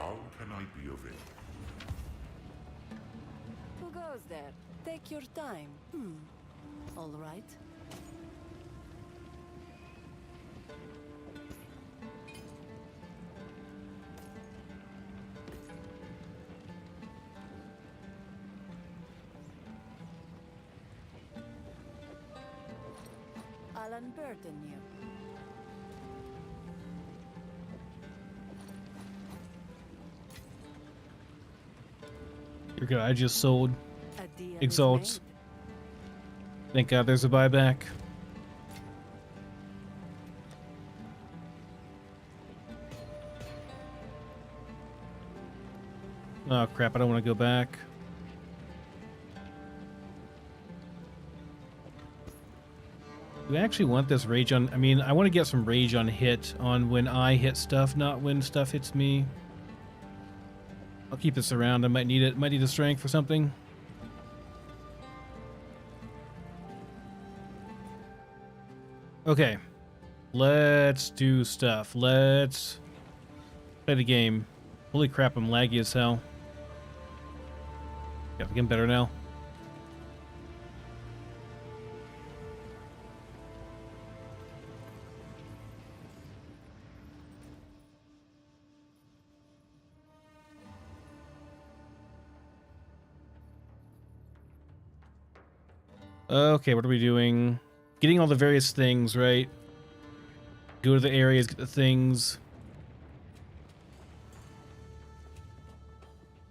How can I be of it? Who goes there? Take your time. All right. I'll unburden you. You're good. I just sold A deal is exalts. made. Thank God there's a buyback. Oh crap, I don't want to go back. Do I actually want this rage on? I mean, I want to get some rage on hit on when I hit stuff, not when stuff hits me. I'll keep this around. I might need it. Might need a strength for something. Okay. Let's do stuff. Let's play the game. Holy crap, I'm laggy as hell. Yeah, I'm getting better now. Okay, what are we doing? Getting all the various things, right? Go to the areas, get the things.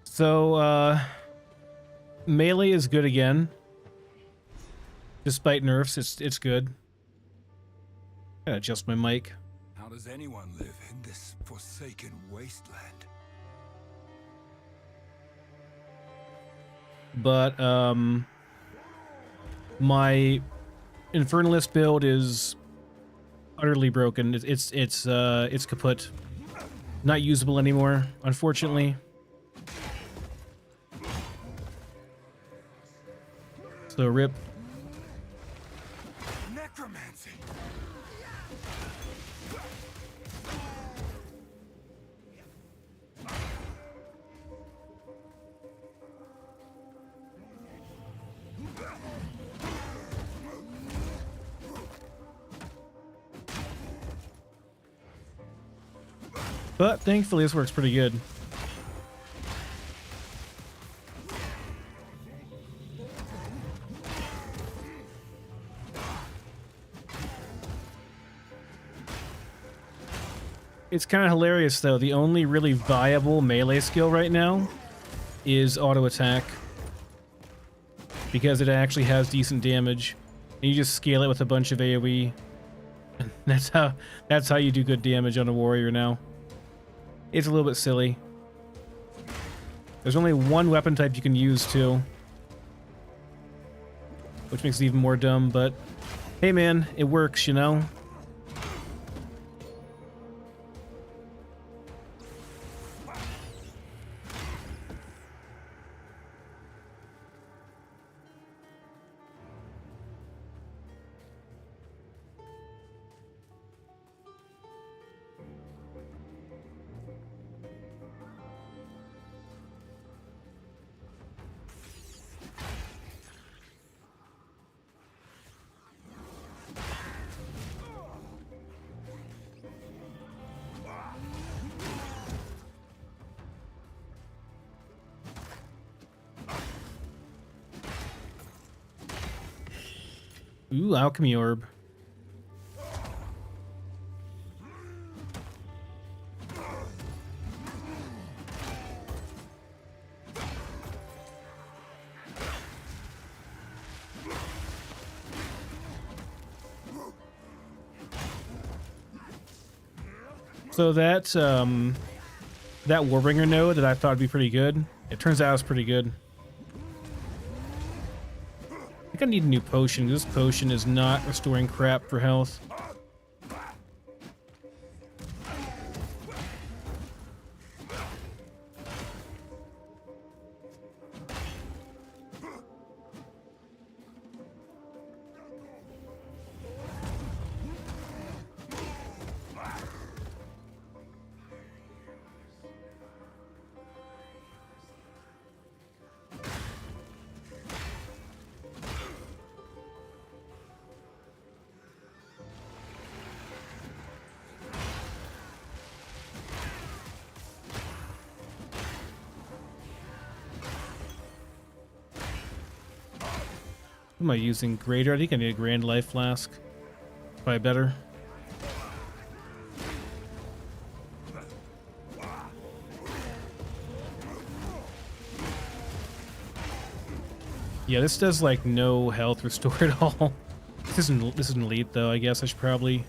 So, melee is good again. Despite nerfs, it's good. Gotta adjust my mic. How does anyone live in this forsaken wasteland? But, my Infernalist build is utterly broken. It's kaput. Not usable anymore, unfortunately. So rip. Necromancy. But thankfully this works pretty good. It's kind of hilarious though. The only really viable melee skill right now is auto attack, because it actually has decent damage, and you just scale it with a bunch of AoE. That's how you do good damage on a warrior now. It's a little bit silly. There's only one weapon type you can use too, which makes it even more dumb, but hey man, it works, you know? Ooh, alchemy orb. So that that Warbringer node that I thought would be pretty good, it turns out it's pretty good. I think I need a new potion. This potion is not restoring crap for health. What am I using? Greater? I think I need a Grand Life Flask. Probably better. Yeah, this does like no health restore at all. This isn't elite though. I guess I should probably be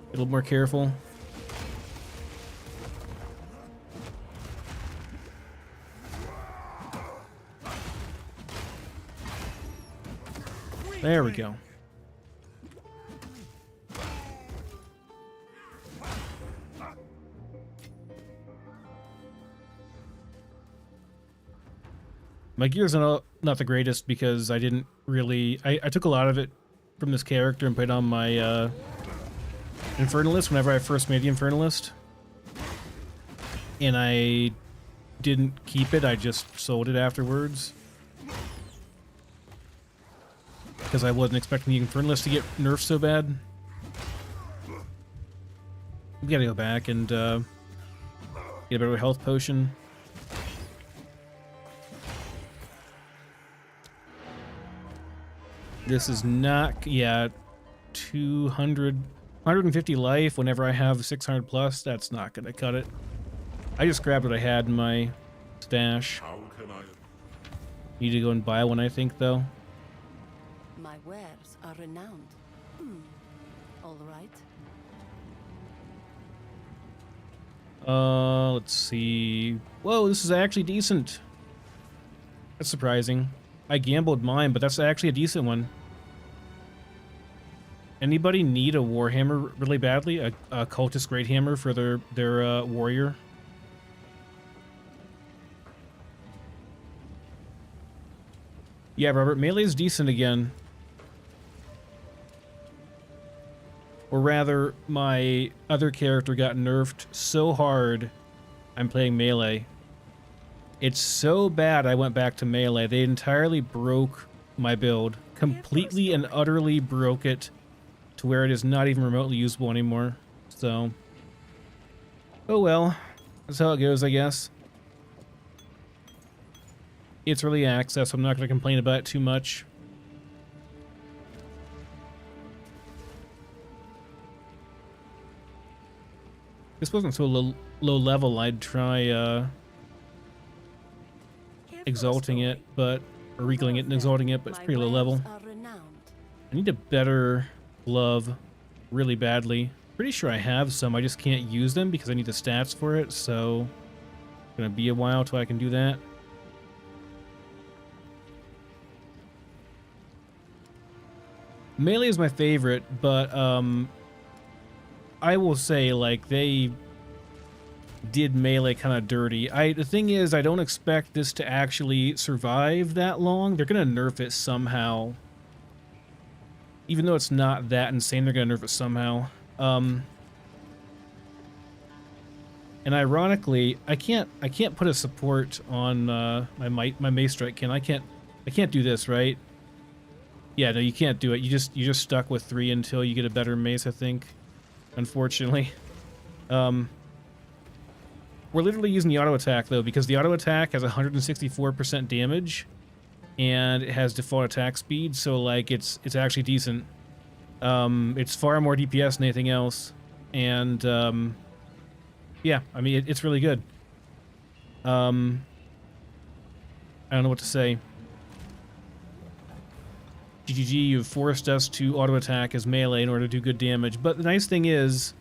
a little more careful. There we go. My gear's not the greatest because I didn't really... I took a lot of it from this character and put it on my Infernalist whenever I first made the Infernalist. And I didn't keep it, I just sold it afterwards. Because I wasn't expecting the Infernalist to get nerfed so bad. We gotta go back and get a better health potion. This is not, yeah, 150 life whenever I have 600 plus. That's not gonna cut it. I just grabbed what I had in my stash. How can I? Need to go and buy one, I think, though. My wares are renowned. All right. Let's see. Whoa, this is actually decent. That's surprising. I gambled mine, but that's actually a decent one. Anybody need a Warhammer really badly? A Cultist Great Hammer for their warrior? Yeah, Robert, melee's decent again. Or rather, my other character got nerfed so hard, I'm playing melee. It's so bad I went back to melee. They entirely broke my build. Completely and utterly broke it to where it is not even remotely usable anymore. So, oh well. That's how it goes, I guess. It's early access, so I'm not going to complain about it too much. If this wasn't so low level, I'd try exalting it, but or regaling it and exalting it, but it's pretty low level. I need a better glove really badly. Pretty sure I have some, I just can't use them because I need the stats for it, so it's gonna be a while till I can do that. Melee is my favorite, but I will say, like, they did melee kind of dirty. The thing is, I don't expect this to actually survive that long. They're gonna nerf it somehow. Even though it's not that insane, they're gonna nerf it somehow. And ironically, I can't put a support on my mace strike. I can't do this, right? Yeah, no, you can't do it. You're just stuck with 3 until you get a better mace, I think. Unfortunately. We're literally using the auto attack though, because the auto attack has 164% damage, and it has default attack speed, so like it's actually decent. It's far more DPS than anything else, and yeah, I mean it's really good. I don't know what to say. GGG, you've forced us to auto attack as melee in order to do good damage. But the nice thing is,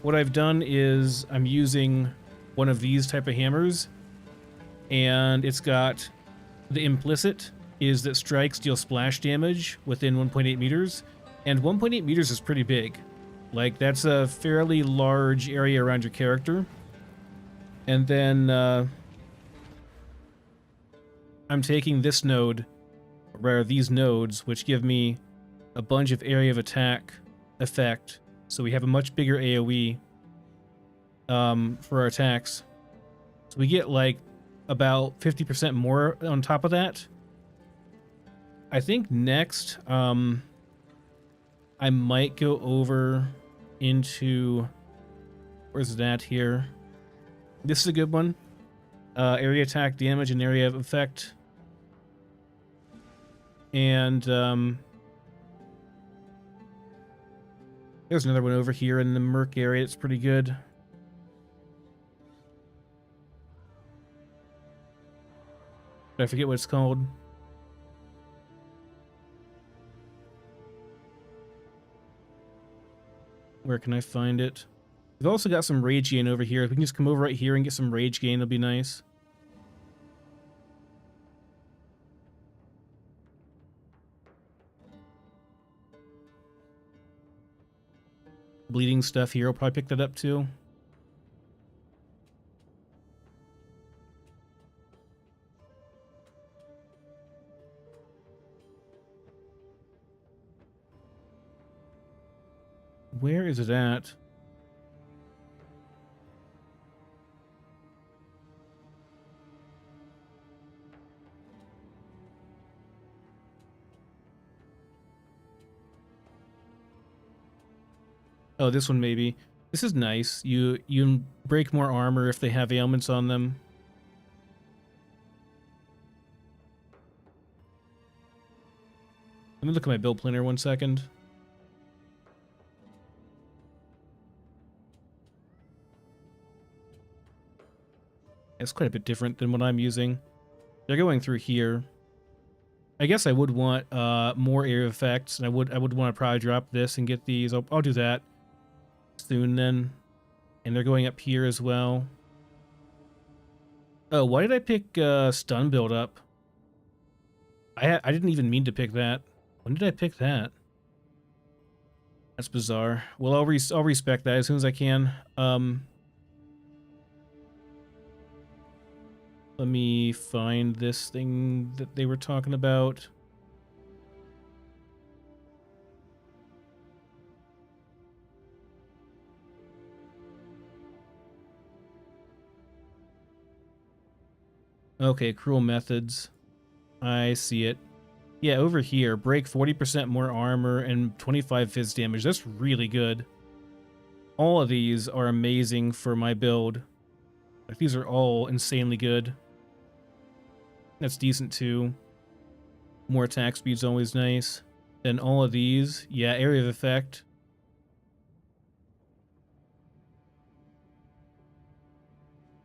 what I've done is I'm using one of these type of hammers, and it's got the implicit is that strikes deal splash damage within 1.8 meters, and 1.8 meters is pretty big. Like, that's a fairly large area around your character. And then I'm taking this node, or rather these nodes, which give me a bunch of area of attack effect, so we have a much bigger AoE for our attacks. So we get like about 50% more on top of that. I think next I might go over into, where's that here? This is a good one. Area attack damage and area of effect. And there's another one over here in the Merc area. It's pretty good. I forget what it's called. Where can I find it? We've also got some rage gain over here. If we can just come over right here and get some rage gain, it'll be nice. Bleeding stuff here. I'll probably pick that up too. Where is it at? Oh, this one maybe. This is nice. You break more armor if they have ailments on them. Let me look at my build planner 1 second. It's quite a bit different than what I'm using. They're going through here. I guess I would want more area effects, and I would want to probably drop this and get these. I'll do that soon then. And they're going up here as well. Oh, why did I pick stun build up? I didn't even mean to pick that. When did I pick that? That's bizarre. Well, I'll respec that as soon as I can. Let me find this thing that they were talking about. Okay, cruel methods. I see it. Yeah, over here, break 40% more armor and 25 fizz damage. That's really good. All of these are amazing for my build. Like, these are all insanely good. That's decent too. More attack speed's always nice. Then all of these, yeah, area of effect.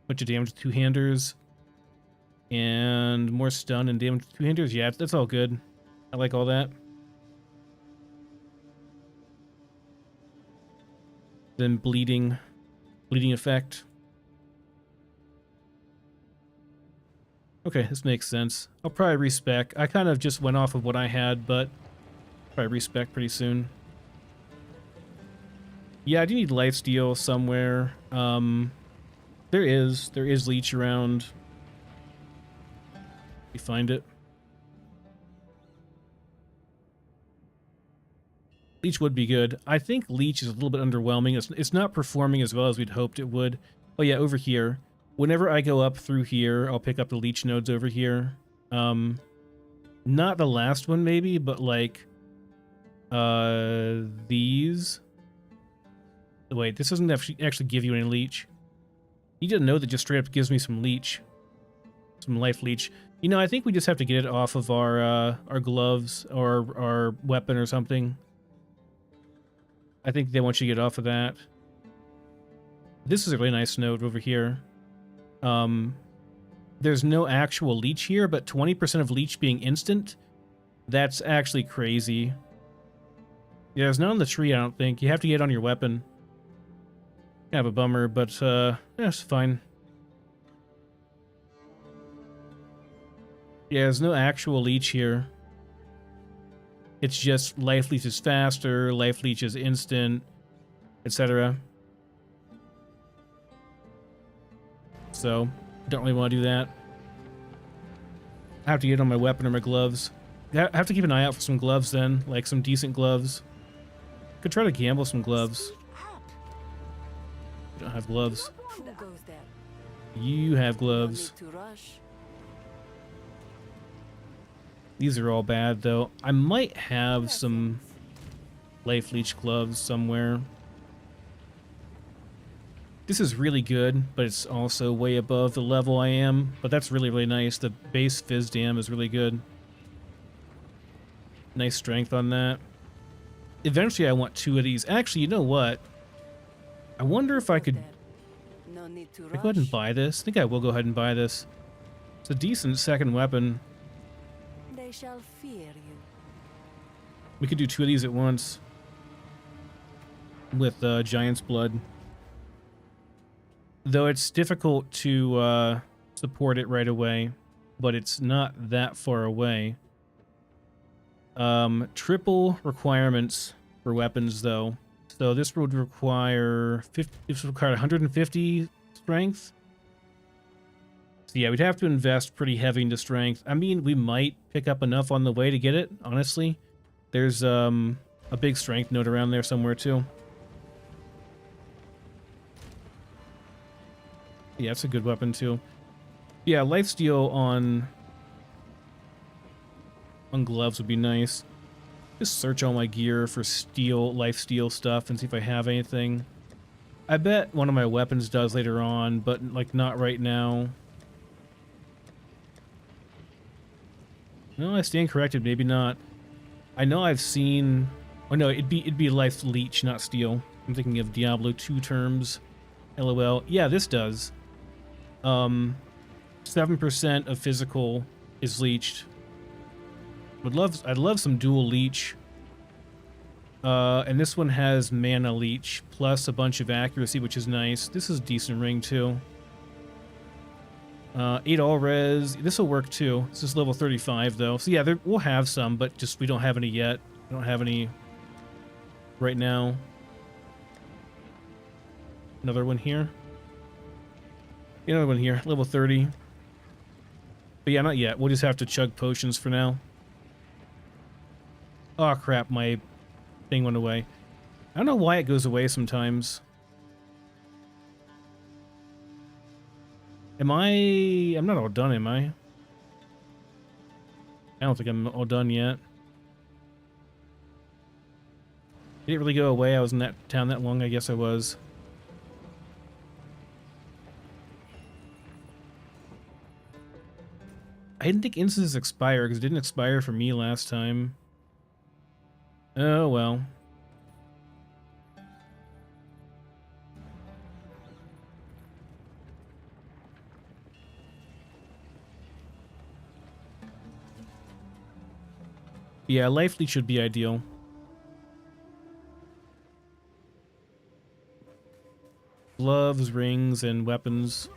Bunch of damage with two-handers. And more stun and damage with two-handers. Yeah, that's all good. I like all that. Then bleeding effect. Okay, this makes sense. I'll probably respec. I kind of just went off of what I had, but probably respec pretty soon. Yeah, I do need lifesteal somewhere. There is leech around. You find it. Leech would be good. I think leech is a little bit underwhelming. It's not performing as well as we'd hoped it would. Oh yeah, over here. Whenever I go up through here, I'll pick up the leech nodes over here. Not the last one maybe, but like these. Wait, this doesn't actually give you any leech. You didn't know that just straight up gives me some leech. Some life leech. You know, I think we just have to get it off of our gloves or our weapon or something. I think they want you to get off of that. This is a really nice node over here. There's no actual leech here, but 20% of leech being instant, that's actually crazy. Yeah, there's none on the tree, I don't think. You have to get on your weapon. Kind of a bummer, but yeah, it's fine. Yeah, there's no actual leech here. It's just life leech is faster, life leech is instant, etc. So, don't really want to do that. I have to get on my weapon or my gloves. I have to keep an eye out for some gloves then, like some decent gloves. Could try to gamble some gloves. You don't have gloves. You have gloves. These are all bad though. I might have some life leech gloves somewhere. This is really good, but it's also way above the level I am. But that's really, really nice. The base fizz dam is really good. Nice strength on that. Eventually I want 2 of these. Actually, you know what? I wonder if I could No need to go ahead and rush. buy this. I think I will go ahead and buy this. It's a decent second weapon. They shall fear you. We could do 2 of these at once. With Giant's Blood. Though it's difficult to support it right away. But it's not that far away. Triple requirements for weapons, though. So this would require 150 strength. So yeah, we'd have to invest pretty heavy into strength. I mean, we might pick up enough on the way to get it, honestly. There's a big strength note around there somewhere, too. Yeah, it's a good weapon, too. Yeah, lifesteal on gloves would be nice. Just search all my gear for lifesteal stuff and see if I have anything. I bet one of my weapons does later on, but like not right now. No, I stand corrected, maybe not. I know I've seen... Oh no, it'd be life leech, not steel. I'm thinking of Diablo 2 terms. LOL. Yeah, this does. 7% of physical is leeched. I'd love some dual leech. And this one has mana leech plus a bunch of accuracy, which is nice. This is a decent ring too. 8 all res. This will work too. This is level 35 though. So yeah, we'll have some, but just we don't have any yet. We don't have any right now. Another one here. Another one here. Level 30. But yeah, not yet. We'll just have to chug potions for now. Oh crap, my thing went away. I don't know why it goes away sometimes. I'm not all done, am I? I don't think I'm all done yet. Did it really go away? I was in that town that long? I guess I was. I didn't think instances expire because it didn't expire for me last time. Oh, well. Yeah, life leech should be ideal. Gloves, rings, and weapons.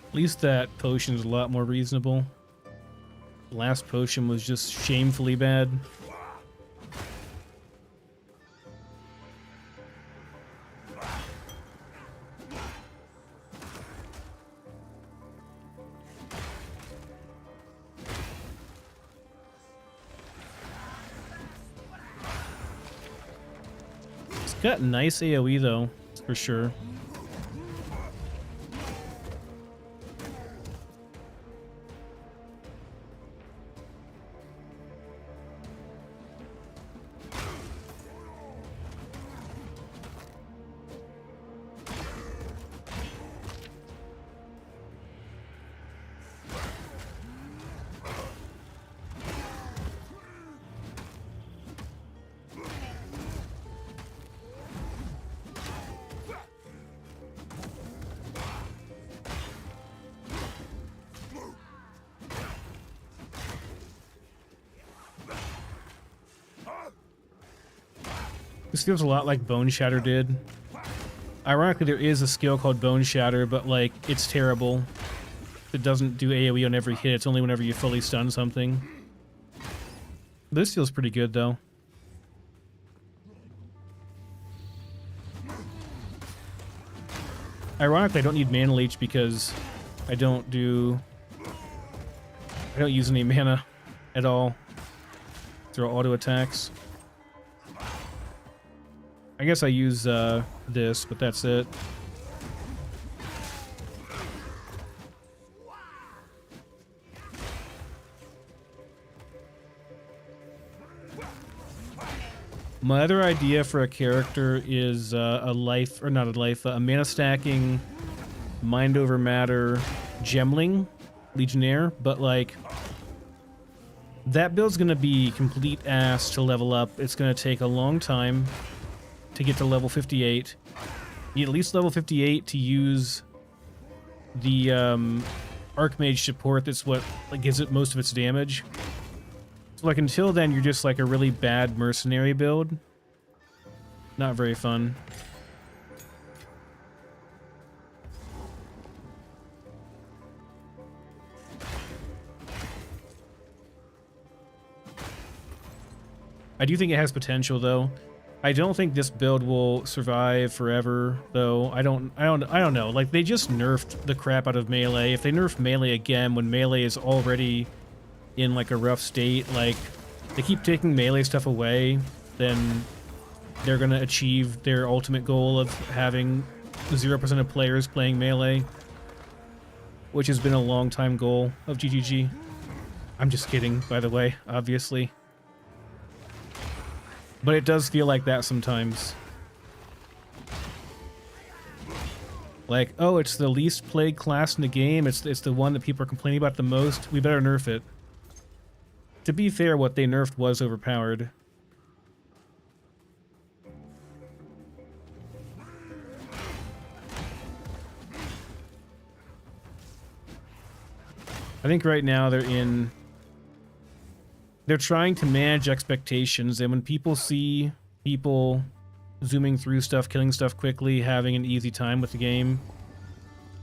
At least that potion is a lot more reasonable. The last potion was just shamefully bad. It's got nice AoE though, for sure. This feels a lot like Bone Shatter did. Ironically, there is a skill called Bone Shatter, but like, it's terrible. It doesn't do AoE on every hit, it's only whenever you fully stun something. This feels pretty good, though. Ironically, I don't need Mana Leech because I don't use any mana at all. They're all auto attacks. I guess I use this, but that's it. My other idea for a character is a mana stacking, mind over matter, gemling, legionnaire, but like that build's gonna be complete ass to level up. It's gonna take a long time to get to level 58. You need at least level 58 to use the Archmage support. That's what like gives it most of its damage. So like until then, you're just like a really bad mercenary build. Not very fun. I do think it has potential though. I don't think this build will survive forever though. I don't know. Like they just nerfed the crap out of melee. If they nerf melee again when melee is already in like a rough state, like they keep taking melee stuff away, then they're gonna achieve their ultimate goal of having 0% of players playing melee, which has been a long time goal of GGG. I'm just kidding, by the way, obviously. But it does feel like that sometimes. Like, oh, it's the least played class in the game. It's the one that people are complaining about the most. We better nerf it. To be fair, what they nerfed was overpowered. I think right now they're trying to manage expectations, and when people see people zooming through stuff, killing stuff quickly, having an easy time with the game,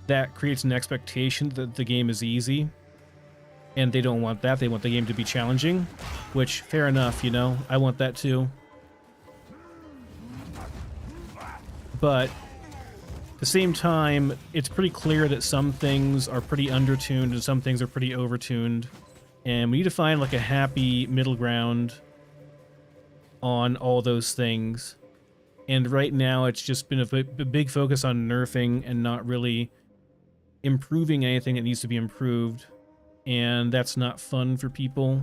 that creates an expectation that the game is easy. And they don't want that. They want the game to be challenging, which, fair enough, you know? I want that too. But at the same time, it's pretty clear that some things are pretty undertuned and some things are pretty overtuned. And we need to find like a happy middle ground on all those things. And right now, it's just been a big focus on nerfing and not really improving anything that needs to be improved. And that's not fun for people.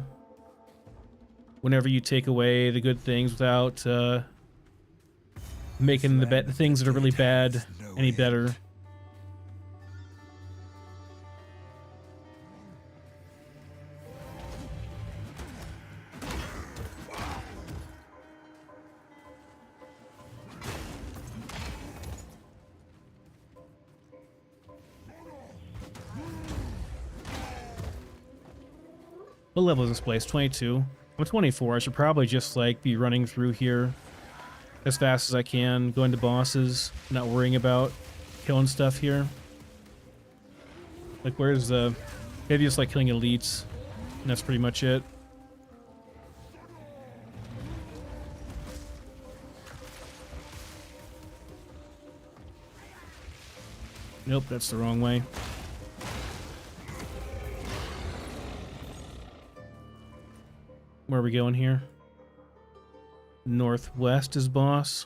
Whenever you take away the good things without making the things that are really bad any better. What level is this place? 22. I'm 24. I should probably just like be running through here as fast as I can, going to bosses, not worrying about killing stuff here. Like where's the... Maybe just like killing elites, and that's pretty much it. Nope, that's the wrong way. Where are we going here? Northwest is boss.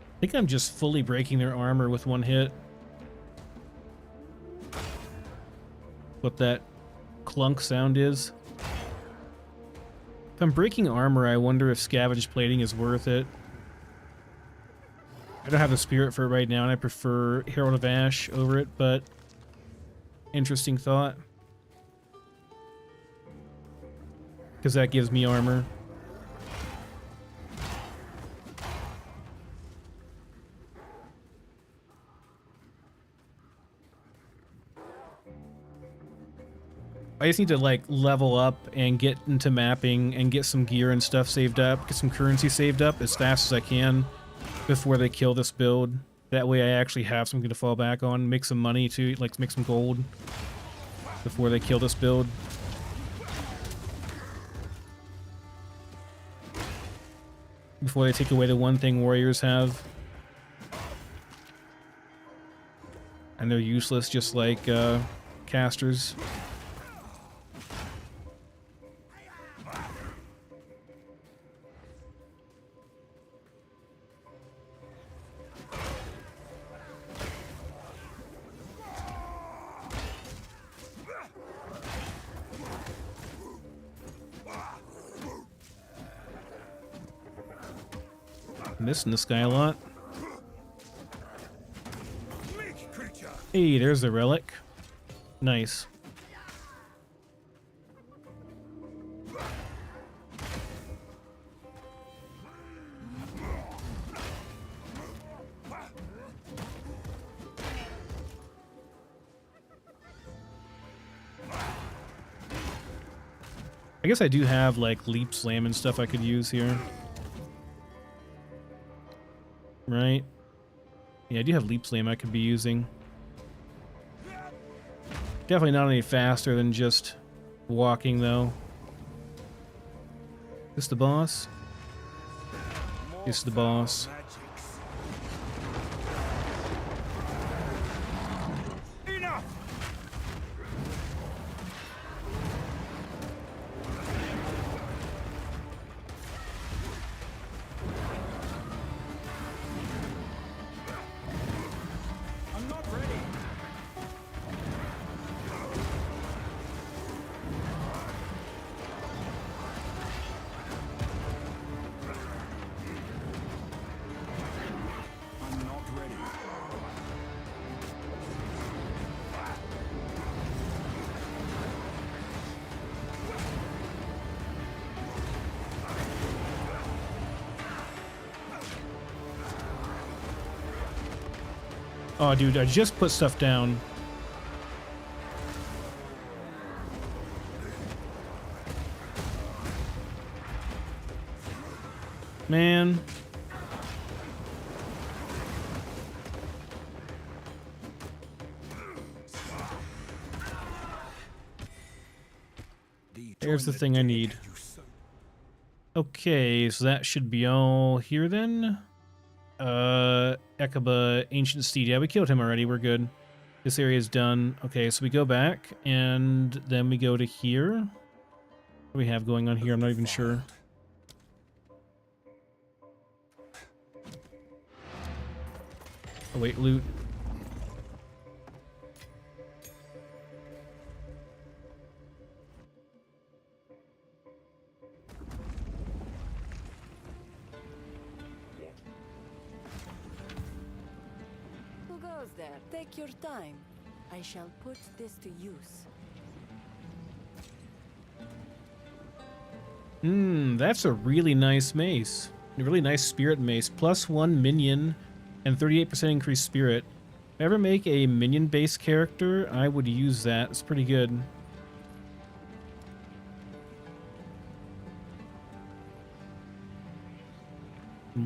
I think I'm just fully breaking their armor with one hit. What that clunk sound is. If I'm breaking armor, I wonder if scavenge plating is worth it. I don't have the spirit for it right now, and I prefer Herald of Ash over it, but interesting thought. Because that gives me armor. I just need to like level up and get into mapping and get some gear and stuff saved up, get some currency saved up as fast as I can before they kill this build. That way I actually have something to fall back on, make some money too, like make some gold before they kill this build. Before they take away the one thing warriors have. And they're useless just like casters. Missing this guy a lot. Hey, there's the relic. Nice. I guess I do have like leap slam and stuff I could use here. Right? Yeah, I do have leap slam I could be using. Definitely not any faster than just walking, though. This the boss? This is the boss. Oh, dude, I just put stuff down. Man. There's the thing I need. Okay, so that should be all here then. Ekaba, Ancient Steed. Yeah, we killed him already. We're good. This area is done. Okay, so we go back, and then we go to here. What do we have going on here? I'm not even sure. Oh, wait, loot. There. Take your time. I shall put this to use. That's a really nice mace. A really nice spirit mace. +1 minion and 38% increased spirit. If I ever make a minion-based character, I would use that. It's pretty good.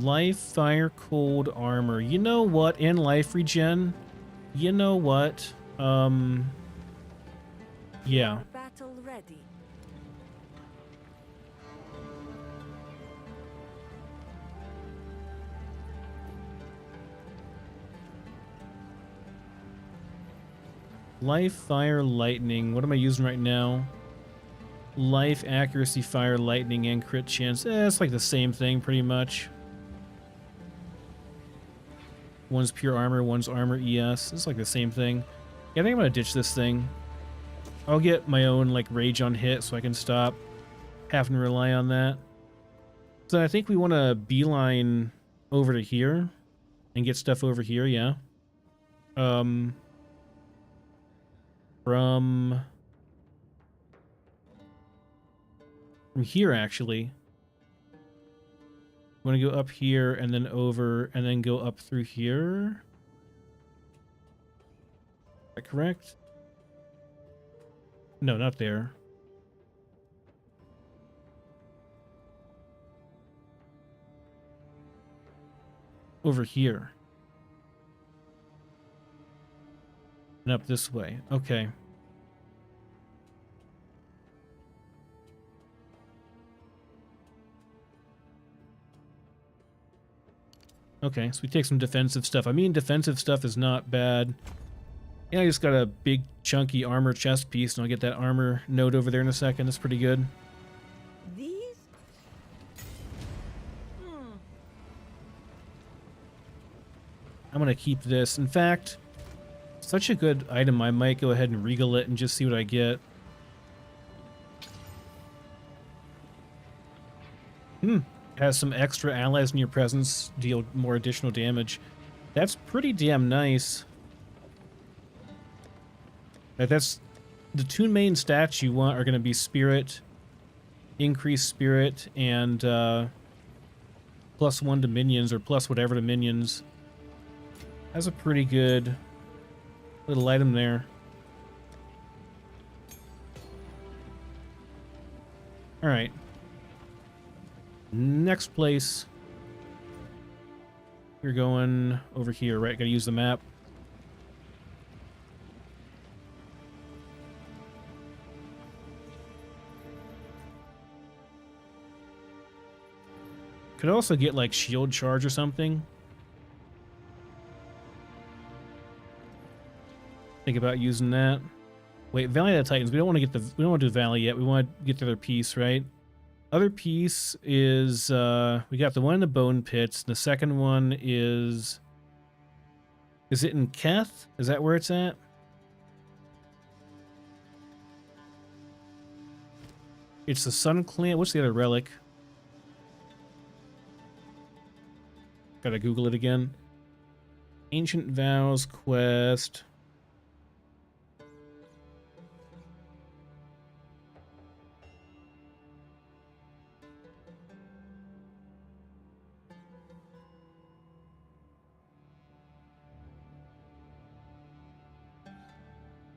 Life, fire, cold, armor. You know what? And life regen. You know what? Yeah. Battle ready. Life, fire, lightning. What am I using right now? Life, accuracy, fire, lightning, and crit chance. It's like the same thing pretty much. One's pure armor, one's armor ES. It's like the same thing. Yeah, I think I'm gonna ditch this thing. I'll get my own like rage on hit so I can stop having to rely on that. So I think we want to beeline over to here and get stuff over here, yeah. From here actually. I'm going to go up here and then over and then go up through here. Is that correct? No, not there. Over here. and up this way. Okay. Okay, so we take some defensive stuff. I mean, defensive stuff is not bad. Yeah, I just got a big chunky armor chest piece, and I'll get that armor node over there in a second. That's pretty good. These? I'm gonna keep this. In fact, such a good item, I might go ahead and regal it and just see what I get. Has some extra allies in your presence, deal more additional damage. That's pretty damn nice. That's the two main stats you want are going to be spirit, increased spirit, and +1 to minions, or plus whatever to minions. That's a pretty good little item there. Alright. Next place. We're going over here, right? Gotta use the map. Could also get like shield charge or something. Think about using that. Wait, Valley of the Titans. We don't want to get we don't want to do Valley yet. We want to get to their piece, right? Other piece is we got the one in the bone pits. The second one is it in Keth? Is that where it's at? It's the Sun Clan. What's the other relic? Gotta Google it again. Ancient Vows quest.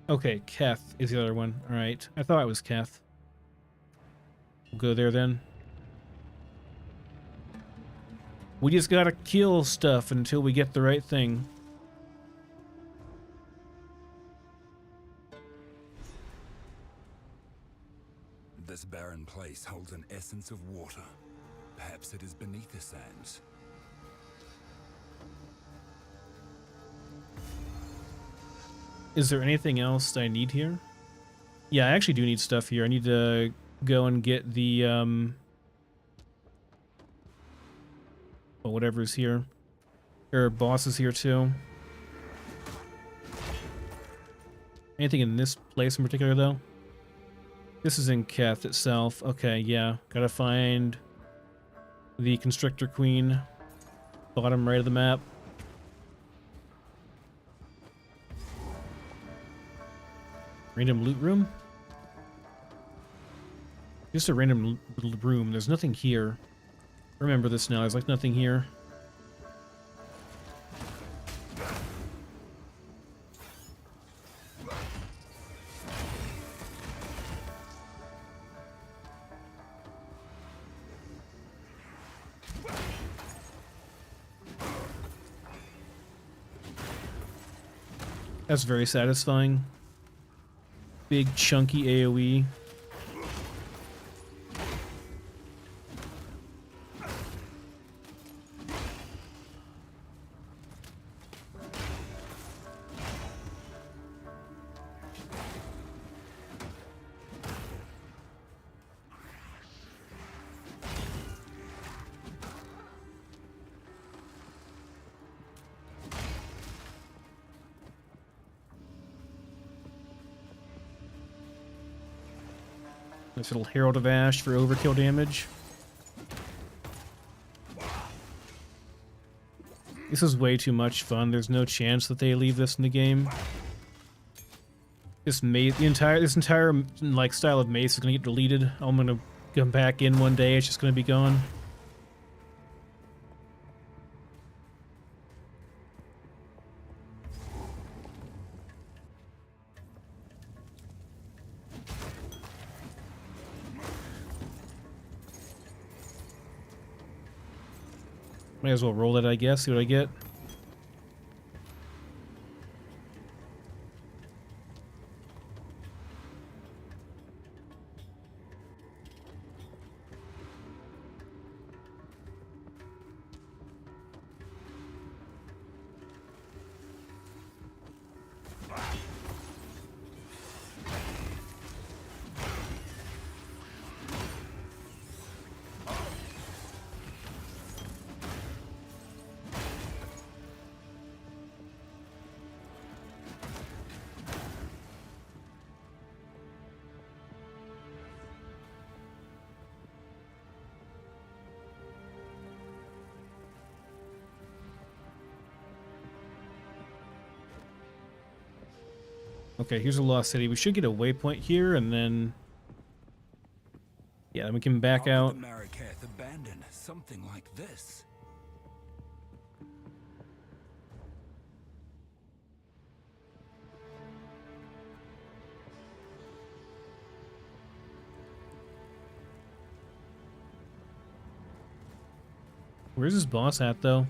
Okay, Keth is the other one. Alright. I thought it was Keth. We'll go there then. We just gotta kill stuff until we get the right thing. This barren place holds an essence of water. Perhaps it is beneath the sands. Is there anything else I need here? Yeah, I actually do need stuff here. I need to go and get the, well, whatever's here. There are bosses here, too. Anything in this place in particular, though? This is in Keth itself. Okay, yeah. Gotta find the Constrictor Queen. Bottom right of the map. Random loot room? Just a random room. There's nothing here. Remember this now. There's like nothing here. That's very satisfying. Big chunky AoE. Nice little Herald of Ash for overkill damage. This is way too much fun. There's no chance that they leave this in the game. This entire like style of mace is gonna get deleted. I'm gonna come back in one day. It's just gonna be gone. Might as well roll it, I guess. See what I get. Okay, here's a lost city. We should get a waypoint here, and then... yeah, then we can back How out. could the Marraketh abandon something like this? Where's this boss at, though?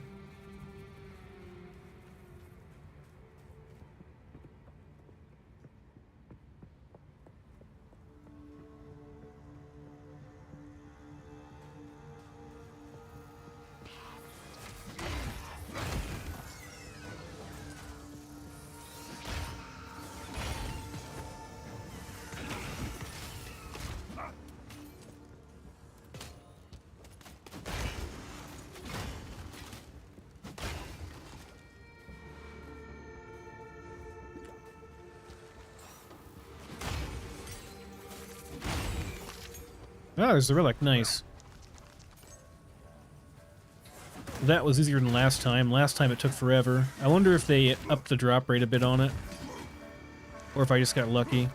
Oh, there's the relic. Nice. That was easier than last time. Last time it took forever. I wonder if they upped the drop rate a bit on it. Or if I just got lucky.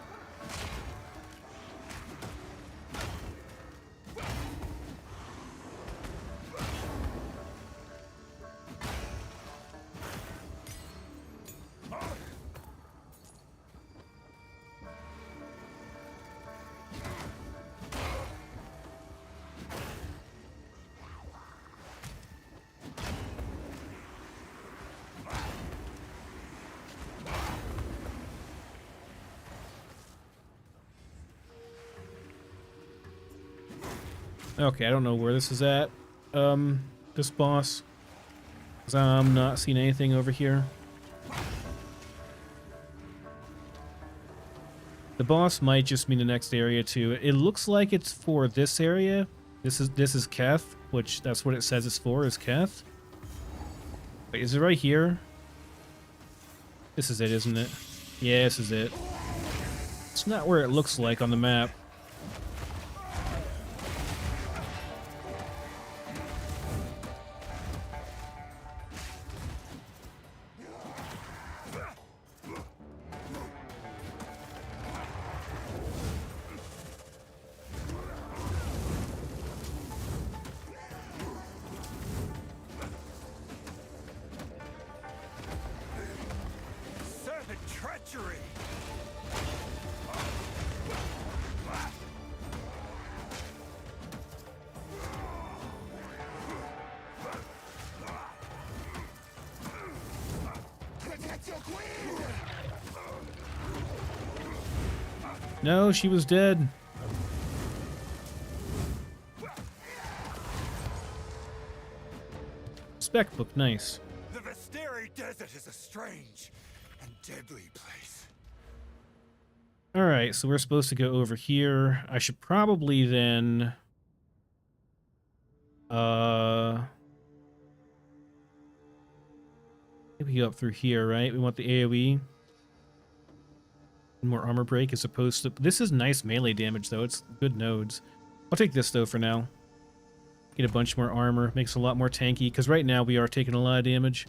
Okay, I don't know where this is at. This boss. 'Cause I'm not seeing anything over here. The boss might just mean the next area too. It looks like it's for this area. This is Keth, which that's what it says it's for, is Keth. Wait, is it right here? This is it, isn't it? Yeah, this is it. It's not where it looks like on the map. Serpent treachery! Protect your queen! No, she was dead. Spec book, nice. The Visteri Desert is a strange and deadly place. Alright, so we're supposed to go over here. I should probably then... maybe go up through here, right? We want the AoE. More armor break as opposed to... This is nice melee damage, though. It's good nodes. I'll take this, though, for now. Get a bunch more armor. Makes it a lot more tanky, because right now we are taking a lot of damage.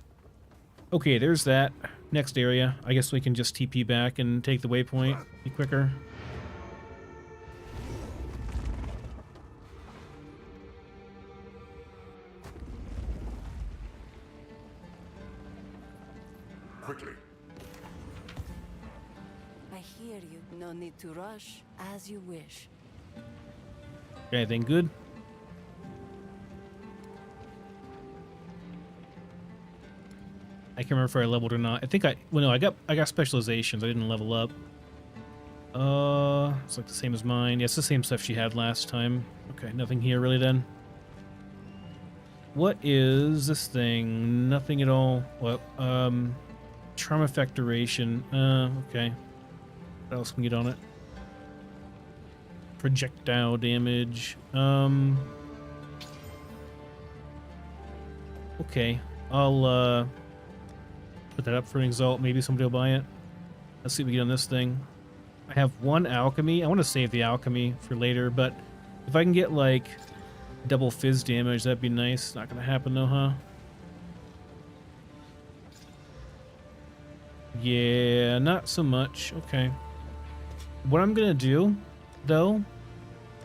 Okay, there's that. Next area. I guess we can just TP back and take the waypoint. Be quicker. Quickly. I hear you. No need to rush. As you wish. Anything good? I can't remember if I leveled or not. I think well, no, I got specializations. I didn't level up. It's like the same as mine. Yeah, it's the same stuff she had last time. Okay, nothing here really then. What is this thing? Nothing at all. What? Charm effect duration. Okay. What else can we get on it? Projectile damage. Okay. I'll put that up for an exalt. Maybe somebody will buy it. Let's see what we get on this thing. I have one alchemy. I want to save the alchemy for later, but if I can get like double fizz damage, that'd be nice. Not gonna happen though, huh? Yeah, not so much. Okay. What I'm gonna do, though,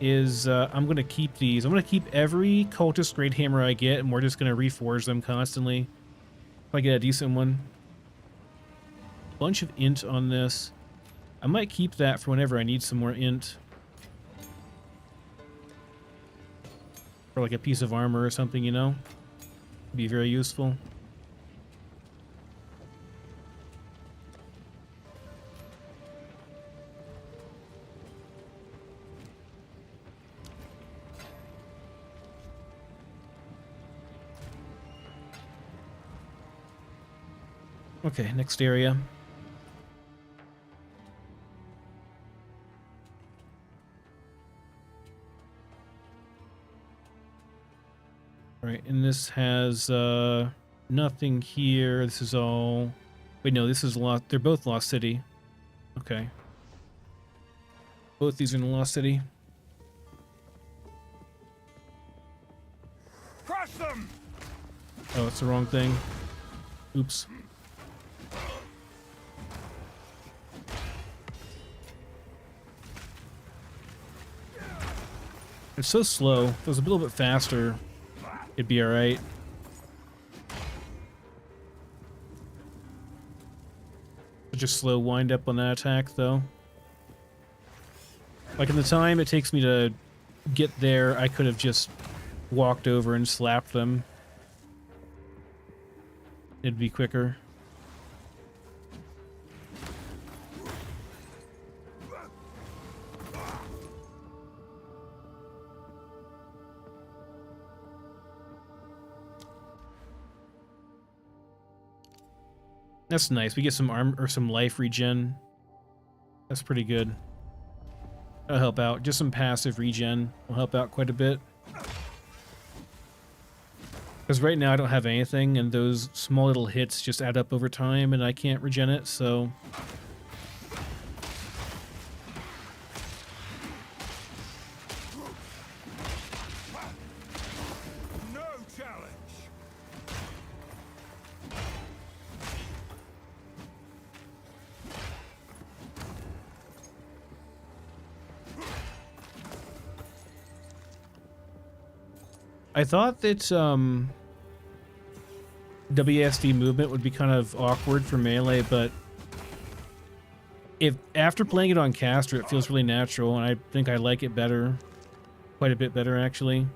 is I'm gonna keep these. I'm gonna keep every cultist great hammer I get, and we're just gonna reforge them constantly. If I get a decent one. Bunch of int on this. I might keep that for whenever I need some more int. For like a piece of armor or something, you know? Be very useful. Okay, next area. Alright, and this has nothing here. This is all... Wait, no, this is Lost... They're both Lost City. Okay. Both these are in Lost City. Crush them! Oh, it's the wrong thing. Oops. It's so slow. If it was a little bit faster, it'd be alright. Such a slow wind up on that attack, though. Like, in the time it takes me to get there, I could have just walked over and slapped them. It'd be quicker. That's nice. We get some arm or some life regen. That's pretty good. That'll help out. Just some passive regen will help out quite a bit. Because right now I don't have anything, and those small little hits just add up over time, and I can't regen it, so... No challenge! I thought that WASD movement would be kind of awkward for melee, but if after playing it on caster, it feels really natural, and I think I like it better, quite a bit better actually.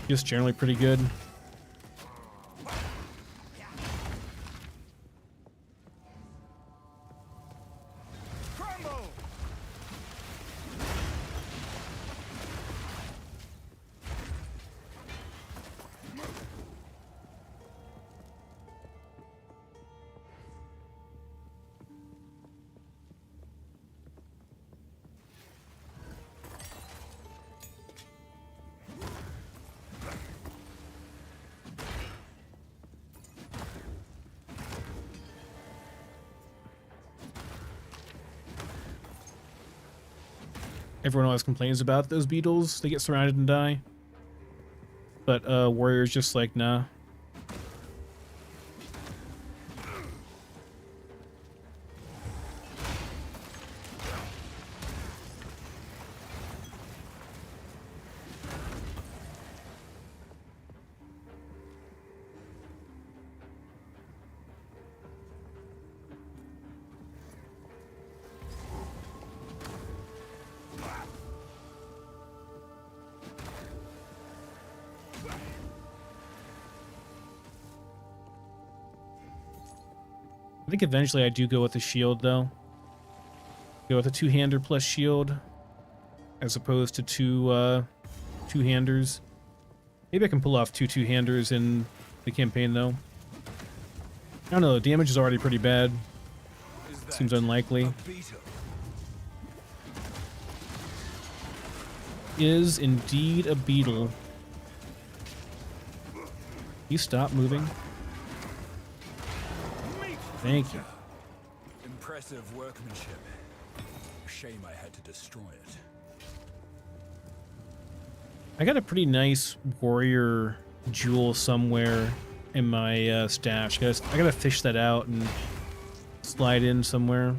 Just generally pretty good. Everyone always complains about those beetles. They get surrounded and die. But warriors just like, nah. I think eventually I do go with the shield, though. Go with a two-hander plus shield, as opposed to two-handers. Maybe I can pull off two handers in the campaign, though. I don't know, the damage is already pretty bad. Seems unlikely. Is indeed a beetle. You stop moving. Thank you. Impressive workmanship. Shame I had to destroy it. I got a pretty nice warrior jewel somewhere in my stash. I gotta fish that out and slide in somewhere.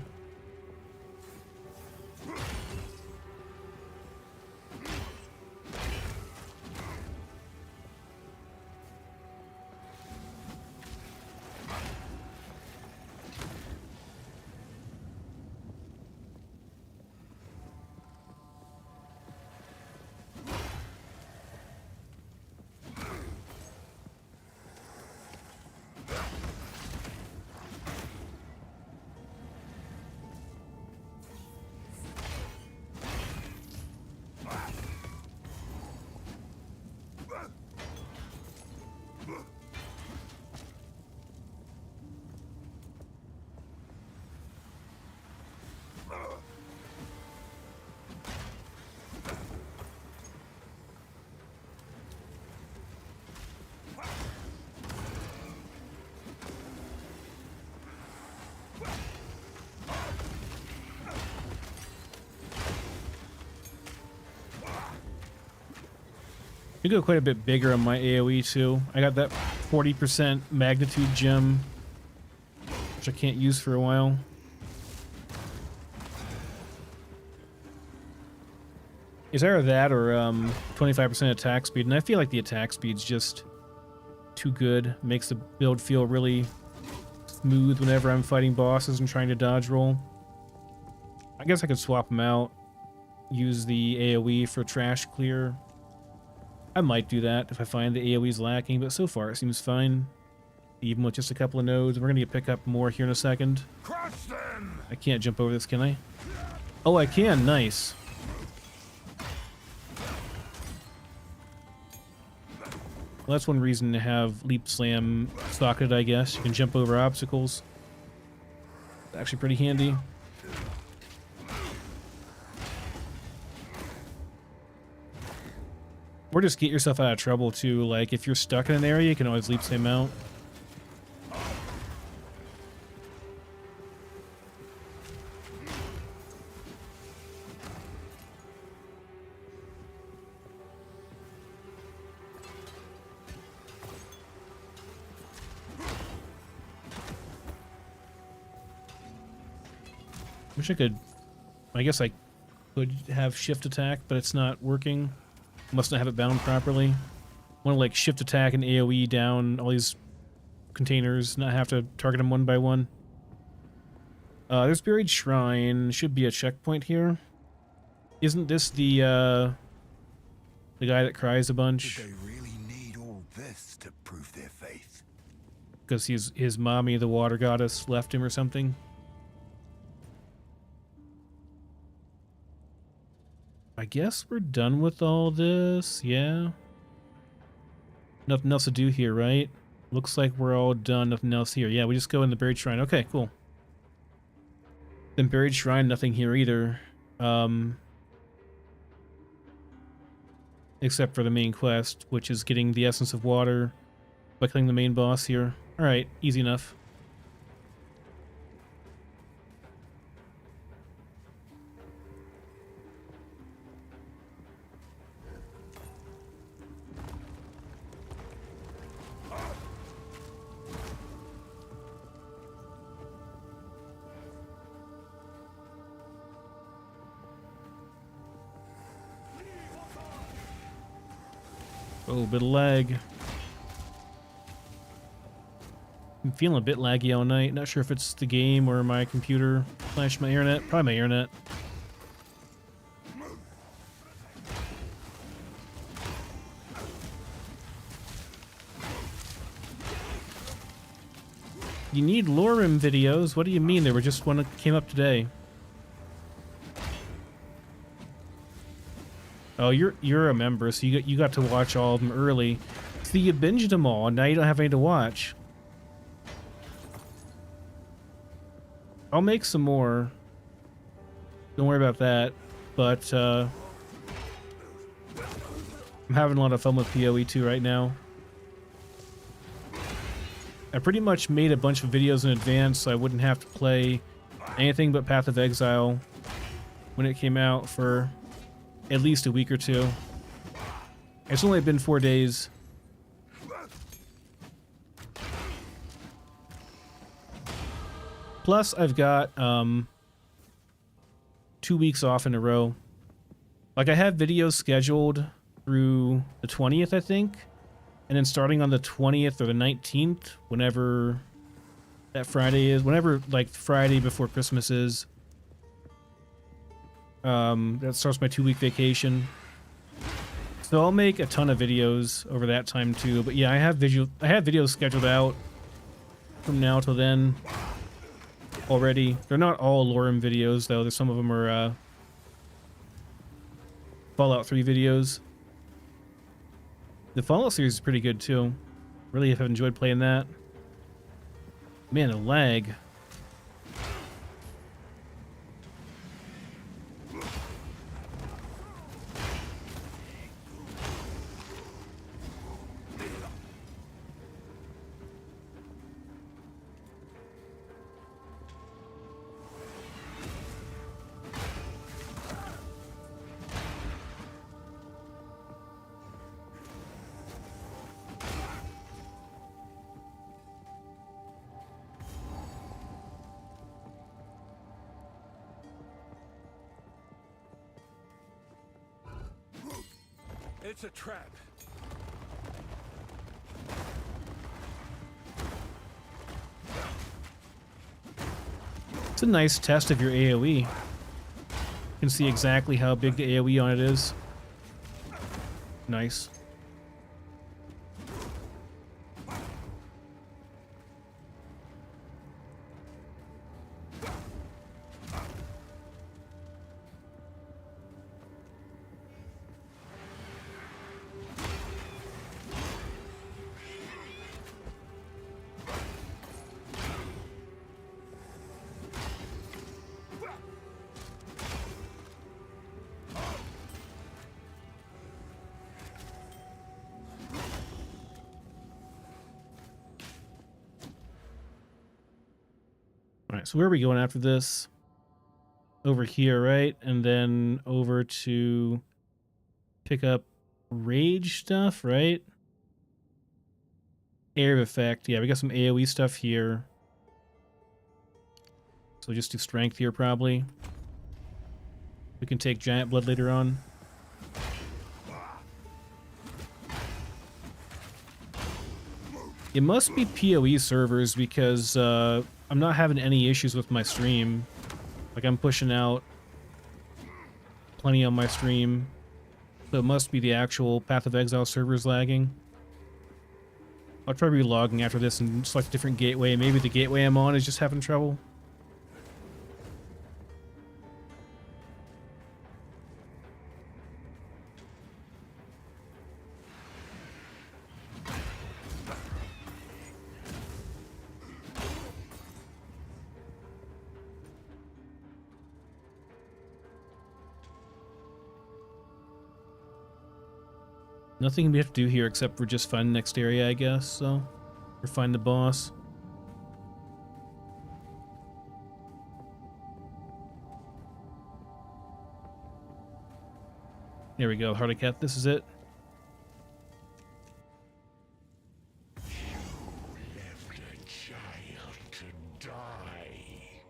You go quite a bit bigger on my AoE too. I got that 40% magnitude gem, which I can't use for a while. It's either that or 25% attack speed, and I feel like the attack speed's just too good. Makes the build feel really smooth whenever I'm fighting bosses and trying to dodge roll. I guess I could swap them out. Use the AoE for trash clear. I might do that if I find the AoE's lacking, but so far it seems fine. Even with just a couple of nodes. We're going to pick up more here in a second. Crush them! I can't jump over this, can I? Oh, I can. Nice. Well, that's one reason to have Leap Slam socketed, I guess. You can jump over obstacles. Actually pretty handy. Or just get yourself out of trouble too. Like if you're stuck in an area, you can always Leap Slam out. Wish I could. I guess I could have shift attack, but it's not working. Must not have it bound properly. Want to like shift attack and AoE down all these containers, not have to target them one by one. There's Buried Shrine. Should be a checkpoint here. Isn't this the guy that cries a bunch? Did they really need all this to prove their faith? Because his mommy, the water goddess, left him or something? I guess we're done with all this, yeah. Nothing else to do here, right? Looks like we're all done, nothing else here. Yeah, we just go in the Buried Shrine. Okay, cool. Then Buried Shrine, nothing here either. Except for the main quest, which is getting the Essence of Water by killing the main boss here. Alright, easy enough. Oh, bit of lag. I'm feeling a bit laggy all night. Not sure if it's the game or my computer / my internet. Probably my internet. You need Lorem videos? What do you mean? They were just one that came up today. Oh, you're a member, so you got to watch all of them early. So you binged them all, and now you don't have any to watch. I'll make some more. Don't worry about that. But I'm having a lot of fun with PoE 2 right now. I pretty much made a bunch of videos in advance, so I wouldn't have to play anything but Path of Exile when it came out for at least a week or two. It's only been 4 days. Plus, I've got 2 weeks off in a row. Like, I have videos scheduled through the 20th, I think. And then starting on the 20th or the 19th, whenever that Friday is, whenever, like, Friday before Christmas is, that starts my 2-week vacation. So I'll make a ton of videos over that time too. But yeah, I have videos scheduled out from now till then already. They're not all Lorem videos though. There's some of them are Fallout 3 videos. The Fallout series is pretty good too. Really have enjoyed playing that. Man, the lag. It's a trap. It's a nice test of your AoE. You can see exactly how big the AoE on it is. Nice. Alright, so where are we going after this? Over here, right? And then over to pick up rage stuff, right? Area of effect. Yeah, we got some AoE stuff here. So just do strength here, probably. We can take giant blood later on. It must be PoE servers because I'm not having any issues with my stream. Like, I'm pushing out plenty on my stream. So it must be the actual Path of Exile servers lagging. I'll try to be logging after this and select a different gateway. Maybe the gateway I'm on is just having trouble. Nothing we have to do here except for just find the next area, I guess, so. Or find the boss. There we go, Hardicat, this is it. You left a child to die.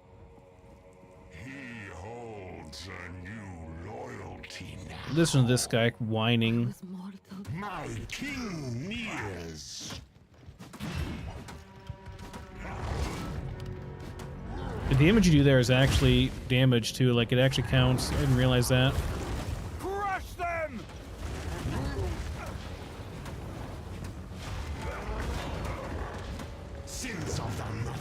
He holds a new loyalty now. Listen to this guy whining. Was mortal. My king nears. The damage you do there is actually damage too, like it actually counts. I didn't realize that. Crush them! Sins of the mother.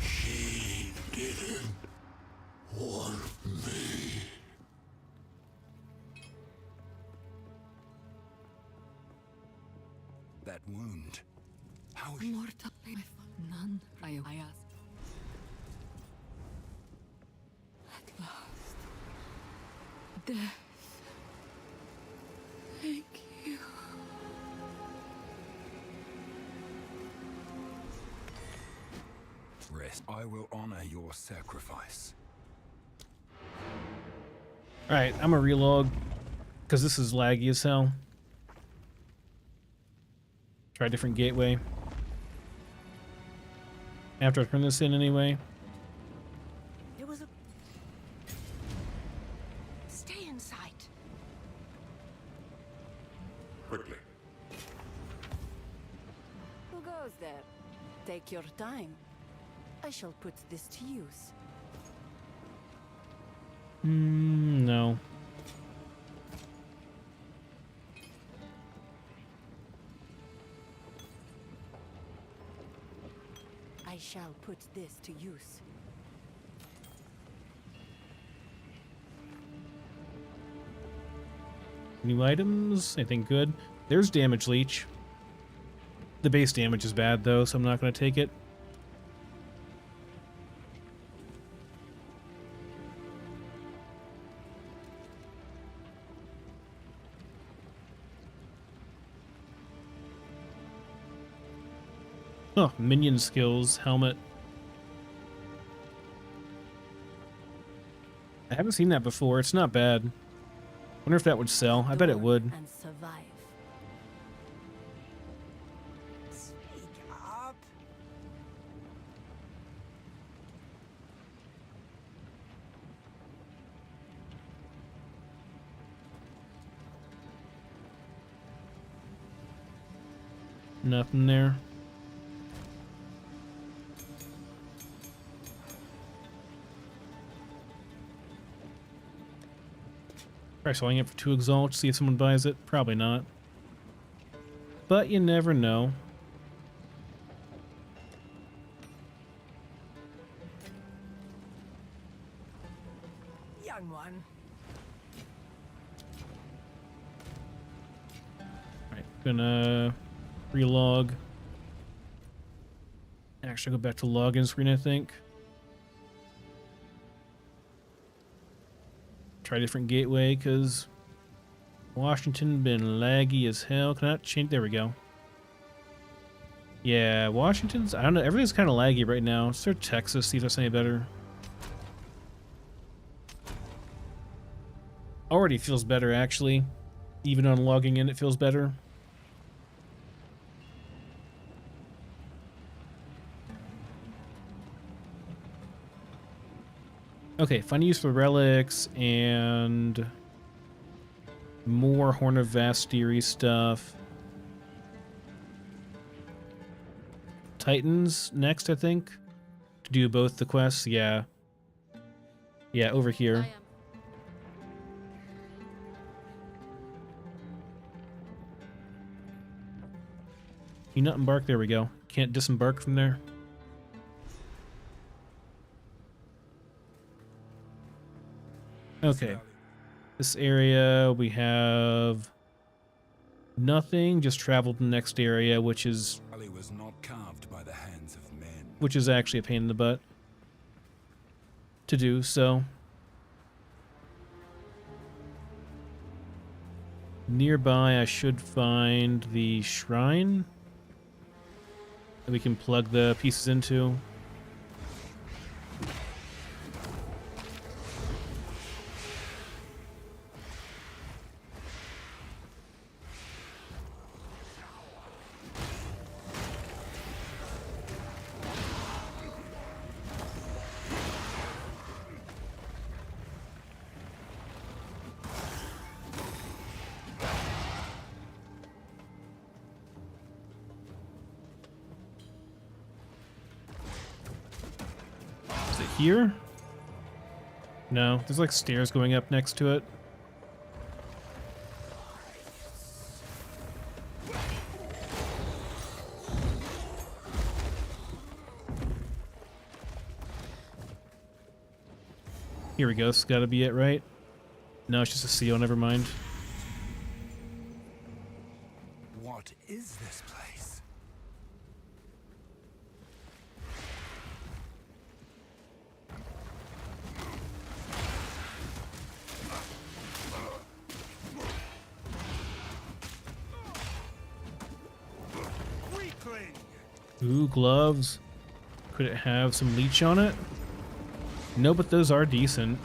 He didn't want me. That wound. How Mortal. None. I asked. Death. Thank you. Rest. I will honor your sacrifice. Alright, I'm a relog. Because this is laggy as hell. Try a different gateway. After I turn this in anyway. There was a... Stay in sight. Quickly. Who goes there? Take your time. I shall put this to use. No. I shall put this to use. New items? Anything good? There's damage leech. The base damage is bad though, so I'm not going to take it. Oh, minion skills, helmet. I haven't seen that before. It's not bad. Wonder if that would sell. I bet it would. And survive. Speak up. Nothing there. Try selling it for 2 exalt, see if someone buys it. Probably not. But you never know. Young one. Alright, gonna relog. Actually, go back to login screen, I think. Try a different gateway, because Washington been laggy as hell. Can I not change? There we go. Yeah, Washington's, I don't know, everything's kind of laggy right now. Let's start Texas, see if that's any better. Already feels better, actually. Even on logging in, it feels better. Okay, fun use for relics and more Horn of Vastiri stuff. Titans next, I think, to do both the quests. Yeah. Yeah, over here. You not embark? There we go. Can't disembark from there. Okay. This area, we have nothing. Just travel to the next area, which is Was not carved by the hands of men. which is actually a pain in the butt to do, so. Nearby, I should find the shrine that we can plug the pieces into. Is it here? No, there's like stairs going up next to it. Here we go, this has gotta be it, right? No, it's just a seal, never mind. What is this place? Ooh, gloves. Could it have some leech on it? No, but those are decent.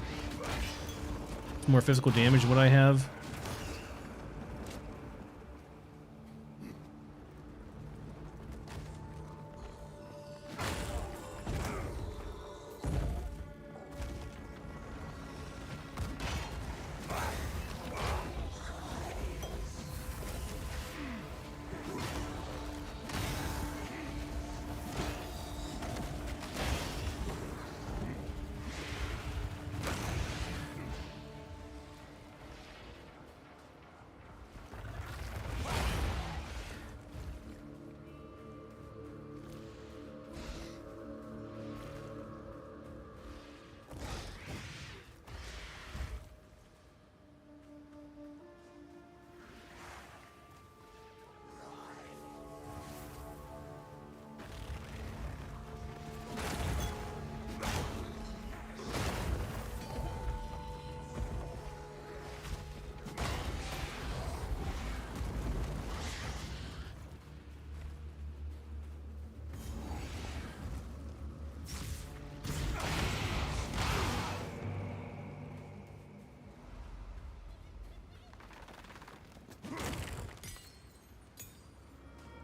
It's more physical damage than what I have.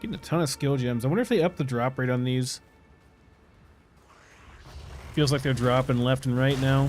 Getting a ton of skill gems. I wonder if they up the drop rate on these. Feels like they're dropping left and right now.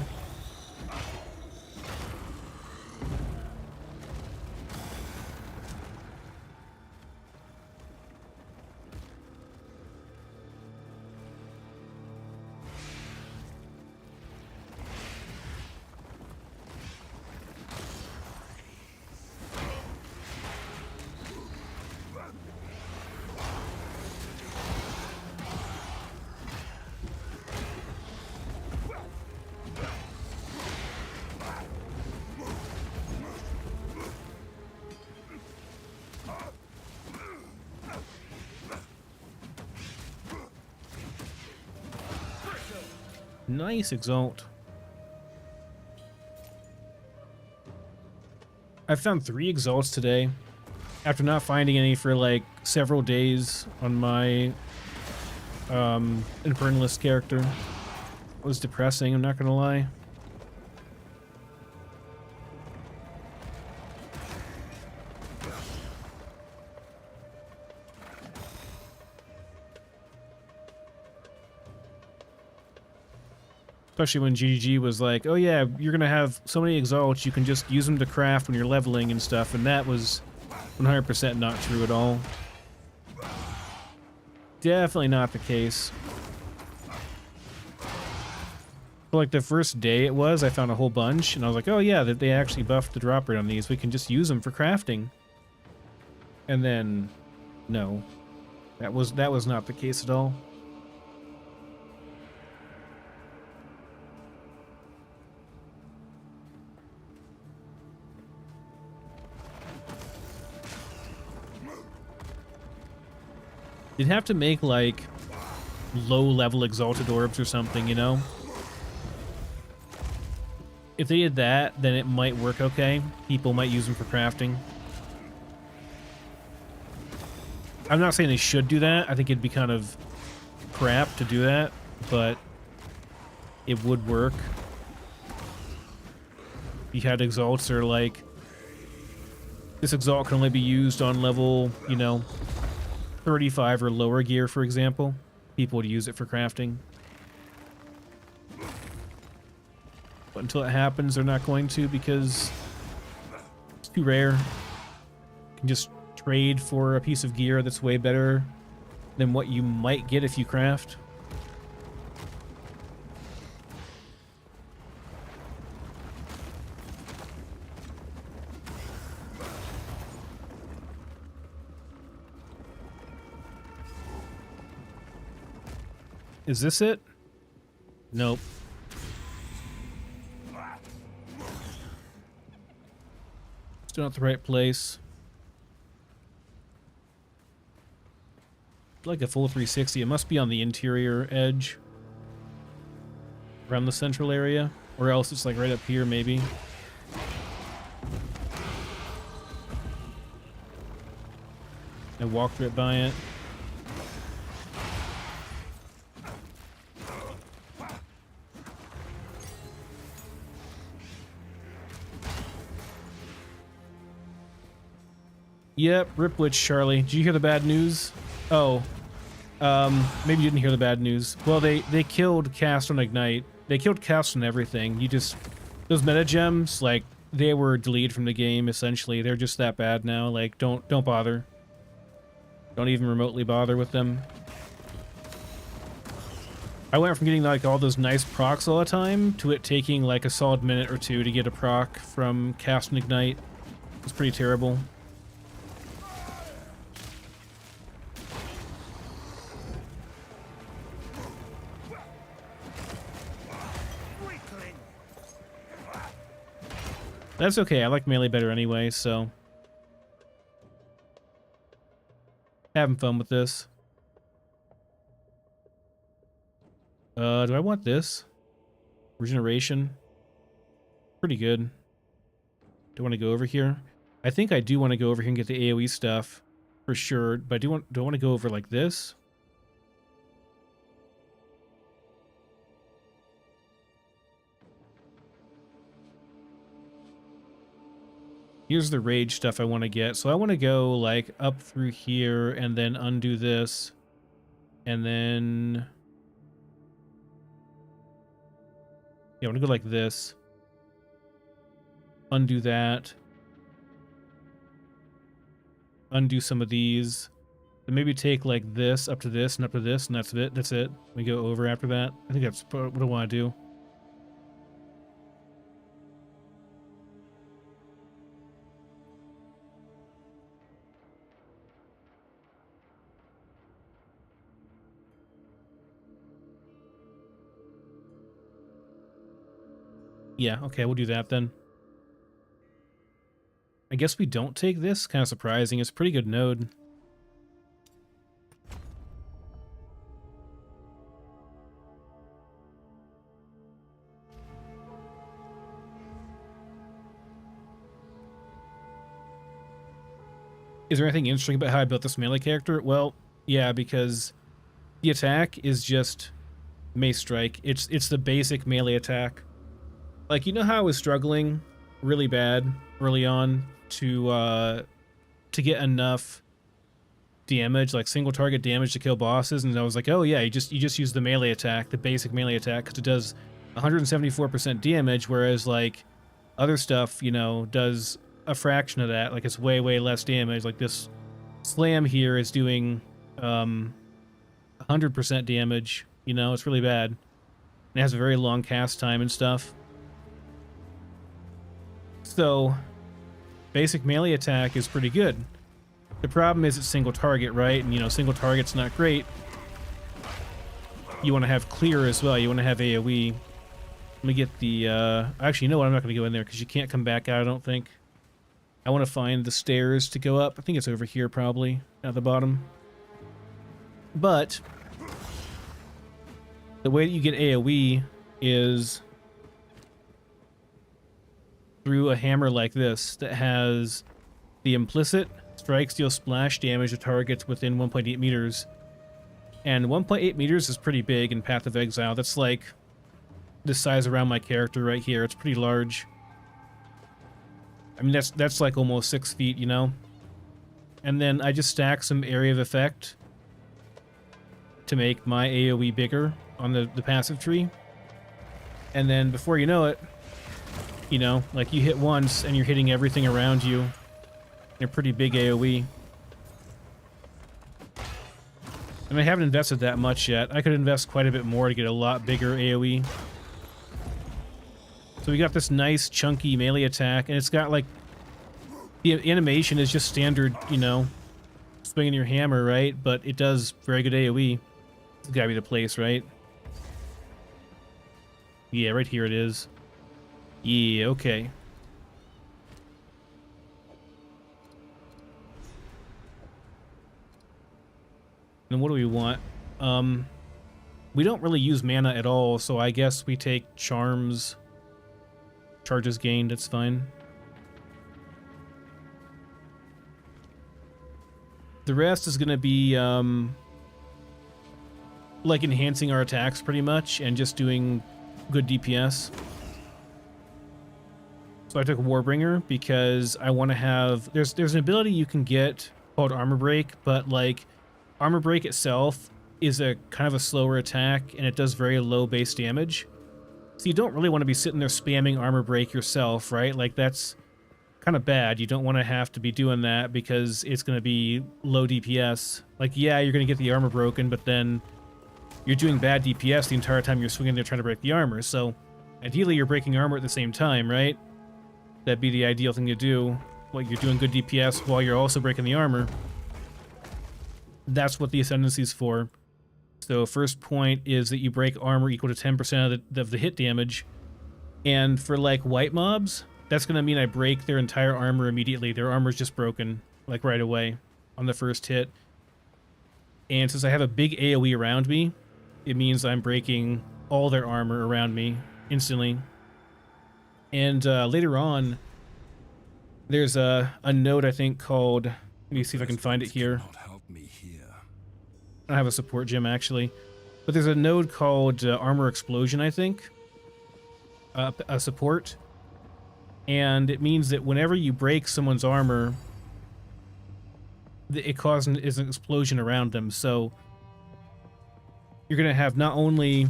Nice exalt. I found 3 exalts today after not finding any for like several days on my Infernalist character. It was depressing, I'm not gonna lie. Especially when GG was like, oh yeah, you're gonna have so many exalts, you can just use them to craft when you're leveling and stuff, and that was 100% not true at all. Definitely not the case. But like the first day it was, I found a whole bunch, and I was like, oh yeah, that they actually buffed the drop rate on these, we can just use them for crafting. And then, no. That was not the case at all. You'd have to make, like, low-level exalted orbs or something, you know? If they did that, then it might work okay. People might use them for crafting. I'm not saying they should do that. I think it'd be kind of crap to do that, but it would work. You had exalts that are like, this exalt can only be used on level, you know, 35 or lower gear, for example. People would use it for crafting. But until it happens, they're not going to, because it's too rare. You can just trade for a piece of gear that's way better than what you might get if you craft. Is this it? Nope. Still not the right place. Like a full 360. It must be on the interior edge. Around the central area. Or else it's like right up here, maybe. I walked right by it. Yep, Rip Witch Charlie. Did you hear the bad news? Oh. Maybe you didn't hear the bad news. Well, they killed Cast on Ignite. They killed Cast on everything. Those meta gems, like, they were deleted from the game, essentially. They're just that bad now. Like, don't bother. Don't even remotely bother with them. I went from getting, like, all those nice procs all the time to it taking, like, a solid minute or two to get a proc from Cast and Ignite. It's pretty terrible. That's okay, I like melee better anyway, so... Having fun with this. Do I want this? Regeneration? Pretty good. Do I want to go over here? I think I do want to go over here and get the AoE stuff, for sure, but do I want to go over like this? Here's the rage stuff I want to get. So I want to go like up through here and then undo this. And then... yeah, I want to go like this. Undo that. Undo some of these. And maybe take like this up to this and up to this, and that's it. That's it. We go over after that. I think that's what I want to do. Yeah, okay, we'll do that then. I guess we don't take this. Kind of surprising. It's a pretty good node. Is there anything interesting about how I built this melee character? Well, yeah, because the attack is just Mace Strike. It's the basic melee attack. Like, you know how I was struggling really bad early on to get enough damage, like single target damage to kill bosses, and I was like, oh yeah, you just use the melee attack, the basic melee attack, because it does 174% damage, whereas like other stuff, you know, does a fraction of that. Like, it's way less damage. Like this slam here is doing 100% damage. You know, it's really bad. And it has a very long cast time and stuff. So, basic melee attack is pretty good. The problem is it's single target, right? And, you know, single target's not great. You want to have clear as well. You want to have AoE. Let me get the, actually, you know what? I'm not going to go in there because you can't come back out, I don't think. I want to find the stairs to go up. I think it's over here, probably, at the bottom. But the way that you get AoE is through a hammer like this that has the implicit strikes deal splash damage to targets within 1.8 meters. And 1.8 meters is pretty big in Path of Exile. That's like this size around my character right here. It's pretty large. I mean, that's like almost 6 feet, you know? And then I just stack some area of effect to make my AoE bigger on the passive tree. And then before you know it, you know, like you hit once and you're hitting everything around you. They're pretty big AoE. And I haven't invested that much yet. I could invest quite a bit more to get a lot bigger AoE. So we got this nice chunky melee attack, and it's got like, the animation is just standard, you know, swinging your hammer, right? But it does very good AoE. It's gotta be the place, right? Yeah, right here it is. Yeah, okay. And what do we want? We don't really use mana at all, so I guess we take charms. Charges gained, that's fine. The rest is gonna be like enhancing our attacks pretty much and just doing good DPS. So I took Warbringer because I want to have... There's an ability you can get called Armor Break, but like Armor Break itself is a kind of a slower attack and it does very low base damage. So you don't really want to be sitting there spamming Armor Break yourself, right? Like that's kind of bad. You don't want to have to be doing that because it's going to be low DPS. Like, yeah, you're going to get the armor broken, but then you're doing bad DPS the entire time you're swinging there trying to break the armor. So ideally you're breaking armor at the same time, right? That'd be the ideal thing to do. Like, you're doing good DPS while you're also breaking the armor. That's what the Ascendancy's for. So first point is that you break armor equal to 10% of the hit damage. And for like white mobs, that's going to mean I break their entire armor immediately. Their armor's just broken, like right away on the first hit. And since I have a big AoE around me, it means I'm breaking all their armor around me instantly. And later on, there's a node I think called... Let me see if I can find it here. I have a support gem actually. But there's a node called Armor Explosion, I think. A support. And it means that whenever you break someone's armor, it causes an explosion around them. So you're going to have not only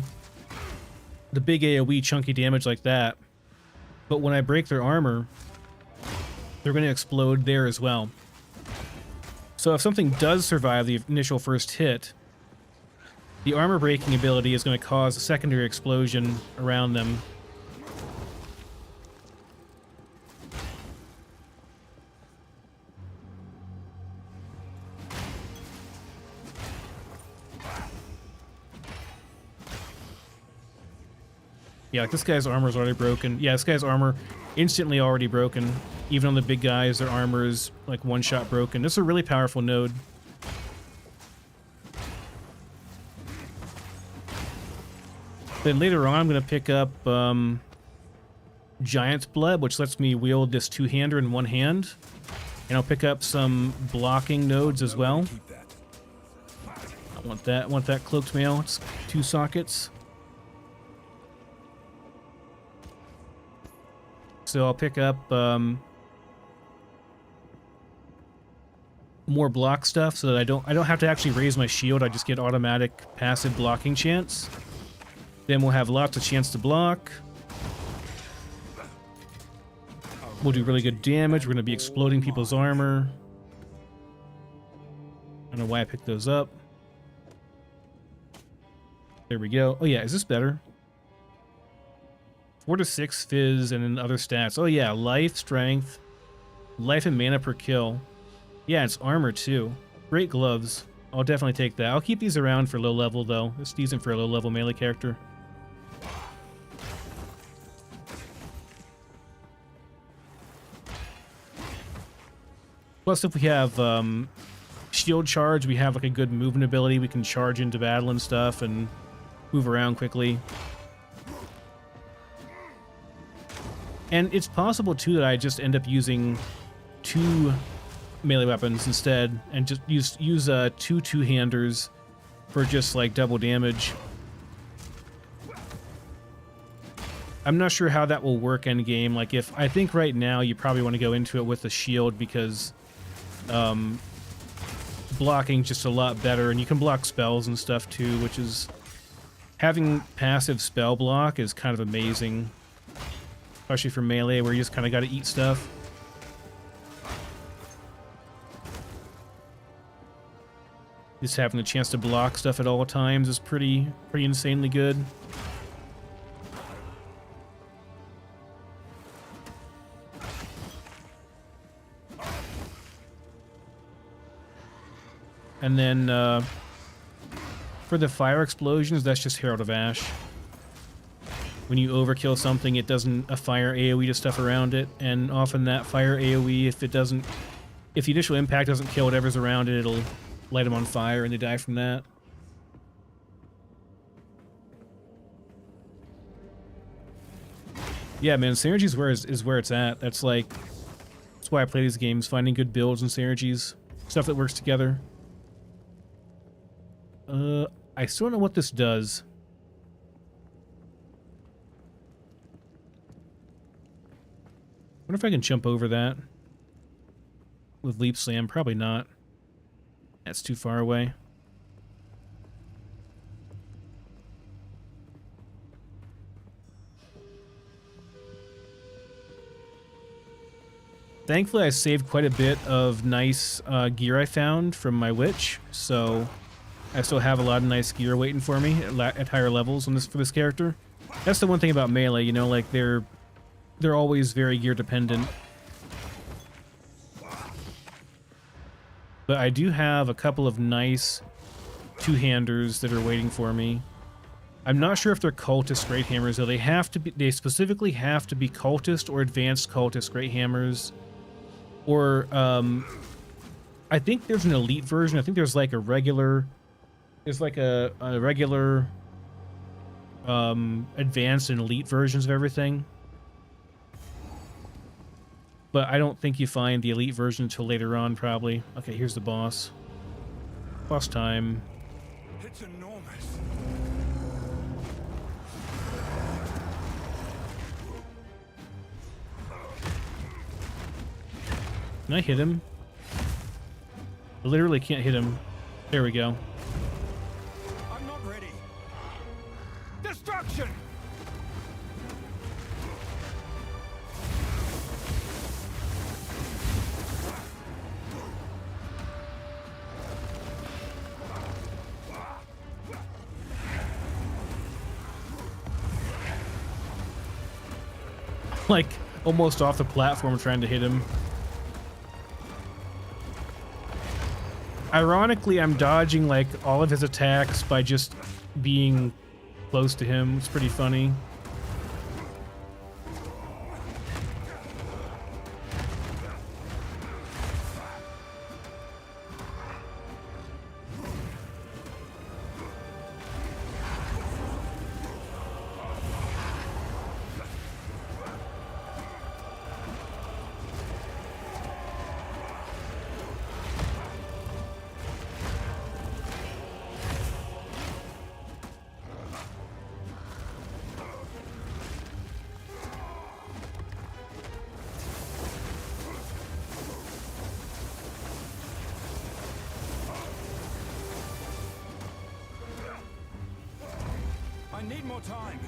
the big AoE chunky damage like that, but when I break their armor, they're going to explode there as well. So if something does survive the initial first hit, the armor breaking ability is going to cause a secondary explosion around them. Yeah, like this guy's armor is already broken. Yeah, this guy's armor instantly already broken. Even on the big guys, their armor is like one-shot broken. This is a really powerful node. Then later on, I'm going to pick up Giant's Blood, which lets me wield this two-hander in one hand. And I'll pick up some blocking nodes as well. I want that cloaked mail. It's 2 sockets. So I'll pick up more block stuff so that I don't have to actually raise my shield. I just get automatic passive blocking chance. Then we'll have lots of chance to block. We'll do really good damage. We're going to be exploding people's armor. I don't know why I picked those up. There we go. Oh yeah, is this better? 4 to 6 fizz and then other stats. Oh yeah, life, strength, life and mana per kill. Yeah, it's armor too. Great gloves. I'll definitely take that. I'll keep these around for low level though. It's decent for a low level melee character. Plus if we have shield charge, we have like a good movement ability. We can charge into battle and stuff and move around quickly. And it's possible, too, that I just end up using 2 melee weapons instead, and just use 2 two-handers for just, like, double damage. I'm not sure how that will work endgame. Like, I think right now you probably want to go into it with a shield because blocking's just a lot better, and you can block spells and stuff, too, which is... Having passive spell block is kind of amazing. Especially for melee, where you just kind of got to eat stuff. Just having the chance to block stuff at all times is pretty insanely good. And then for the fire explosions, that's just Herald of Ash. When you overkill something, it doesn't fire AoE to stuff around it, and often that fire AoE, if the initial impact doesn't kill whatever's around it, it'll light them on fire and they die from that. Yeah, man, synergies is where it's at. That's why I play these games, finding good builds and synergies, stuff that works together. I still don't know what this does. Wonder if I can jump over that with Leap Slam. Probably not. That's too far away. Thankfully, I saved quite a bit of nice gear I found from my witch, so I still have a lot of nice gear waiting for me at higher levels on for this character. That's the one thing about melee, you know, like they're always very gear dependent. But I do have a couple of nice two-handers that are waiting for me. I'm not sure if they're cultist great hammers though. They specifically have to be cultist or advanced cultist great hammers. Or I think there's an elite version. I think there's like a regular regular advanced and elite versions of everything. But I don't think you find the elite version until later on, probably. Okay, here's the boss. Boss time. It's enormous. Can I hit him? I literally can't hit him. There we go. I'm not ready. Destruction! Like, almost off the platform trying to hit him. Ironically, I'm dodging, like, all of his attacks by just being close to him. It's pretty funny. I need more time.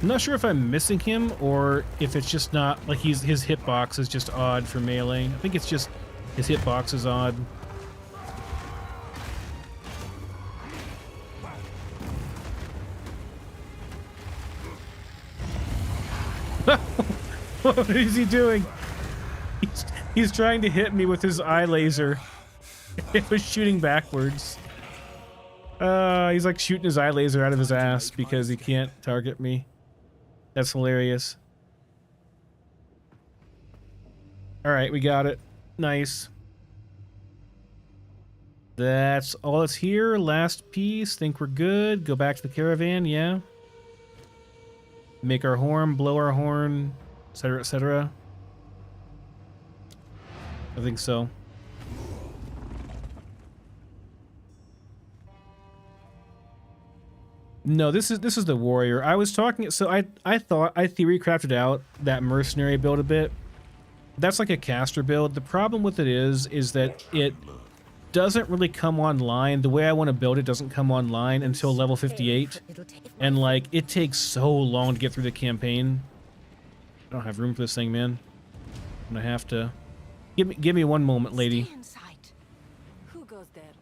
I'm not sure if I'm missing him or if it's just not, like, his hitbox is just odd for melee. I think it's just his hitbox is odd. What is he doing? He's trying to hit me with his eye laser. It was shooting backwards. He's like shooting his eye laser out of his ass because he can't target me. That's hilarious. Alright, we got it. Nice. That's all that's here. Last piece. Think we're good. Go back to the caravan, yeah. Make our horn, blow our horn, etc., etc. I think so. No, this is the warrior. I was talking, so I thought I theory crafted out that mercenary build a bit. That's like a caster build. The problem with it is that it doesn't really come online. The way I want to build it doesn't come online until level 58. And like it takes so long to get through the campaign. I don't have room for this thing, man. I'm gonna have to give me one moment, lady. Who goes there?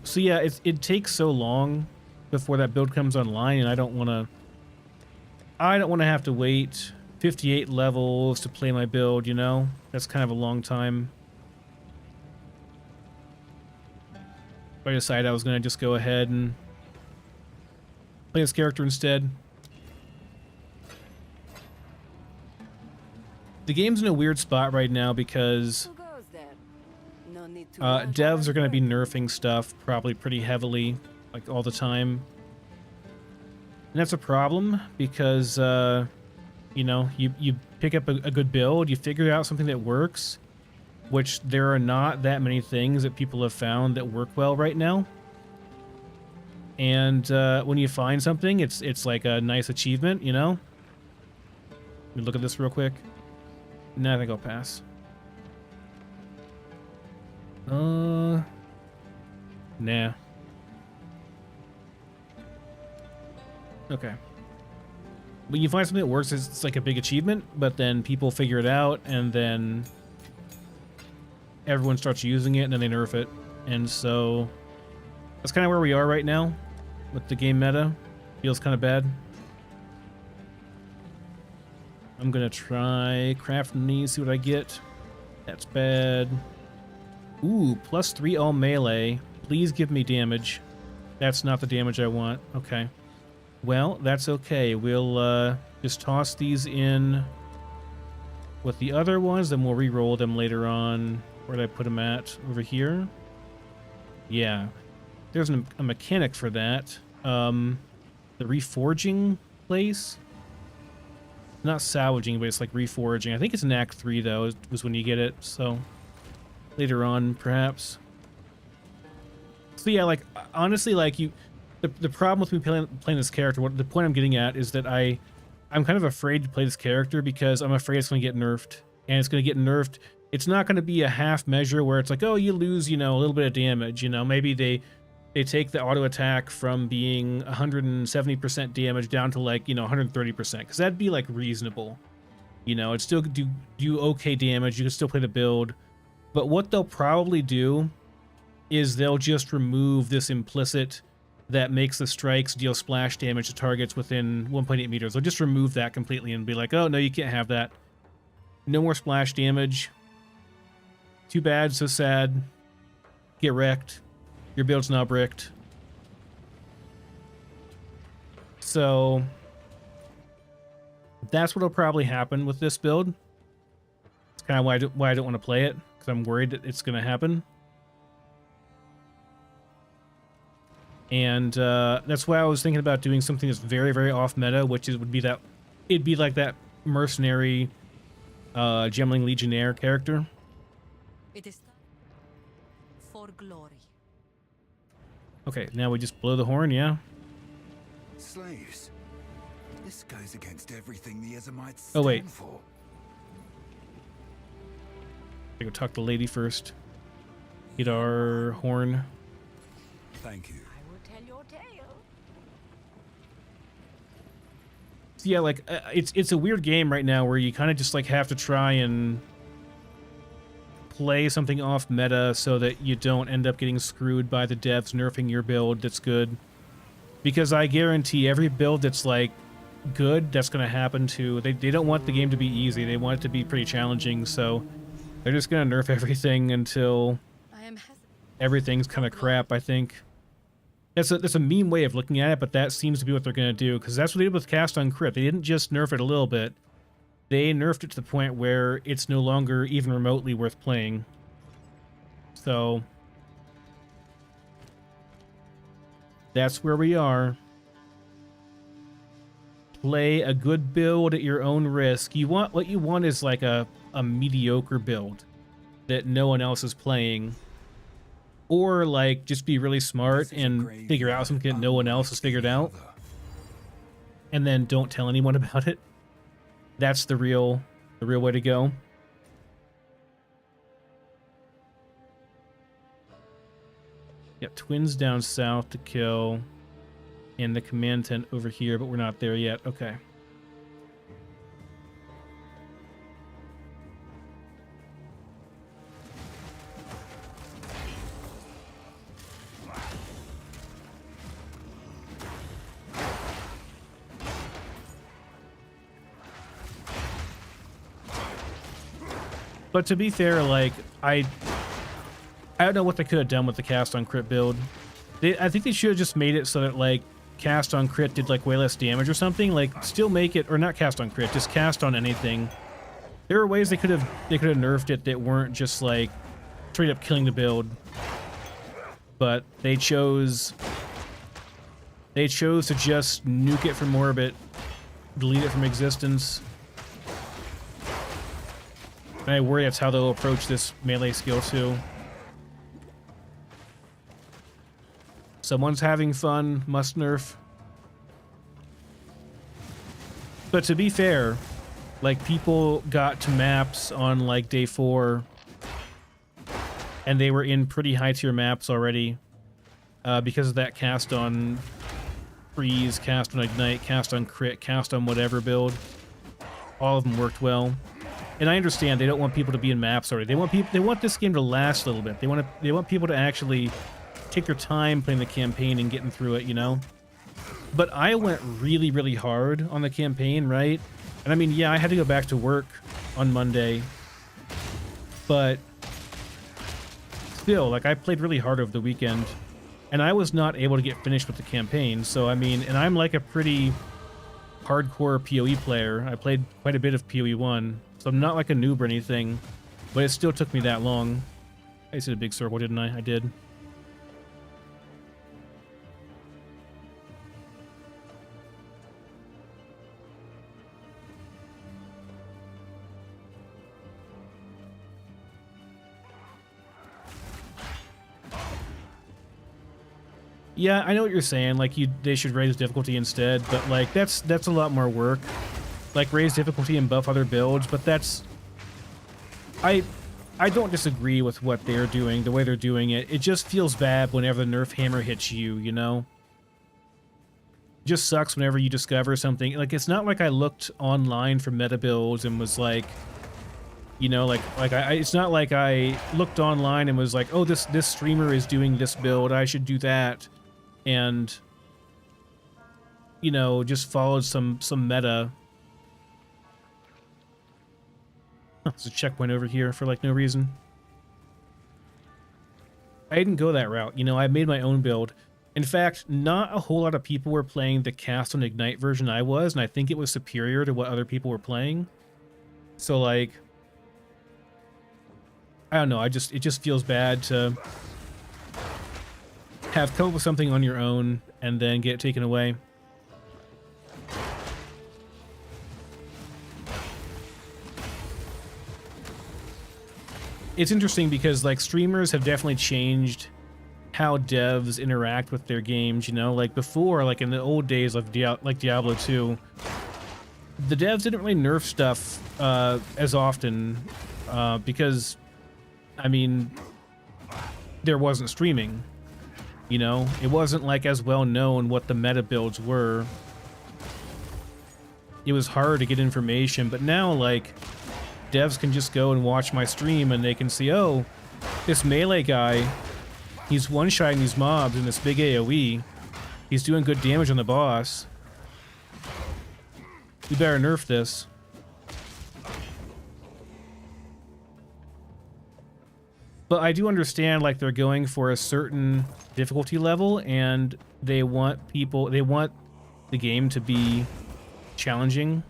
So yeah, it takes so long before that build comes online, and I don't want to have to wait 58 levels to play my build, you know? That's kind of a long time. I decided I was going to just go ahead and play this character instead. The game's in a weird spot right now because Who goes there? No need to devs are going to be nerfing stuff probably pretty heavily, like all the time. And that's a problem because, you know, you pick up a good build, you figure out something that works, which there are not that many things that people have found that work well right now. And when you find something, it's like a nice achievement, you know? Let me look at this real quick. Nah, I think I'll pass. Nah. Okay. When you find something that works, it's like a big achievement, but then people figure it out, and then everyone starts using it, and then they nerf it. And so that's kind of where we are right now with the game meta. Feels kind of bad. I'm gonna try crafting these, see what I get. That's bad. Ooh, +3 all melee. Please give me damage. That's not the damage I want. Okay. Well, that's okay. We'll just toss these in with the other ones, then we'll re-roll them later on. Where did I put them at? Over here? Yeah. There's a mechanic for that. The reforging place? Not salvaging, but it's like reforging. I think it's in Act 3, though, was when you get it, so later on, perhaps. So yeah, like, honestly, like, the problem with me playing this character, the point I'm getting at is that I'm kind of afraid to play this character because I'm afraid it's going to get nerfed. And it's going to get nerfed. It's not going to be a half measure where it's like, oh, you lose, you know, a little bit of damage. You know, maybe they take the auto attack from being 170% damage down to like, you know, 130%. Because that'd be like reasonable. You know, it'd still do okay damage. You can still play the build. But what they'll probably do is they'll just remove this implicit that makes the strikes deal splash damage to targets within 1.8 meters. They'll just remove that completely and be like, oh, no, you can't have that. No more splash damage. Too bad, so sad. Get wrecked. Your build's now bricked. So that's what'll probably happen with this build. It's kind of why I don't want to play it, because I'm worried that it's going to happen. And that's why I was thinking about doing something that's very, very off meta, which would be that it'd be like that mercenary Gemling Legionnaire character. It is for glory. Okay, now we just blow the horn, yeah. Slaves. This goes against everything the Ezamites stand Oh, wait. for. I go talk to the lady first. Get our horn. Thank you. I will tell your tale. So yeah, like it's a weird game right now where you kind of just like have to try and play something off meta so that you don't end up getting screwed by the devs nerfing your build that's good. Because I guarantee every build that's like good, that's going to happen to. They don't want the game to be easy. They want it to be pretty challenging. So they're just going to nerf everything until everything's kind of crap, I think. That's a mean way of looking at it, but that seems to be what they're going to do, because that's what they did with Cast on Crit. They didn't just nerf it a little bit. They nerfed it to the point where it's no longer even remotely worth playing. So that's where we are. Play a good build at your own risk. What you want is like a mediocre build that no one else is playing. Or like just be really smart and figure out something that no one else has figured out. And then don't tell anyone about it. That's the real way to go. Yep, twins down south to kill. And the command tent over here, but we're not there yet. Okay. But to be fair, like, I don't know what they could have done with the Cast on Crit build. I think they should have just made it so that, like, Cast on Crit did, like, way less damage or something. Like, still make it, or not Cast on Crit, just cast on anything. There are ways they could have nerfed it that weren't just, like, straight up killing the build. But they chose to just nuke it from orbit, delete it from existence. And I worry that's how they'll approach this melee skill too. Someone's having fun, must nerf. But to be fair, like, people got to maps on like day 4 and they were in pretty high tier maps already because of that cast on freeze, cast on ignite, cast on crit, cast on whatever build. All of them worked well. And I understand they don't want people to be in maps already. They want this game to last a little bit. They want people to actually take their time playing the campaign and getting through it, you know? But I went really, really hard on the campaign, right? And I mean, yeah, I had to go back to work on Monday. But still, like, I played really hard over the weekend. And I was not able to get finished with the campaign. So, I mean, and I'm like a pretty hardcore PoE player. I played quite a bit of PoE 1. So I'm not like a noob or anything. But it still took me that long. I just did a big circle, didn't I? I did. Yeah, I know what you're saying. Like, they should raise difficulty instead, but like that's a lot more work. Like, raise difficulty and buff other builds, but that's I don't disagree with what they're doing, the way they're doing it. It just feels bad whenever the nerf hammer hits you, you know? It just sucks whenever you discover something. Like, it's not like I looked online for meta builds and was like, you know, it's not like I looked online and was like, oh, this streamer is doing this build, I should do that. And, you know, just followed some meta. There's a checkpoint over here for, like, no reason. I didn't go that route. You know, I made my own build. In fact, not a whole lot of people were playing the cast on Ignite version I was, and I think it was superior to what other people were playing. So, like, I don't know, it just feels bad to have come up with something on your own and then get it taken away. It's interesting because, like, streamers have definitely changed how devs interact with their games, you know? Like, before, like in the old days of Diablo 2, the devs didn't really nerf stuff as often because, I mean, there wasn't streaming, you know? It wasn't, like, as well known what the meta builds were. It was hard to get information, but now, like, devs can just go and watch my stream and they can see, oh, this melee guy, he's one-shotting these mobs in this big AoE. He's doing good damage on the boss. We better nerf this. But I do understand, like, they're going for a certain difficulty level and they want the game to be challenging.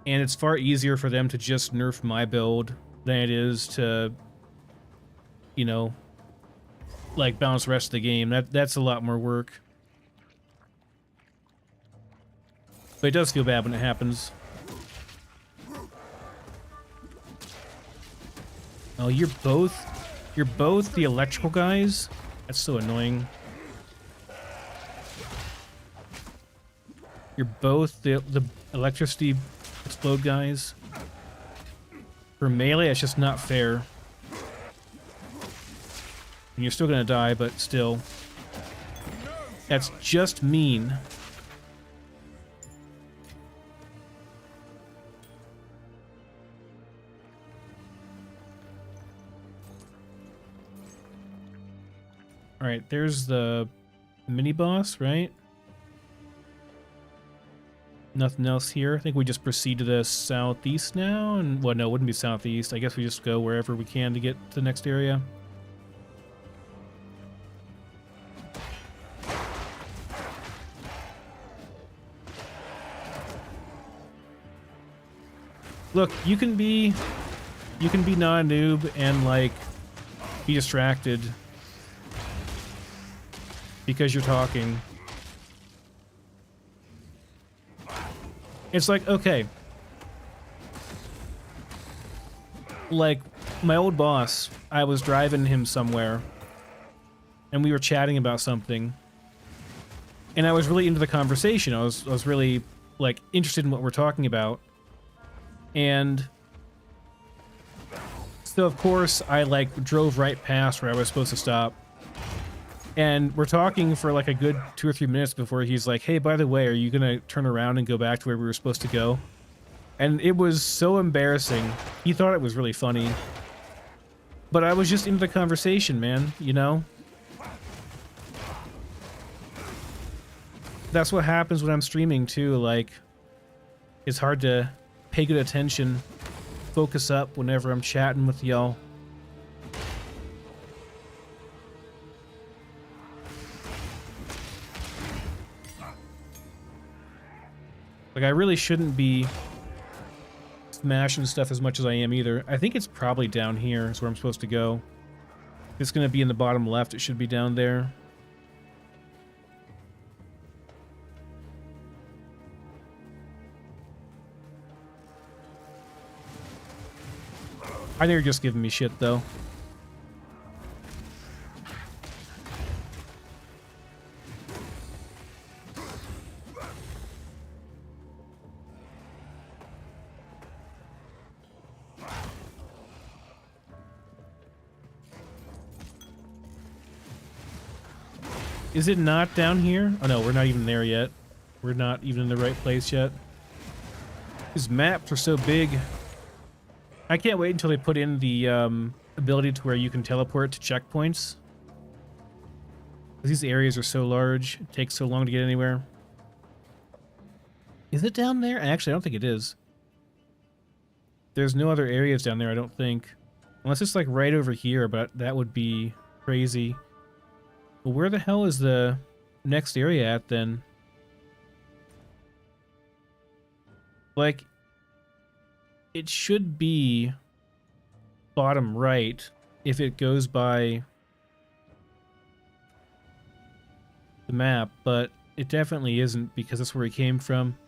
And it's far easier for them to just nerf my build than it is to, you know, like, balance the rest of the game. That's a lot more work. But it does feel bad when it happens. Oh, you're both the electrical guys? That's so annoying. You're both the electricity explode guys. For melee, it's just not fair. And you're still gonna die, but still. That's just mean. Alright, there's the mini-boss, right? Nothing else here. I think we just proceed to the southeast now. And, well, no, it wouldn't be southeast. I guess we just go wherever we can to get to the next area. Look, you can be not a noob and, like, be distracted because you're talking. It's like, okay, like my old boss, I was driving him somewhere and we were chatting about something. And I was really into the conversation. I was really like interested in what we're talking about. And so of course I like drove right past where I was supposed to stop. And we're talking for like a good 2 or 3 minutes before he's like, "Hey, by the way, are you gonna turn around and go back to where we were supposed to go?" And it was so embarrassing. He thought it was really funny. But I was just into the conversation, man, you know? That's what happens when I'm streaming too, like it's hard to pay good attention, focus up whenever I'm chatting with y'all. Like I really shouldn't be smashing stuff as much as I am either. I think it's probably down here is where I'm supposed to go. It's gonna be in the bottom left, it should be down there. I know you're just giving me shit, though. Is it not down here? Oh no, we're not even there yet. We're not even in the right place yet. These maps are so big. I can't wait until they put in the ability to where you can teleport to checkpoints. These areas are so large, it takes so long to get anywhere. Is it down there? Actually, I don't think it is. There's no other areas down there, I don't think. Unless it's like right over here, but that would be crazy. Well, where the hell is the next area at then? Like, it should be bottom right if it goes by the map, but it definitely isn't because that's where we came from.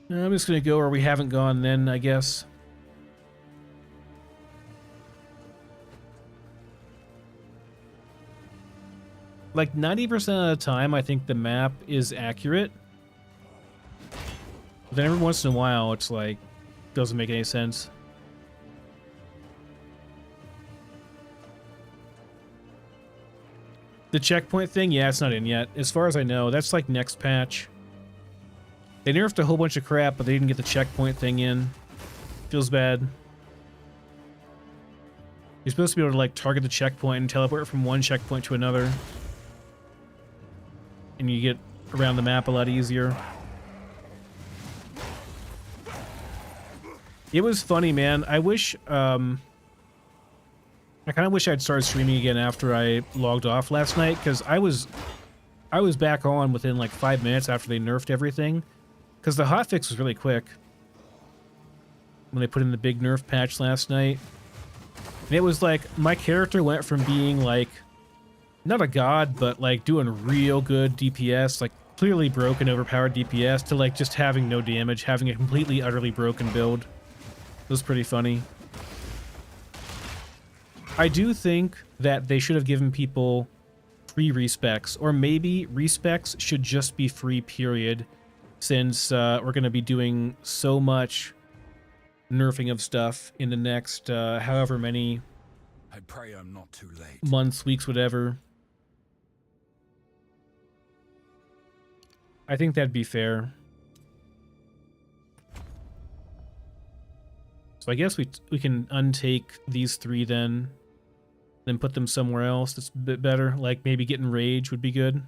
I'm just gonna go where we haven't gone then, I guess. Like 90% of the time, I think the map is accurate. But then every once in a while, it's like, doesn't make any sense. The checkpoint thing, yeah, it's not in yet. As far as I know, that's like next patch. They nerfed a whole bunch of crap, but they didn't get the checkpoint thing in. Feels bad. You're supposed to be able to like target the checkpoint and teleport from one checkpoint to another. And you get around the map a lot easier. It was funny, man. I wish, I kind of wish I'd started streaming again after I logged off last night, because I was back on within like 5 minutes after they nerfed everything, because the hotfix was really quick when they put in the big nerf patch last night. And it was like, my character went from being like, not a god, but like doing real good DPS, like clearly broken, overpowered DPS, to like just having no damage, having a completely, utterly broken build. It was pretty funny. I do think that they should have given people free respecs, or maybe respecs should just be free, period, since we're going to be doing so much nerfing of stuff in the next however many I pray I'm not too late. months, weeks, whatever. I think that'd be fair. So I guess we can untake these three then put them somewhere else that's a bit better. Like maybe getting rage would be good.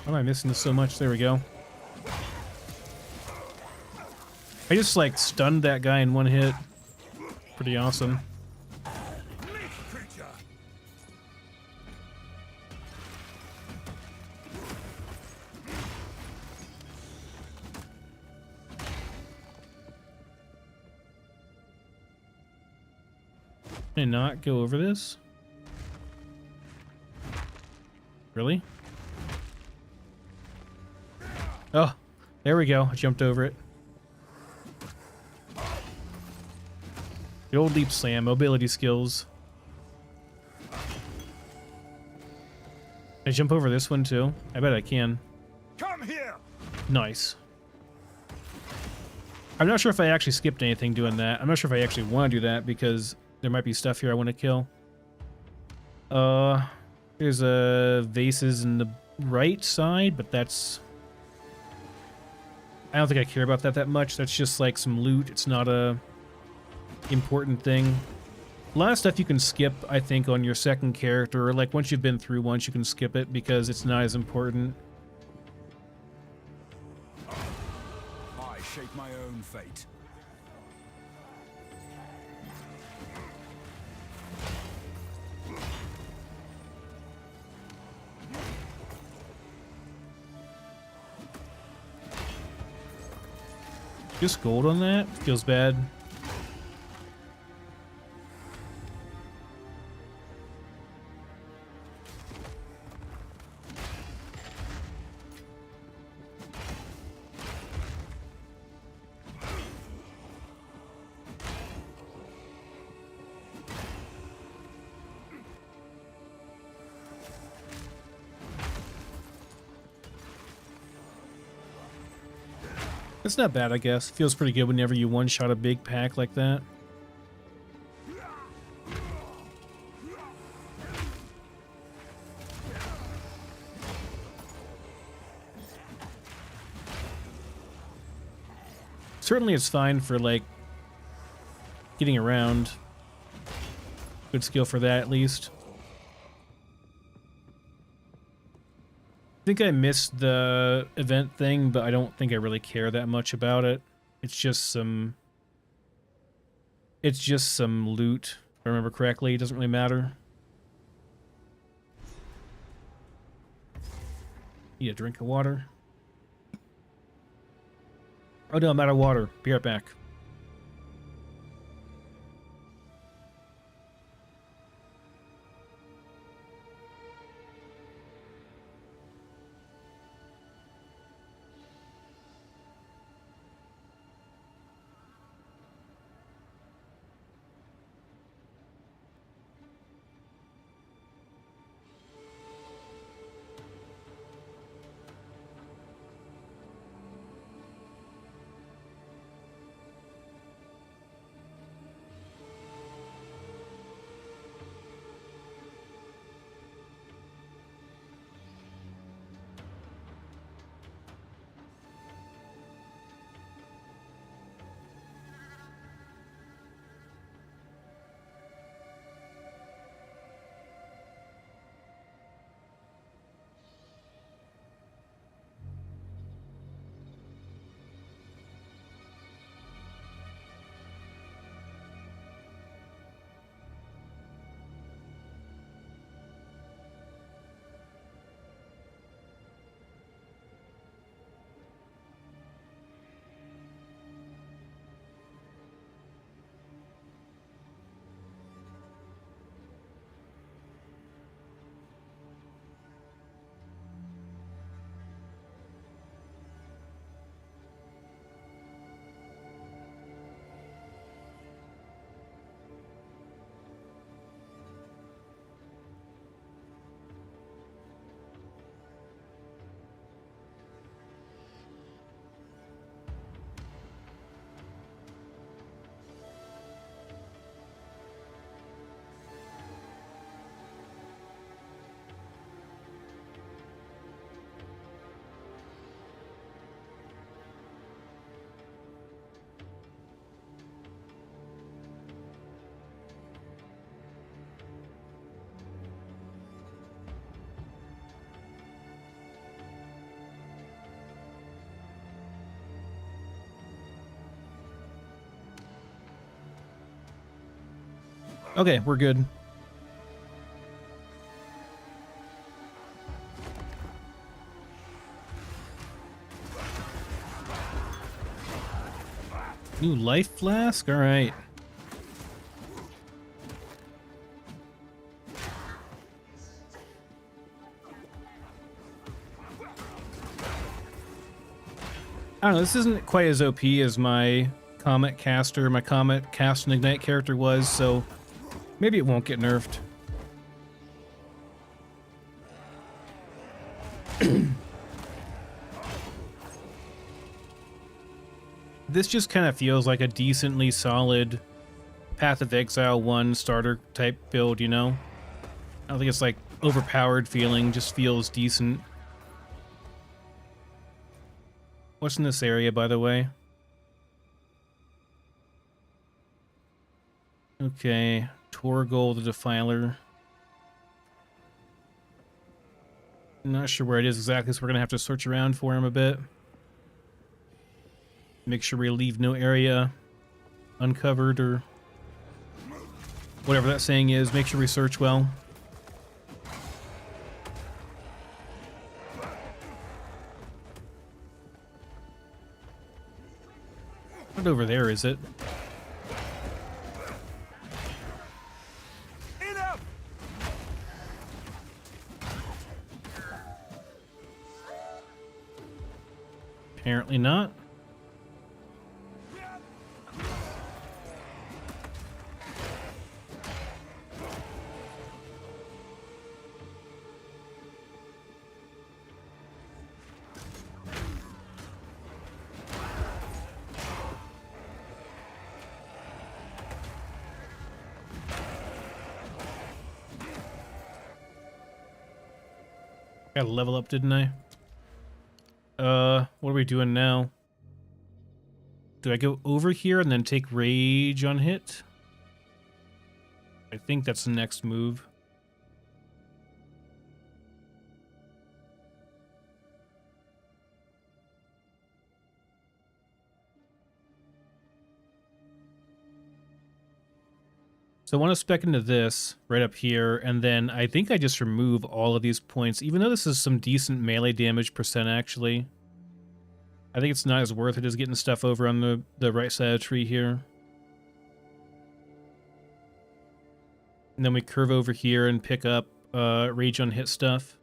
Why am I missing this so much? There we go. I just like stunned that guy in one hit. Pretty awesome. Creature. Can I not go over this? Really? Oh, there we go. I jumped over it. The old leap slam, mobility skills. Can I jump over this one too? I bet I can. Come here. Nice. I'm not sure if I actually skipped anything doing that. I'm not sure if I actually want to do that because there might be stuff here I want to kill. There's vases in the right side, but that's... I don't think I care about that much. That's just like some loot. It's not a important thing. A lot of stuff you can skip, I think, on your second character. Like, once you've been through once, you can skip it because it's not as important. I shape my own fate. Just gold on that? Feels bad. It's not bad, I guess. Feels pretty good whenever you one-shot a big pack like that. Certainly it's fine for, like, getting around. Good skill for that, at least. I think I missed the event thing, but I don't think I really care that much about it. It's just some loot, if I remember correctly. It doesn't really matter. Need a drink of water. Oh no, I'm out of water. Be right back. Okay, we're good. New life flask? Alright. I don't know, this isn't quite as OP as my Comet Caster, my Comet Cast and Ignite character was, so maybe it won't get nerfed. This just kind of feels like a decently solid Path of Exile 1 starter type build, you know? I don't think it's like overpowered feeling, just feels decent. What's in this area, by the way? Okay, Torgol the Defiler. I'm not sure where it is exactly, so we're gonna have to search around for him a bit. Make sure we leave no area uncovered, or whatever that saying is. Make sure we search well. Not over there, is it? Enough! Apparently not. Got to level up, didn't I? What are we doing now? Do I go over here and then take rage on hit? I think that's the next move. So I want to spec into this right up here, and then I think I just remove all of these points, even though this is some decent melee damage percent, actually. I think it's not as worth it as getting stuff over on the right side of the tree here. And then we curve over here and pick up rage on hit stuff.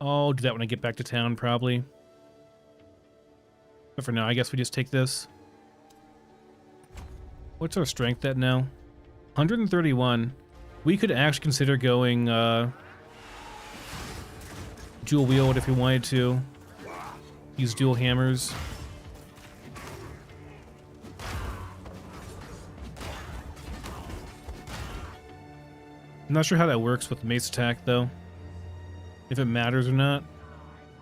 I'll do that when I get back to town, probably. But for now, I guess we just take this. What's our strength at now? 131. We could actually consider going dual wield if we wanted to. Use dual hammers. I'm not sure how that works with mace attack, though. If it matters or not.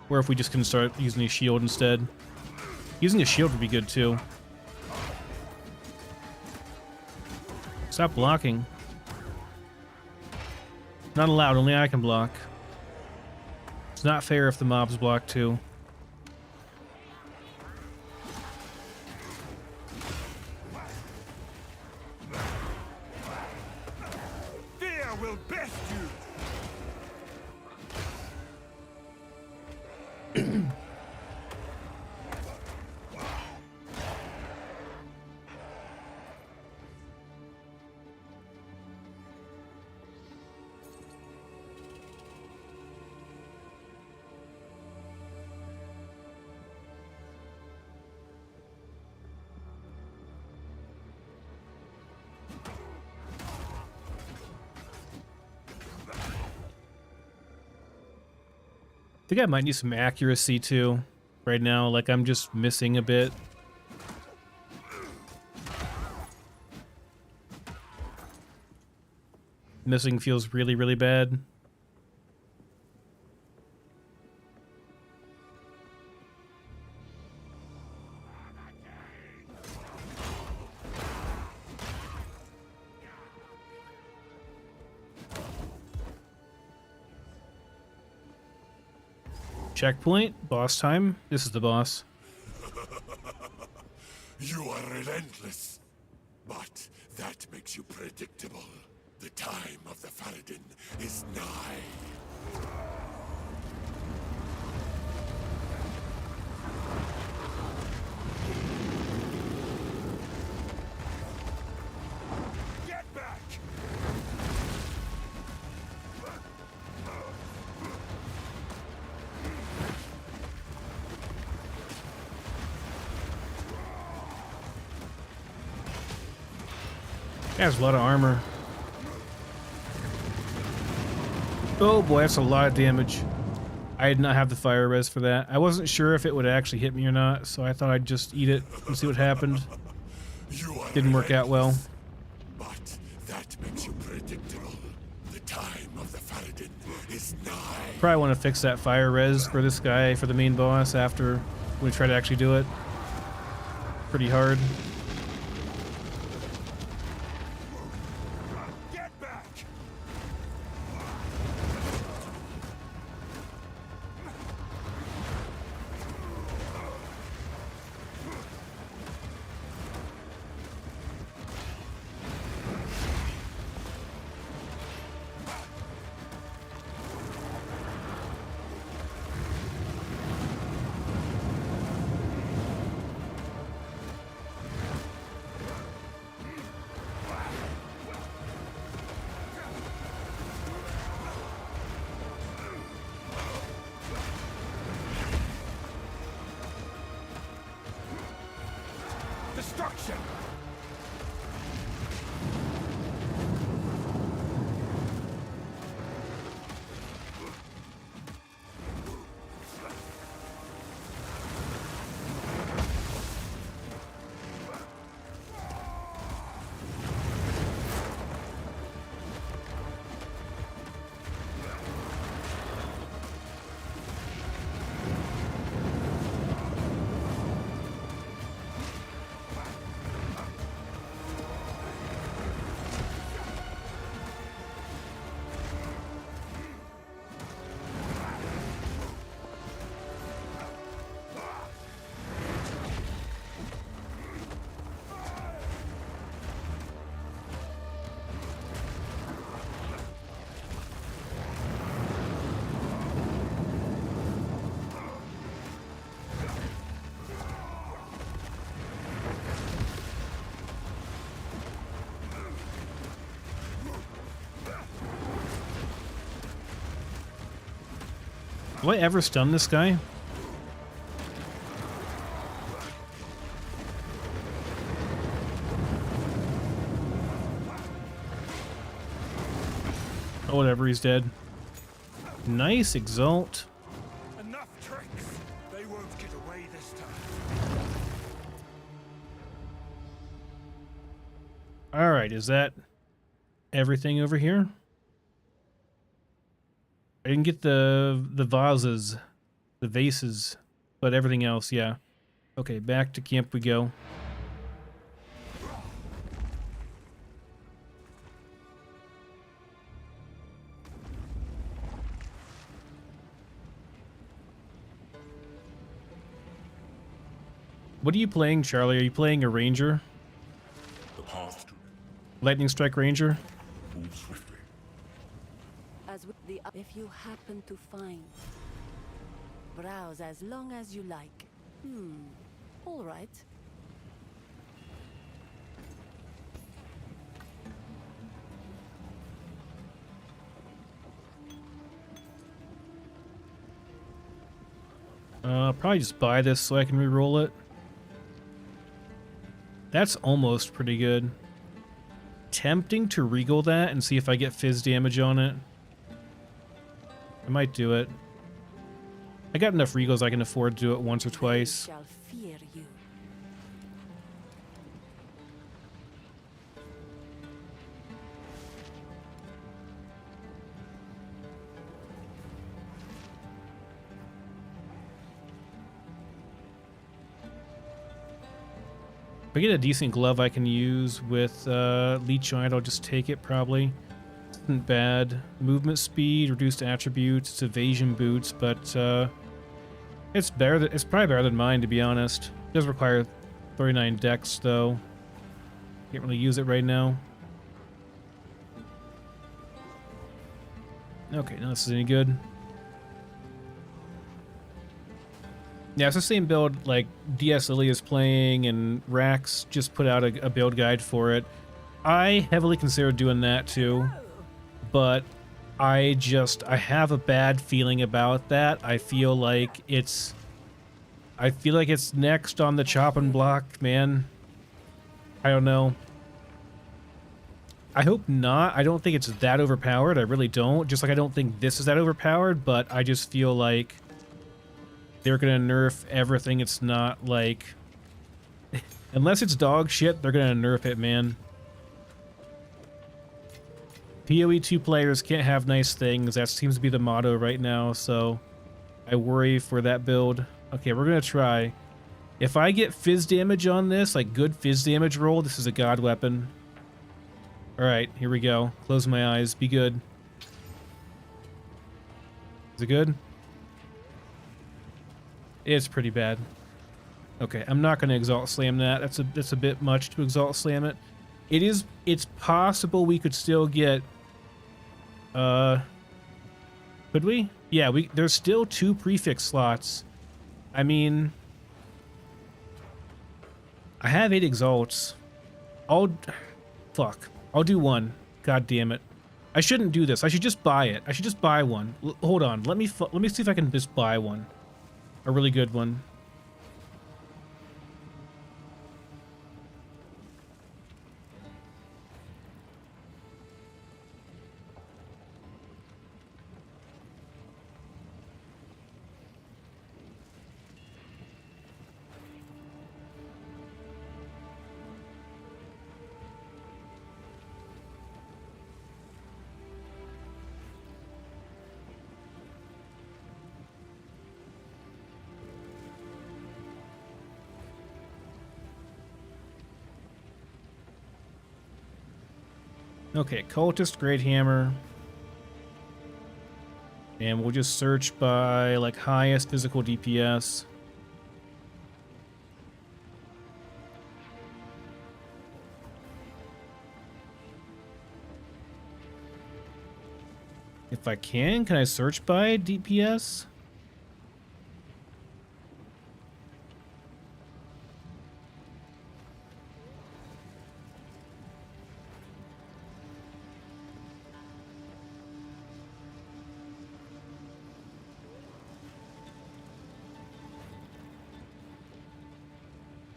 Or if we just can start using a shield instead. Using a shield would be good, too. Stop blocking. Not allowed, only I can block. It's not fair if the mobs block, too. Fear will best you! I think I might need some accuracy too right now. Like, I'm just missing a bit. Missing feels really, really bad. checkpoint. Boss time. This is the boss. You are relentless, but that makes you predictable. The time of the Faradin is nigh. Get back! He has a lot of armor. Oh boy, that's a lot of damage. I did not have the fire res for that. I wasn't sure if it would actually hit me or not, so I thought I'd just eat it and see what happened. Didn't work out well. But that makes you predictable. The time of the Faradin is nigh. Probably want to fix that fire res for this guy, for the main boss, after we try to actually do it. Pretty hard. Get back! Destruction! Will I ever stun this guy? Oh, whatever, he's dead. Nice exalt. Enough tricks! They won't get away this time. Alright, is that everything over here? I didn't get the vases, the vases, but everything else, yeah. Okay, back to camp we go. What are you playing, Charlie? Are you playing a ranger? The path to Lightning strike ranger? move swiftly. As with the if you happen to find, browse as long as you like. All right. I'll probably just buy this so I can re-roll it. That's almost pretty good. Tempting to regal that and see if I get fizz damage on it. I might do it. I got enough regals I can afford to do it once or twice. Shall fear you. If I get a decent glove I can use with leech on it, I'll just take it probably. Isn't bad. Movement speed, reduced attributes, it's evasion boots, but It's better. It's probably better than mine, to be honest. It does require 39 dex, though. Can't really use it right now. Okay, now this is any good. Yeah, it's the same build like DS Lily is playing, and Rax just put out a build guide for it. I heavily considered doing that too, but I have a bad feeling about that. I feel like it's next on the chopping block, man. I don't know. I hope not. I don't think it's that overpowered. I really don't. Just like I don't think this is that overpowered, but I just feel like they're gonna nerf everything. It's not like... Unless it's dog shit, they're gonna nerf it, man. PoE 2 players can't have nice things. That seems to be the motto right now, so I worry for that build. Okay, we're gonna try. If I get fizz damage on this, like good fizz damage roll, this is a god weapon. Alright, here we go. Close my eyes. Be good. Is it good? It's pretty bad. Okay, I'm not gonna exalt slam that. That's a bit much to exalt slam it. It's possible we could still get could we? Yeah, there's still 2 prefix slots. I mean, I have 8 exalts. Fuck. I'll do 1. God damn it. I shouldn't do this. I should just buy it. I should just buy one. Hold on. Let me see if I can just buy one. A really good one. Okay, Cultist Great Hammer. And we'll just search by, like, highest physical DPS. If I can I search by DPS?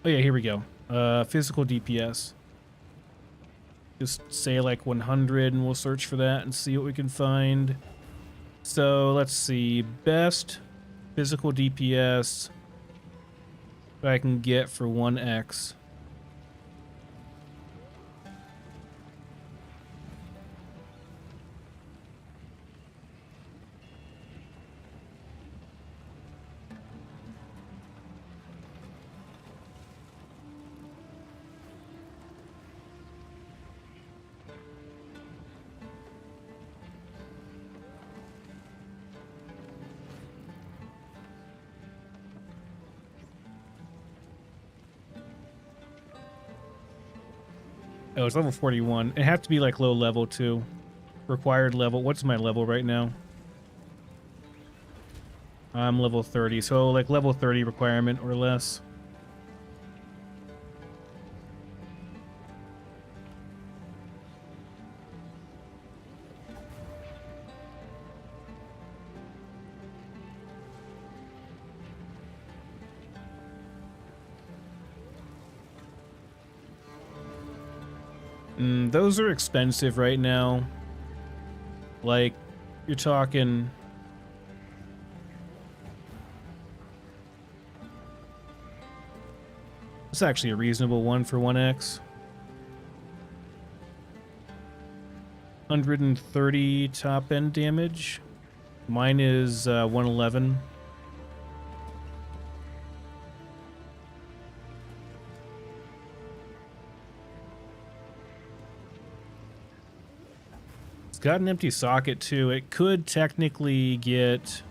Oh yeah, here we go. Physical DPS. Just say like 100 and we'll search for that and see what we can find. So let's see. Best physical DPS that I can get for 1x. Oh, it's level 41. It has to be like low level too. Required level. What's my level right now? I'm level 30, so like level 30 requirement or less. Those are expensive right now. Like, you're talking... It's actually a reasonable one for 1x. 130 top end damage. Mine is 111. It's got an empty socket too. It could technically get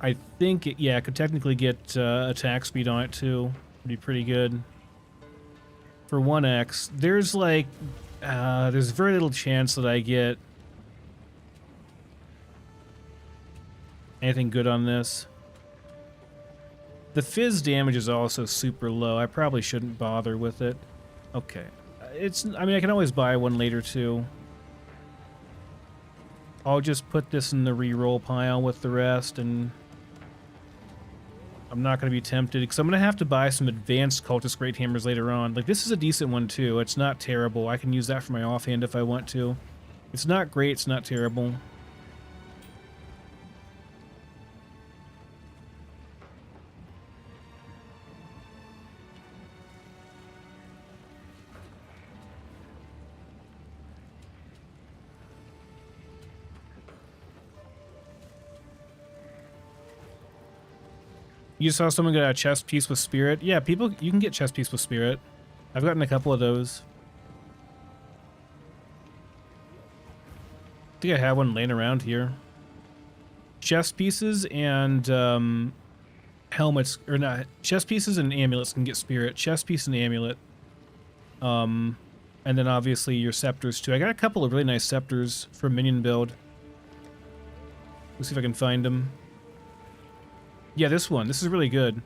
I think, yeah, I could technically get attack speed on it too. Would be pretty good. For 1x, there's like, there's very little chance that I get anything good on this. The fizz damage is also super low. I probably shouldn't bother with it. Okay. I mean, I can always buy one later too. I'll just put this in the reroll pile with the rest, and I'm not going to be tempted because I'm going to have to buy some advanced cultist great hammers later on. Like, this is a decent one too. It's not terrible. I can use that for my offhand if I want to. It's not great. It's not terrible. You saw someone get a chest piece with spirit? Yeah, people, you can get chest piece with spirit. I've gotten a couple of those. I think I have one laying around here. Chest pieces and helmets, or not, chest pieces and amulets can get spirit. Chest piece and amulet. And then obviously your scepters too. I got a couple of really nice scepters for minion build. Let's see if I can find them. Yeah, this one. This is really good.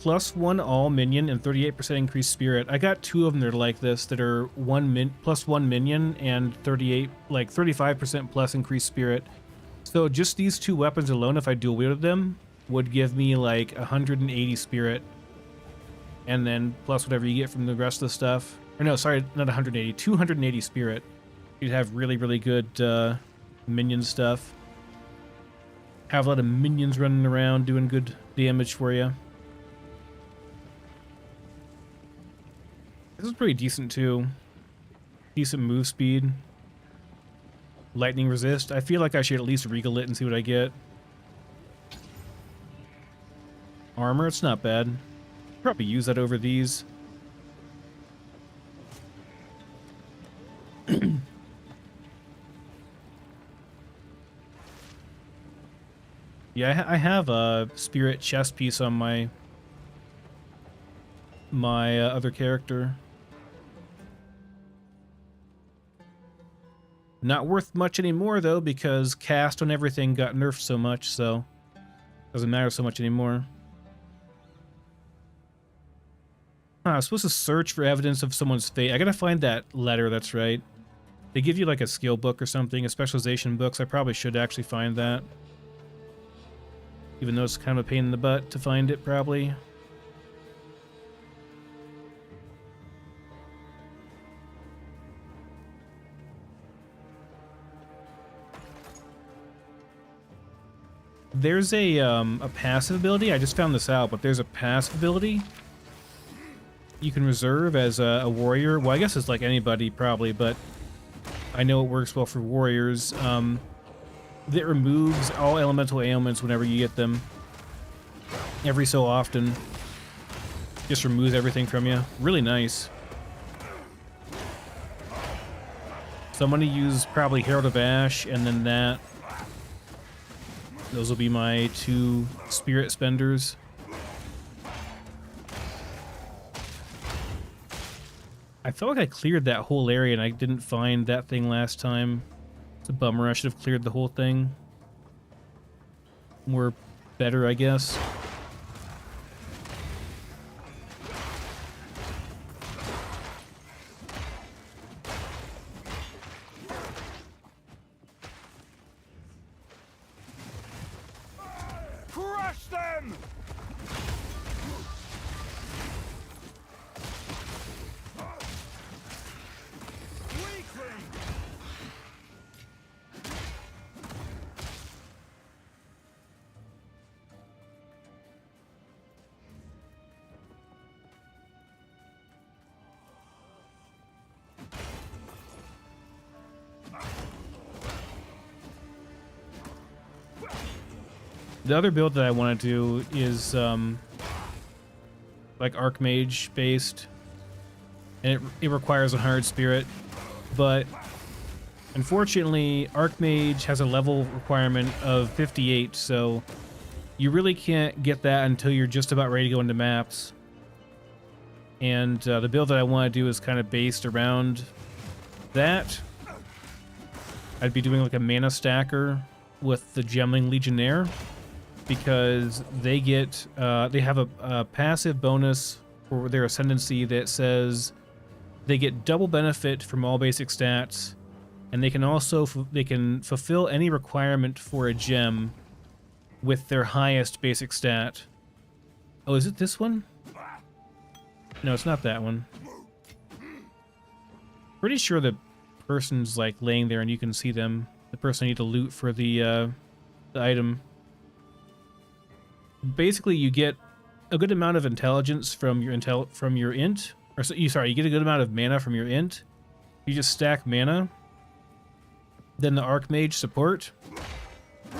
+1 all minion and 38% increased spirit. I got 2 of them that are like this, that are +1 minion and 35% plus increased spirit. So just these 2 weapons alone, if I dual wielded them, would give me like 180 spirit. And then plus whatever you get from the rest of the stuff. Or no, sorry, not 180, 280 spirit. You'd have really, really good minion stuff. Have a lot of minions running around doing good damage for you. This is pretty decent too. Decent move speed. Lightning resist. I feel like I should at least regal it and see what I get. Armor, it's not bad. Probably use that over these. Yeah, I have a spirit chest piece on my other character. Not worth much anymore though, because cast on everything got nerfed so much, so doesn't matter so much anymore. I was supposed to search for evidence of someone's fate. I gotta find that letter, that's right. They give you like a skill book or something, a specialization book, so I probably should actually find that. Even though it's kind of a pain in the butt to find it, probably. There's a passive ability. I just found this out, but there's a passive ability you can reserve as a warrior. Well, I guess it's like anybody probably, but I know it works well for warriors. That removes all elemental ailments whenever you get them. Every so often. Just removes everything from you. Really nice. So I'm going to use probably Herald of Ash and then that. Those will be my 2 spirit spenders. I felt like I cleared that whole area and I didn't find that thing last time. It's a bummer. I should have cleared the whole thing. More better, I guess. Crush them! Weakling! The other build that I want to do is like Archmage based, and it requires a hard spirit, but unfortunately Archmage has a level requirement of 58, so you really can't get that until you're just about ready to go into maps. And the build that I want to do is kind of based around that. I'd be doing like a mana stacker with the Gemling Legionnaire, because they get they have a passive bonus for their ascendancy that says they get double benefit from all basic stats, and they can also fulfill any requirement for a gem with their highest basic stat. Oh, is it this one? No, it's not that one. Pretty sure the person's like laying there and you can see them. The person I need to loot for the item. Basically, you get a good amount of intelligence from your int, or you get a good amount of mana from your int. You just stack mana. Then the Archmage support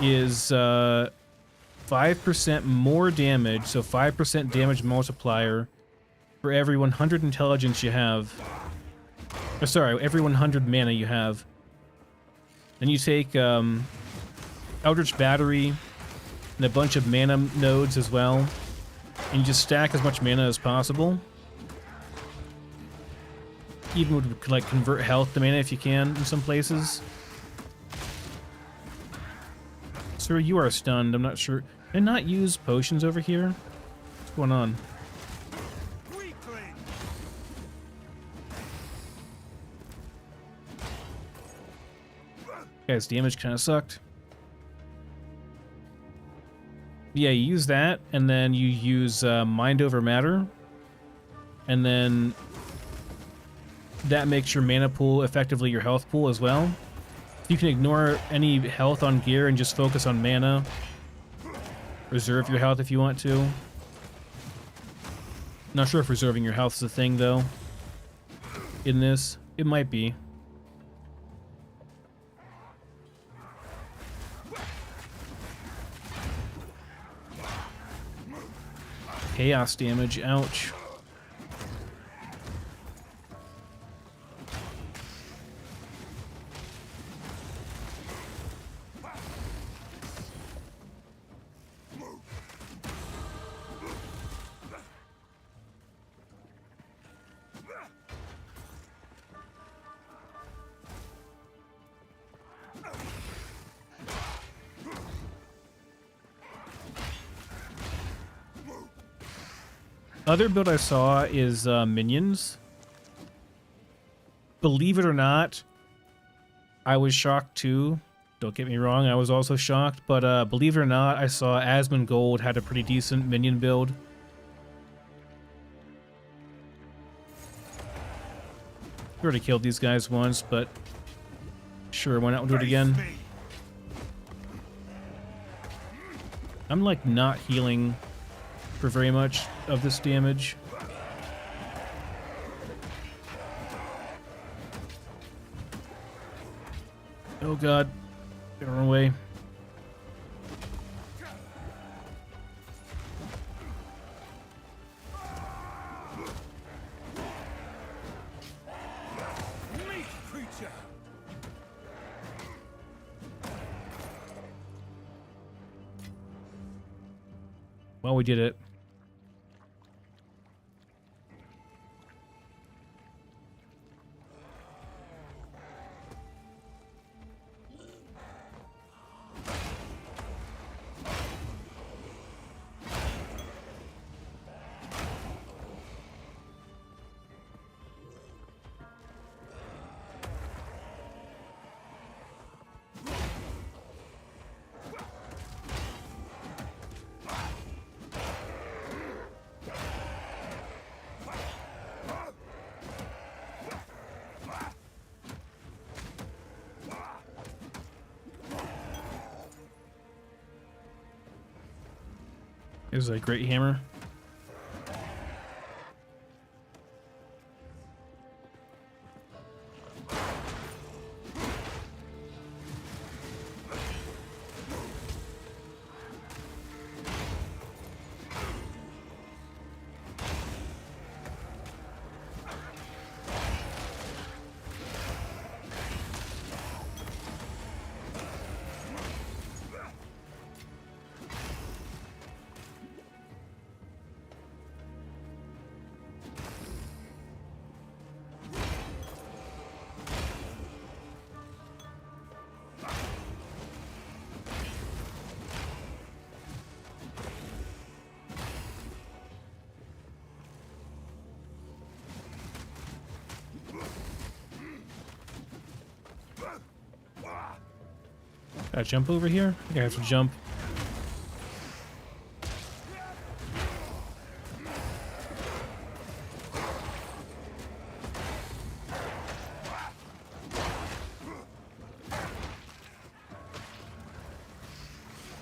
is 5% more damage, so 5% damage multiplier for every 100 intelligence you have. Or sorry, every 100 mana you have. Then you take Eldritch Battery and a bunch of mana nodes as well, and you just stack as much mana as possible. Even would like convert health to mana if you can in some places. Sir, you are stunned. I'm not sure. Can I not use potions over here? What's going on? Guys, damage kind of sucked. Yeah, you use that, and then you use Mind Over Matter, and then that makes your mana pool effectively your health pool as well. You can ignore any health on gear and just focus on mana. Reserve your health if you want to. Not sure if reserving your health is a thing, though. In this, it might be. Chaos damage, ouch. Other build I saw is minions. Believe it or not, I was shocked too. Don't get me wrong, I was also shocked, but believe it or not, I saw Asmongold had a pretty decent minion build. I already killed these guys once, but sure, why not do it again? I'm like not healing for very much of this damage. Oh god, gotta run away. Well, we did it. This is a great hammer. Gotta jump over here? I think I have to jump.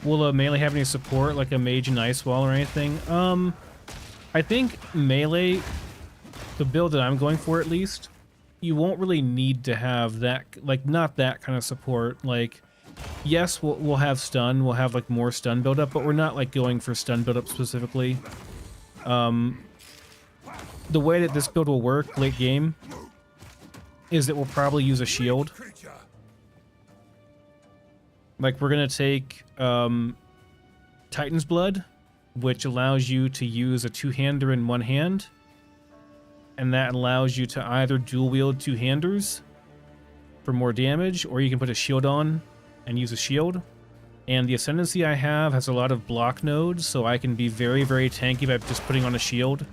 Will a melee have any support, like a mage and ice wall or anything? I think melee, the build that I'm going for at least, you won't really need to have that, like, not that kind of support. Like, yes, we'll have stun, we'll have like more stun buildup, but we're not like going for stun buildup specifically. The way that this build will work late game is that we'll probably use a shield. Like, we're gonna take Titan's Blood, which allows you to use a two-hander in one hand, and that allows you to either dual wield two-handers for more damage, or you can put a shield on and use a shield. And the Ascendancy I have has a lot of block nodes, so I can be very, very tanky by just putting on a shield.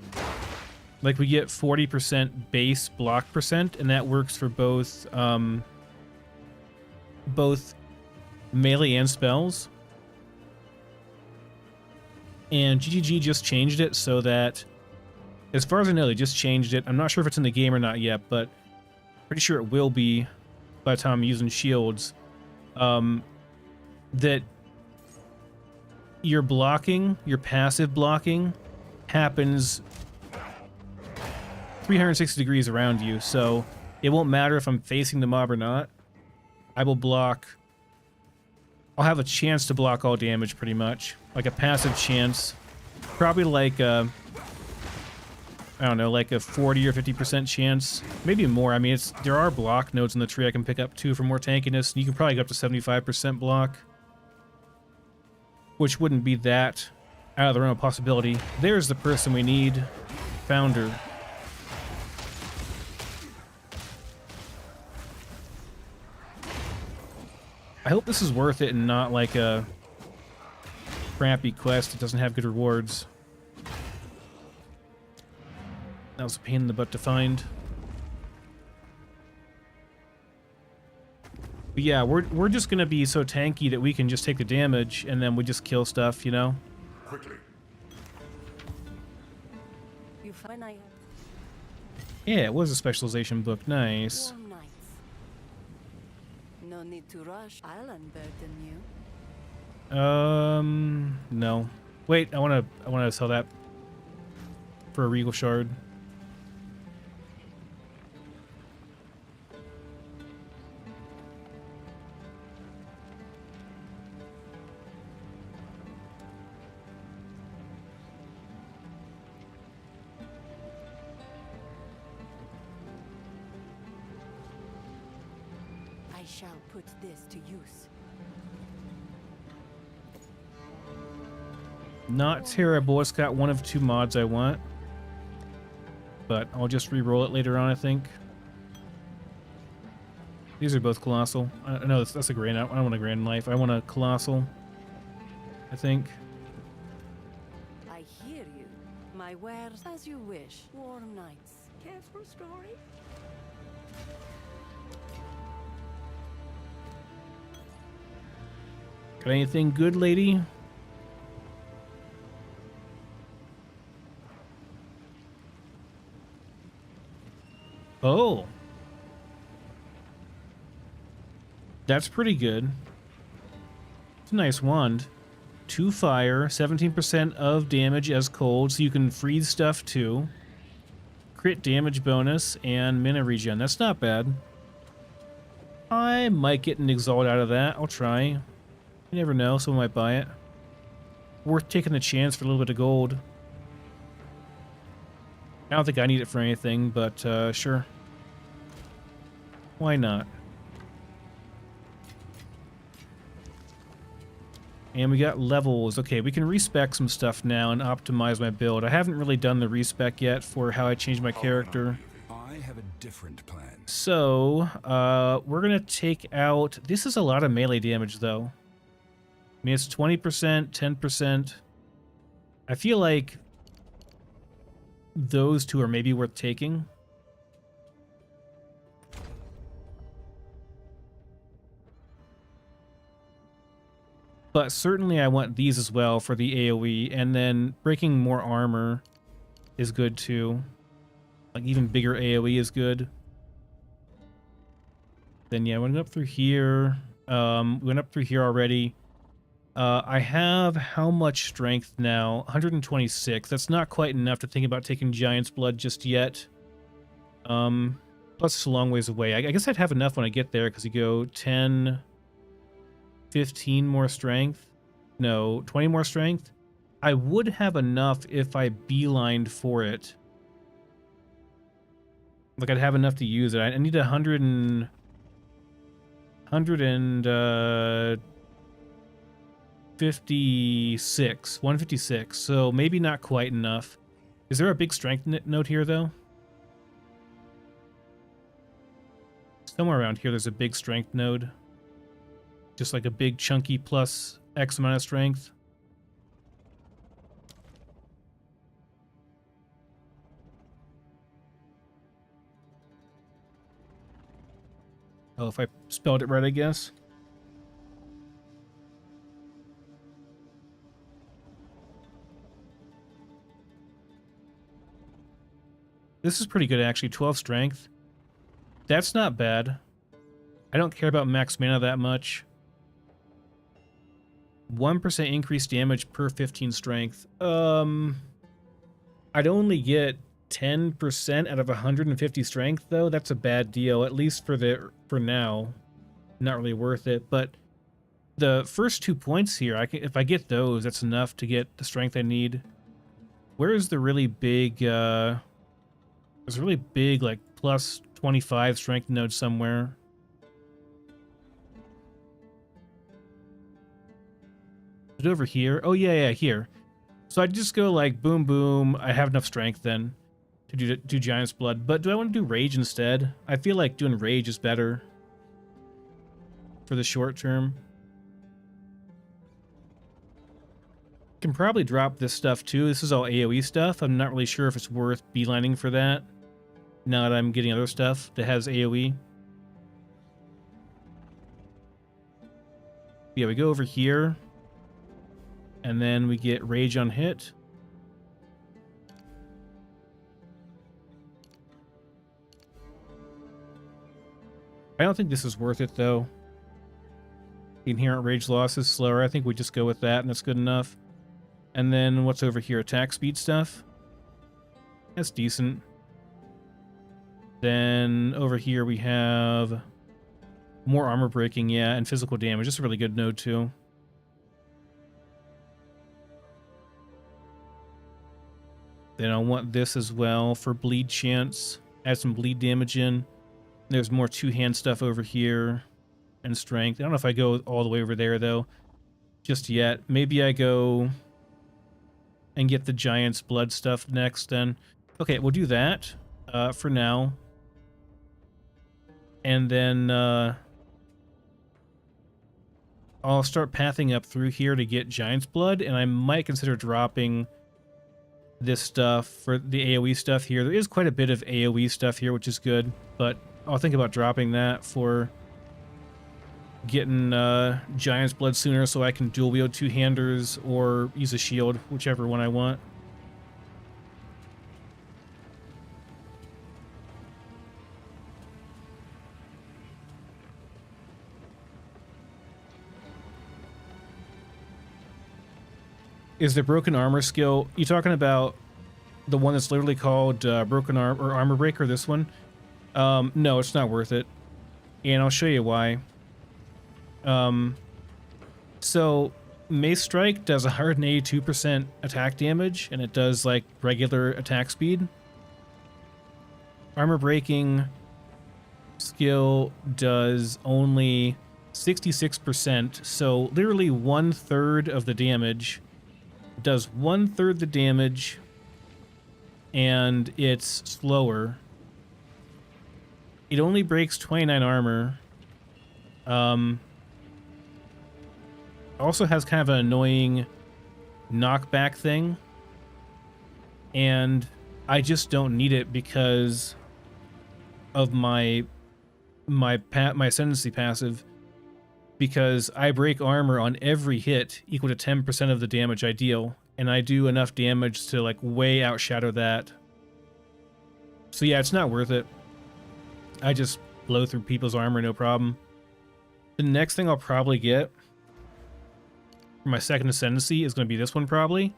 Like, we get 40% base block percent, and that works for both melee and spells. And GGG just changed it so that, as far as I know, they just changed it. I'm not sure if it's in the game or not yet, but pretty sure it will be by the time I'm using shields. That your blocking, your passive blocking, happens 360 degrees around you, so it won't matter if I'm facing the mob or not. I will block. I'll have a chance to block all damage, pretty much. Like a passive chance. Probably like a, I don't know, like a 40 or 50% chance. Maybe more. I mean, there are block nodes in the tree I can pick up too for more tankiness. You can probably go up to 75% block, which wouldn't be that out of the realm of possibility. There's the person we need. Founder. I hope this is worth it and not like a crappy quest that doesn't have good rewards. That was a pain in the butt to find. But yeah, we're just gonna be so tanky that we can just take the damage and then we just kill stuff, you know? Quickly. You find I Yeah, it was a specialization book. Nice. warm nights. No need to rush. I'll unburden you. No. Wait, I wanna sell that for a Regal Shard. I shall put this to use. Not terrible. It's got one of two mods I want, but I'll just re-roll it later on, I think. These are both Colossal. No, that's a Grand. I don't want a Grand Life. I want a Colossal, I think. I hear you. My wares as you wish. Warm nights. Care for a story? Got anything good, lady? Oh. That's pretty good. It's a nice wand. 2 fire, 17% of damage as cold, so you can freeze stuff too. Crit damage bonus, and mana regen. That's not bad. I might get an Exalt out of that. I'll try. You never know, someone might buy it. Worth taking the chance for a little bit of gold. I don't think I need it for anything, but sure. Why not? And we got levels. Okay, we can respec some stuff now and optimize my build. I haven't really done the respec yet for how I change my character. I have a different plan. So, we're gonna take out... This is a lot of melee damage, though. I mean, it's 20%, 10%. I feel like those two are maybe worth taking. But certainly I want these as well for the AoE, and then breaking more armor is good too. Like even bigger AoE is good. Then yeah, went up through here. Went up through here already. I have how much strength now? 126. That's not quite enough to think about taking Giant's Blood just yet. Plus it's a long ways away. I guess I'd have enough when I get there because you go 10, 15 more strength. No, 20 more strength. I would have enough if I beelined for it. Like I'd have enough to use it. I need 156, so maybe not quite enough. Is there a big strength note here though? Somewhere around here there's a big strength node. Just like a big chunky plus X amount of strength. Oh, if I spelled it right, I guess. This is pretty good, actually. 12 strength. That's not bad. I don't care about max mana that much. 1% increased damage per 15 strength. I'd only get 10% out of 150 strength, though. That's a bad deal, at least for now. Not really worth it. But the first 2 points here, if I get those, that's enough to get the strength I need. Where is the really big... there's a really big, like, plus 25 strength node somewhere. Is it over here? Oh, yeah, here. So I'd just go, like, boom, boom. I have enough strength then to do Giant's Blood. But do I want to do Rage instead? I feel like doing Rage is better for the short term. Can probably drop this stuff, too. This is all AoE stuff. I'm not really sure if it's worth beelining for that. Now that I'm getting other stuff that has AoE. Yeah, we go over here. And then we get Rage on hit. I don't think this is worth it, though. The inherent Rage loss is slower. I think we just go with that, and that's good enough. And then what's over here? Attack speed stuff. That's decent. Then over here we have more armor breaking, yeah, and physical damage. That's a really good node, too. Then I want this as well for bleed chance. Add some bleed damage in. There's more two-hand stuff over here. And strength. I don't know if I go all the way over there, though. Just yet. Maybe I go and get the Giant's Blood stuff next, then. Okay, we'll do that for now. And then I'll start pathing up through here to get Giant's Blood, and I might consider dropping this stuff for the AoE stuff here. There is quite a bit of AoE stuff here, which is good, but I'll think about dropping that for getting Giant's Blood sooner so I can dual wield two-handers or use a shield, whichever one I want. Is the broken armor skill, you talking about the one that's literally called broken arm or armor breaker, this one? No, it's not worth it. And I'll show you why. So Mace Strike does 182% attack damage, and it does like regular attack speed. Armor breaking skill does only 66%, so literally 1/3 of the damage. Does 1/3 the damage, and it's slower. It only breaks 29 armor. Also has kind of an annoying knockback thing, and I just don't need it because of my ascendancy passive. because I break armor on every hit equal to 10% of the damage I deal, and I do enough damage to like way outshadow that. So yeah, it's not worth it. I just blow through people's armor, no problem. The next thing I'll probably get for my second ascendancy is going to be this one probably.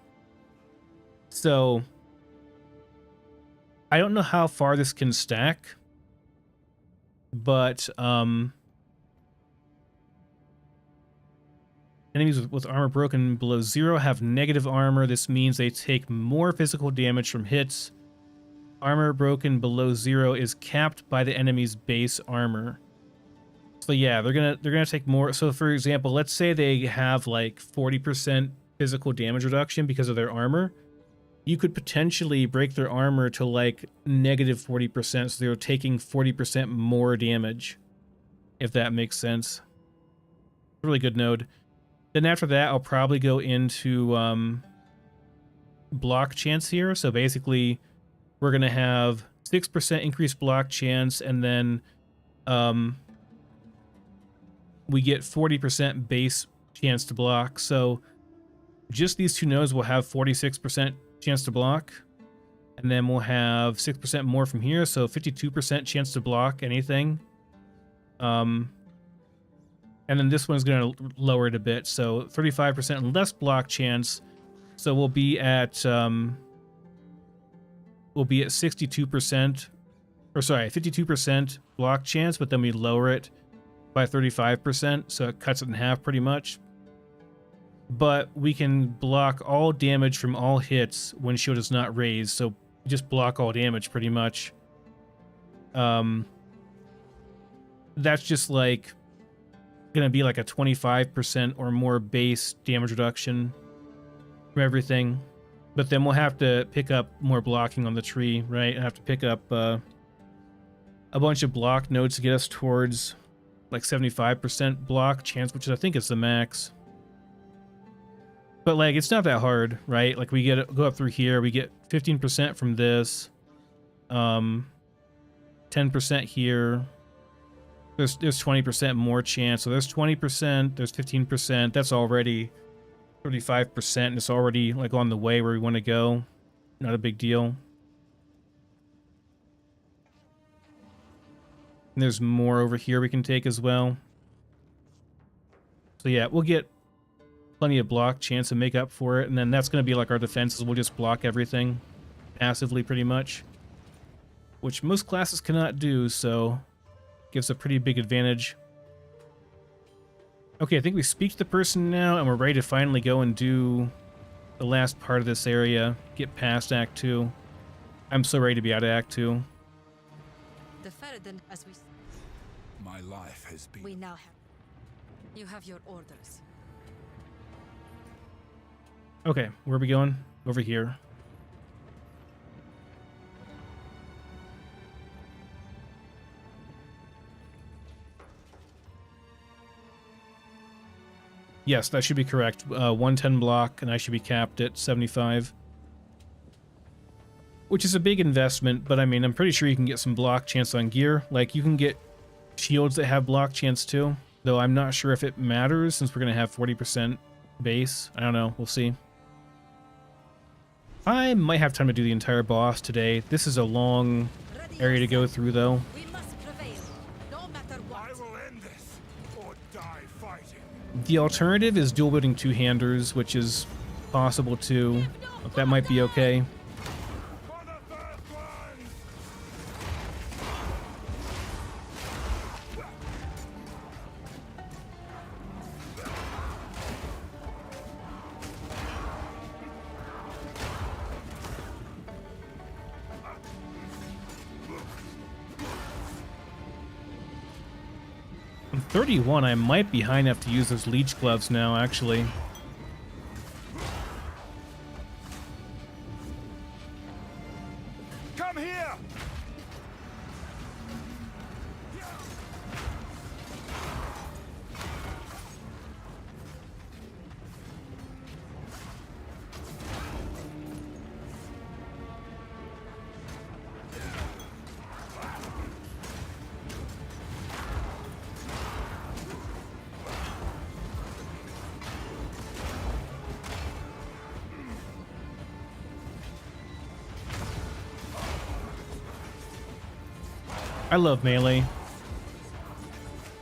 So I don't know how far this can stack, but enemies with armor broken below 0 have negative armor. This means they take more physical damage from hits. Armor broken below 0 is capped by the enemy's base armor. So yeah, they're gonna take more. So for example, let's say they have like 40% physical damage reduction because of their armor. You could potentially break their armor to like negative 40%, so they're taking 40% more damage, if that makes sense. Really good node. Then after that, I'll probably go into block chance here. So basically, we're going to have 6% increased block chance, and then we get 40% base chance to block. So just these two nodes will have 46% chance to block, and then we'll have 6% more from here, so 52% chance to block anything. And then this one's going to lower it a bit, so 35% less block chance. So we'll be at 62%, or sorry, 52% block chance, but then we lower it by 35%, so it cuts it in half pretty much. But we can block all damage from all hits when shield is not raised, so just block all damage pretty much. That's just like gonna be like a 25% or more base damage reduction from everything. But then we'll have to pick up more blocking on the tree, right? And have to pick up a bunch of block nodes to get us towards like 75% block chance, which I think is the max. But like, it's not that hard, right? Like we go up through here, we get 15% from this, 10% here. There's 20% more chance. So there's 20%, there's 15%. That's already 35%, and it's already like on the way where we want to go. Not a big deal. And there's more over here we can take as well. So yeah, we'll get plenty of block chance to make up for it, and then that's going to be like our defenses. We'll just block everything passively pretty much, which most classes cannot do, so gives a pretty big advantage. Okay, I think we speak to the person now, and we're ready to finally go and do the last part of this area, get past Act 2. I'm so ready to be out of Act 2. The Faradin, as My life has been... we now have. You have your orders. Okay, where are we going? Over here. Yes, that should be correct. 110 block, and I should be capped at 75. Which is a big investment, but I mean, I'm pretty sure you can get some block chance on gear. Like, you can get shields that have block chance too, though I'm not sure if it matters since we're going to have 40% base. I don't know. We'll see. I might have time to do the entire boss today. This is a long area to go through, though. We must prevail, no matter what. I will end this, or die fighting. The alternative is dual wielding two-handers, which is possible too. That might be okay. For the first one! 31, I might be high enough to use those leech gloves now, actually. Come here! I love melee.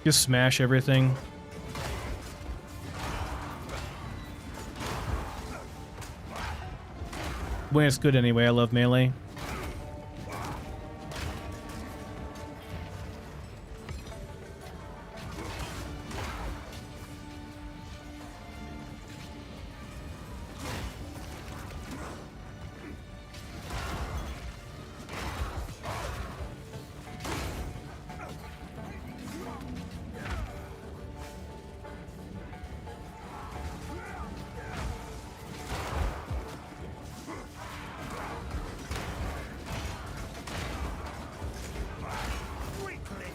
Just smash everything. When it's good anyway, I love melee.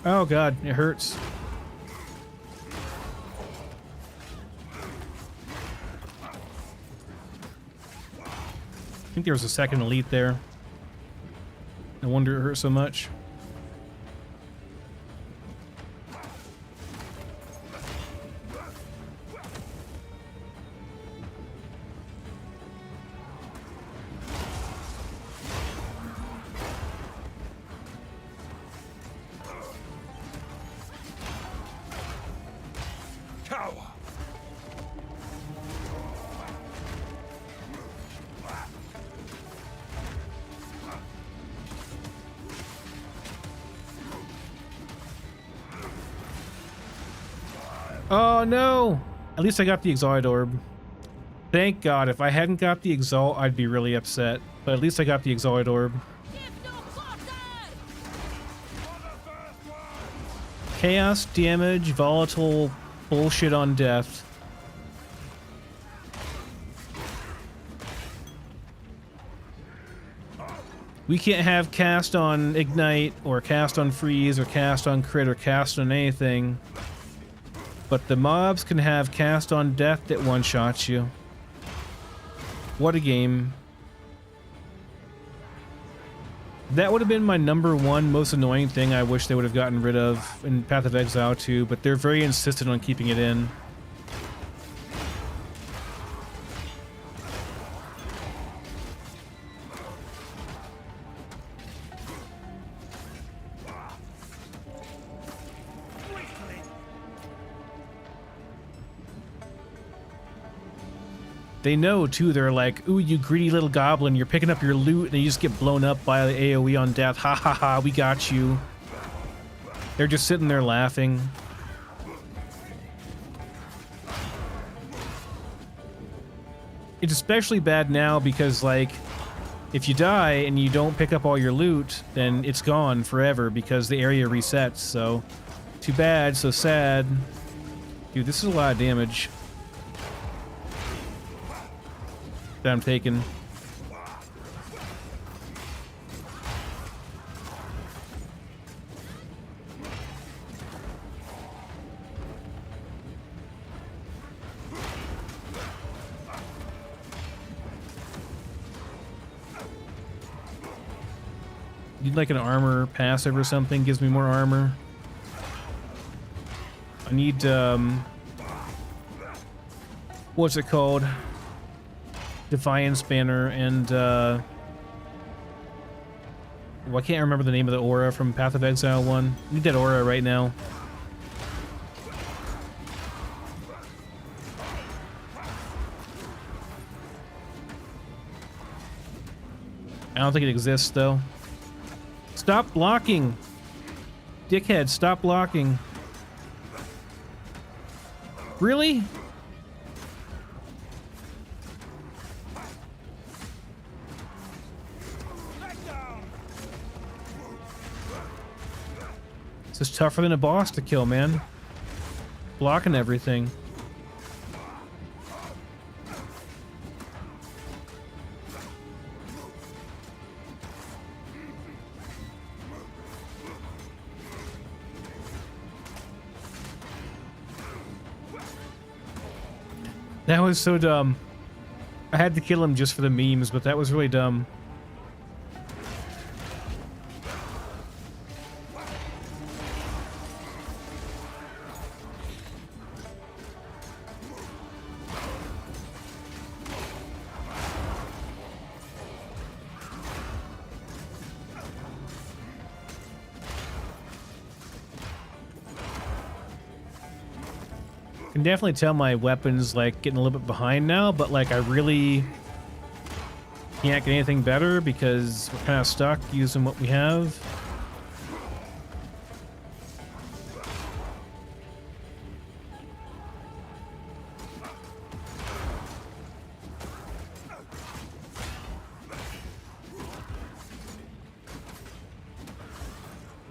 Oh god, it hurts. I think there was a second elite there. No wonder it hurt so much. Cower! Oh no! At least I got the Exalt Orb. Thank God, if I hadn't got the Exalt, I'd be really upset. But at least I got the Exalt Orb. Chaos, damage, volatile, bullshit on death. We can't have cast on Ignite, or cast on Freeze, or cast on Crit, or cast on anything. But the mobs can have cast on Death that one-shots you. What a game. That would have been my #1 most annoying thing I wish they would have gotten rid of in Path of Exile 2, but they're very insistent on keeping it in. They know, too, they're like, ooh, you greedy little goblin, you're picking up your loot and you just get blown up by the AoE on death. Ha ha ha, we got you. They're just sitting there laughing. It's especially bad now because, like, if you die and you don't pick up all your loot, then it's gone forever because the area resets, so too bad, so sad. Dude, this is a lot of damage that I'm taking. Need like an armor passive or something, gives me more armor. I need what's it called? Defiance Banner and well, I can't remember the name of the aura from Path of Exile 1. I need that aura right now. I don't think it exists though. Stop blocking! Dickhead, stop blocking. Really? This is tougher than a boss to kill, man. Blocking everything. That was so dumb. I had to kill him just for the memes, but that was really dumb. can definitely tell my weapon's like getting a little bit behind now, but like I really can't get anything better because we're kind of stuck using what we have.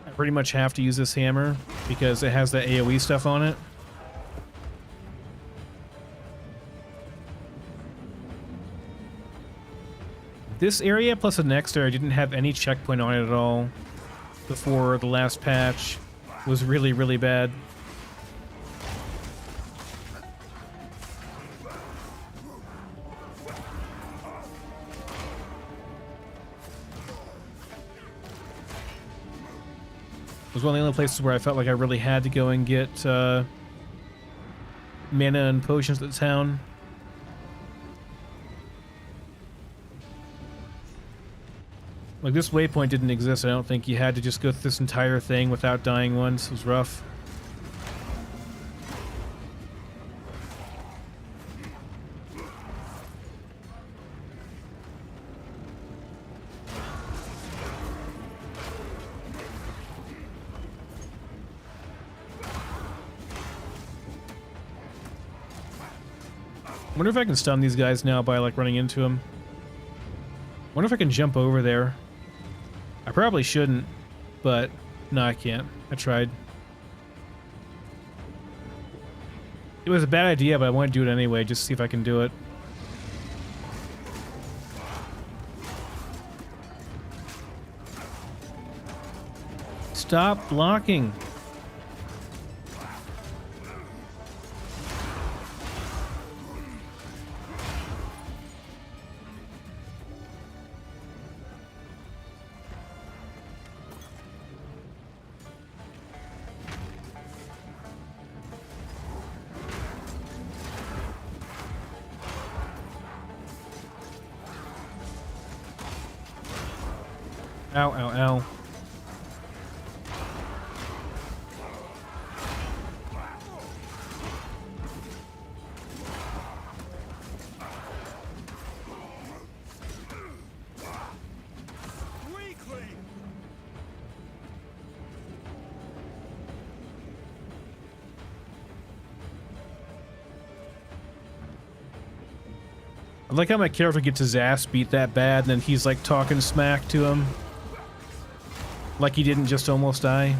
I pretty much have to use this hammer because it has the AoE stuff on it. This area plus the next area didn't have any checkpoint on it at all before the last patch. It was really, really bad. It was one of the only places where I felt like I really had to go and get mana and potions at the town. Like, this waypoint didn't exist. I don't think you had to just go through this entire thing without dying once. It was rough. I wonder if I can stun these guys now by, like, running into them. I wonder if I can jump over there. I probably shouldn't, but no, I can't. I tried. It was a bad idea, but I want to do it anyway, just to see if I can do it. Stop blocking. Ow, ow, ow. Weakling! I like how my character gets his ass beat that bad, and then he's like talking smack to him. Like he didn't just almost die.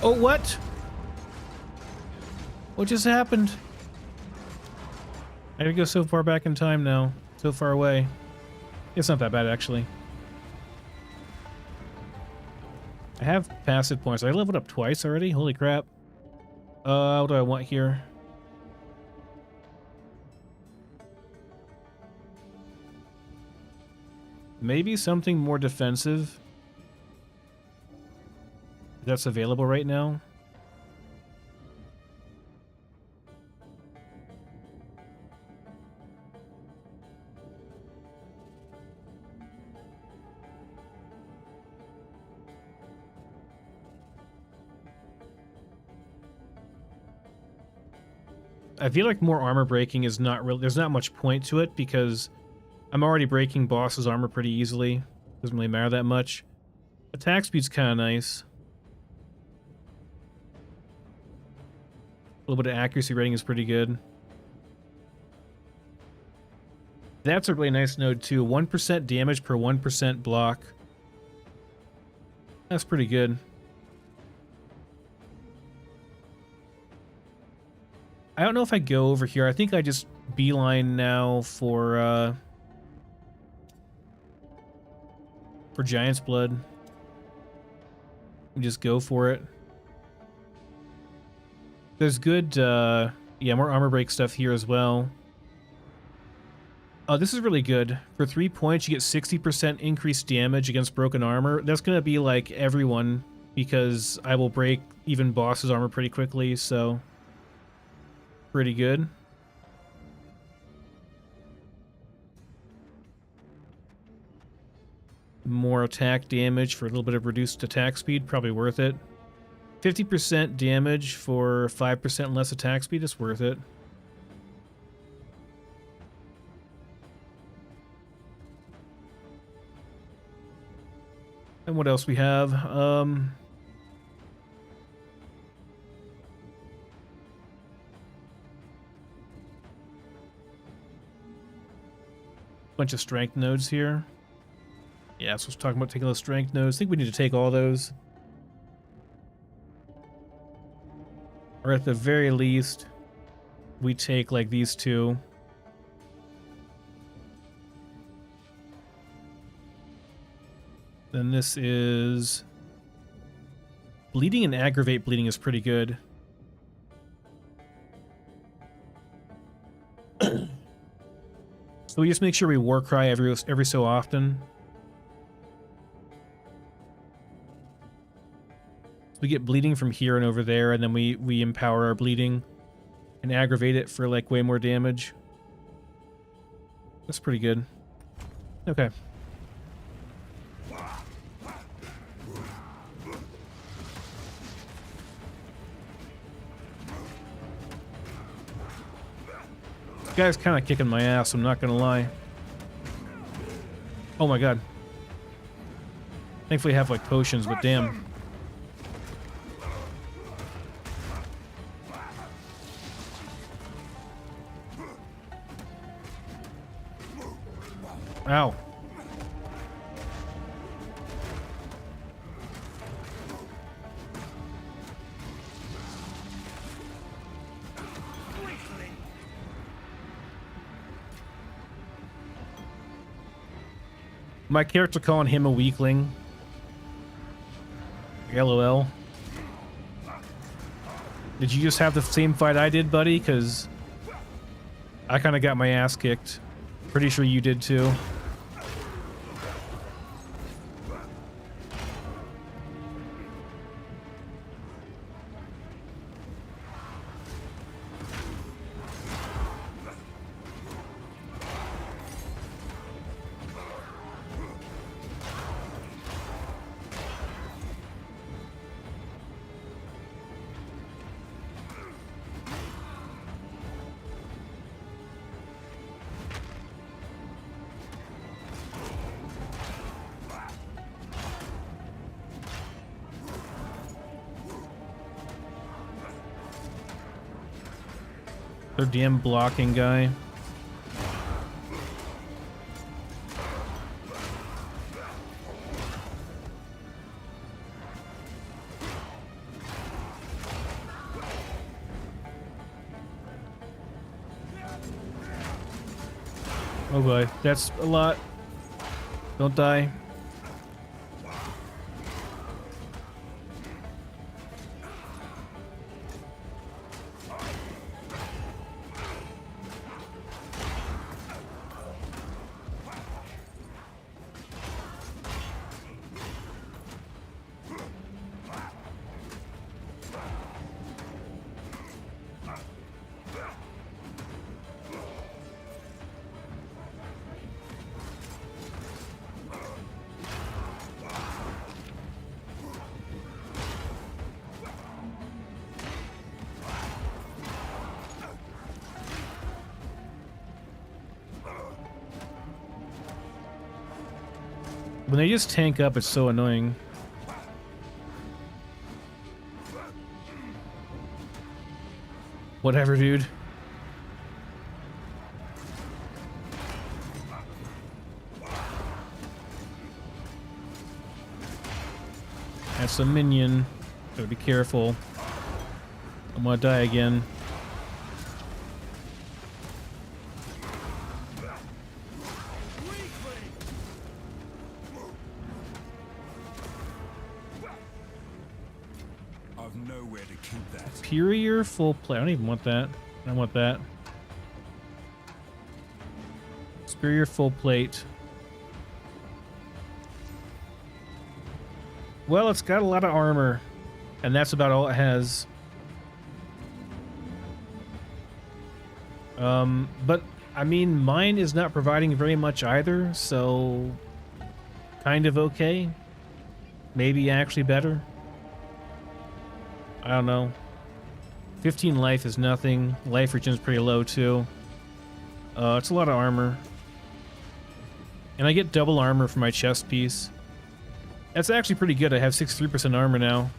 Oh, what? What just happened? I gotta go so far back in time now. So far away. It's not that bad, actually. I have passive points. I leveled up twice already? Holy crap. What do I want here? Maybe something more defensive. That's available right now. I feel like more armor breaking is not real. There's not much point to it because I'm already breaking boss's armor pretty easily. Doesn't really matter that much. Attack speed's kind of nice. little bit of accuracy rating is pretty good. That's a really nice node too. 1% damage per 1% block. That's pretty good. I don't know if I go over here. I think I just beeline now for Giant's Blood. And just go for it. There's good, yeah, more armor break stuff here as well. Oh, this is really good. For 3 points, you get 60% increased damage against broken armor. That's going to be like everyone, because I will break even boss's armor pretty quickly, so pretty good. More attack damage for a little bit of reduced attack speed, probably worth it. 50% damage for 5% less attack speed is worth it. And what else we have? Bunch of strength nodes here. Yeah, so I was talking about taking those strength nodes. I think we need to take all those. Or at the very least, we take like these two. Then this is... Bleeding and aggravate bleeding is pretty good. So we just make sure we war cry every so often. So we get bleeding from here and over there, and then we empower our bleeding and aggravate it for like way more damage. That's pretty good. Okay. This guy's kind of kicking my ass, I'm not gonna lie. Oh my god. Thankfully I have like potions, but damn. Ow. My character calling him a weakling. LOL. Did you just have the same fight I did, buddy? Because I kind of got my ass kicked. Pretty sure you did too. Their damn blocking guy. Oh boy, that's a lot. Don't die. When they just tank up, it's so annoying. Whatever, dude. That's a minion. Gotta be careful. I'm gonna die again. I've nowhere to keep that. Superior full plate. I don't even want that. I want that. Superior full plate. Well, it's got a lot of armor, and that's about all it has. But I mean, mine is not providing very much either, so kind of okay. Maybe actually better. I don't know. 15 life is nothing. Life regen is pretty low too. It's a lot of armor. And I get double armor for my chest piece. That's actually pretty good. I have 63% armor now.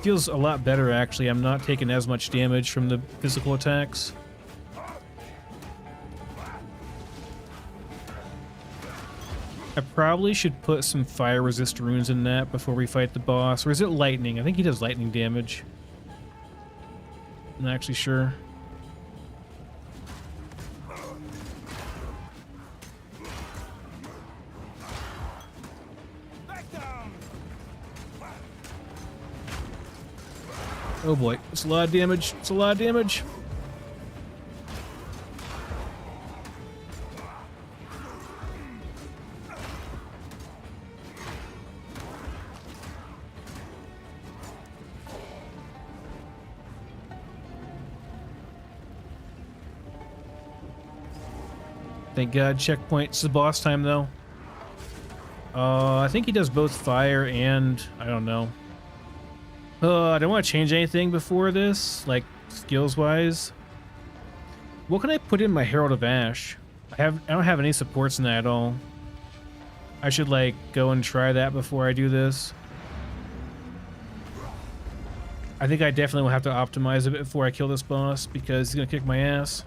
Feels a lot better actually. I'm not taking as much damage from the physical attacks. I probably should put some fire resist runes in that before we fight the boss. Or is it lightning? I think he does lightning damage. I'm not actually sure. Oh boy, it's a lot of damage. It's a lot of damage. Thank God, checkpoint. It's the boss time though. I think he does both fire and I don't know. I don't want to change anything before this, like skills-wise. What can I put in my Herald of Ash? I don't have any supports in that at all. I should like go and try that before I do this. I think I definitely will have to optimize a bit before I kill this boss because he's gonna kick my ass.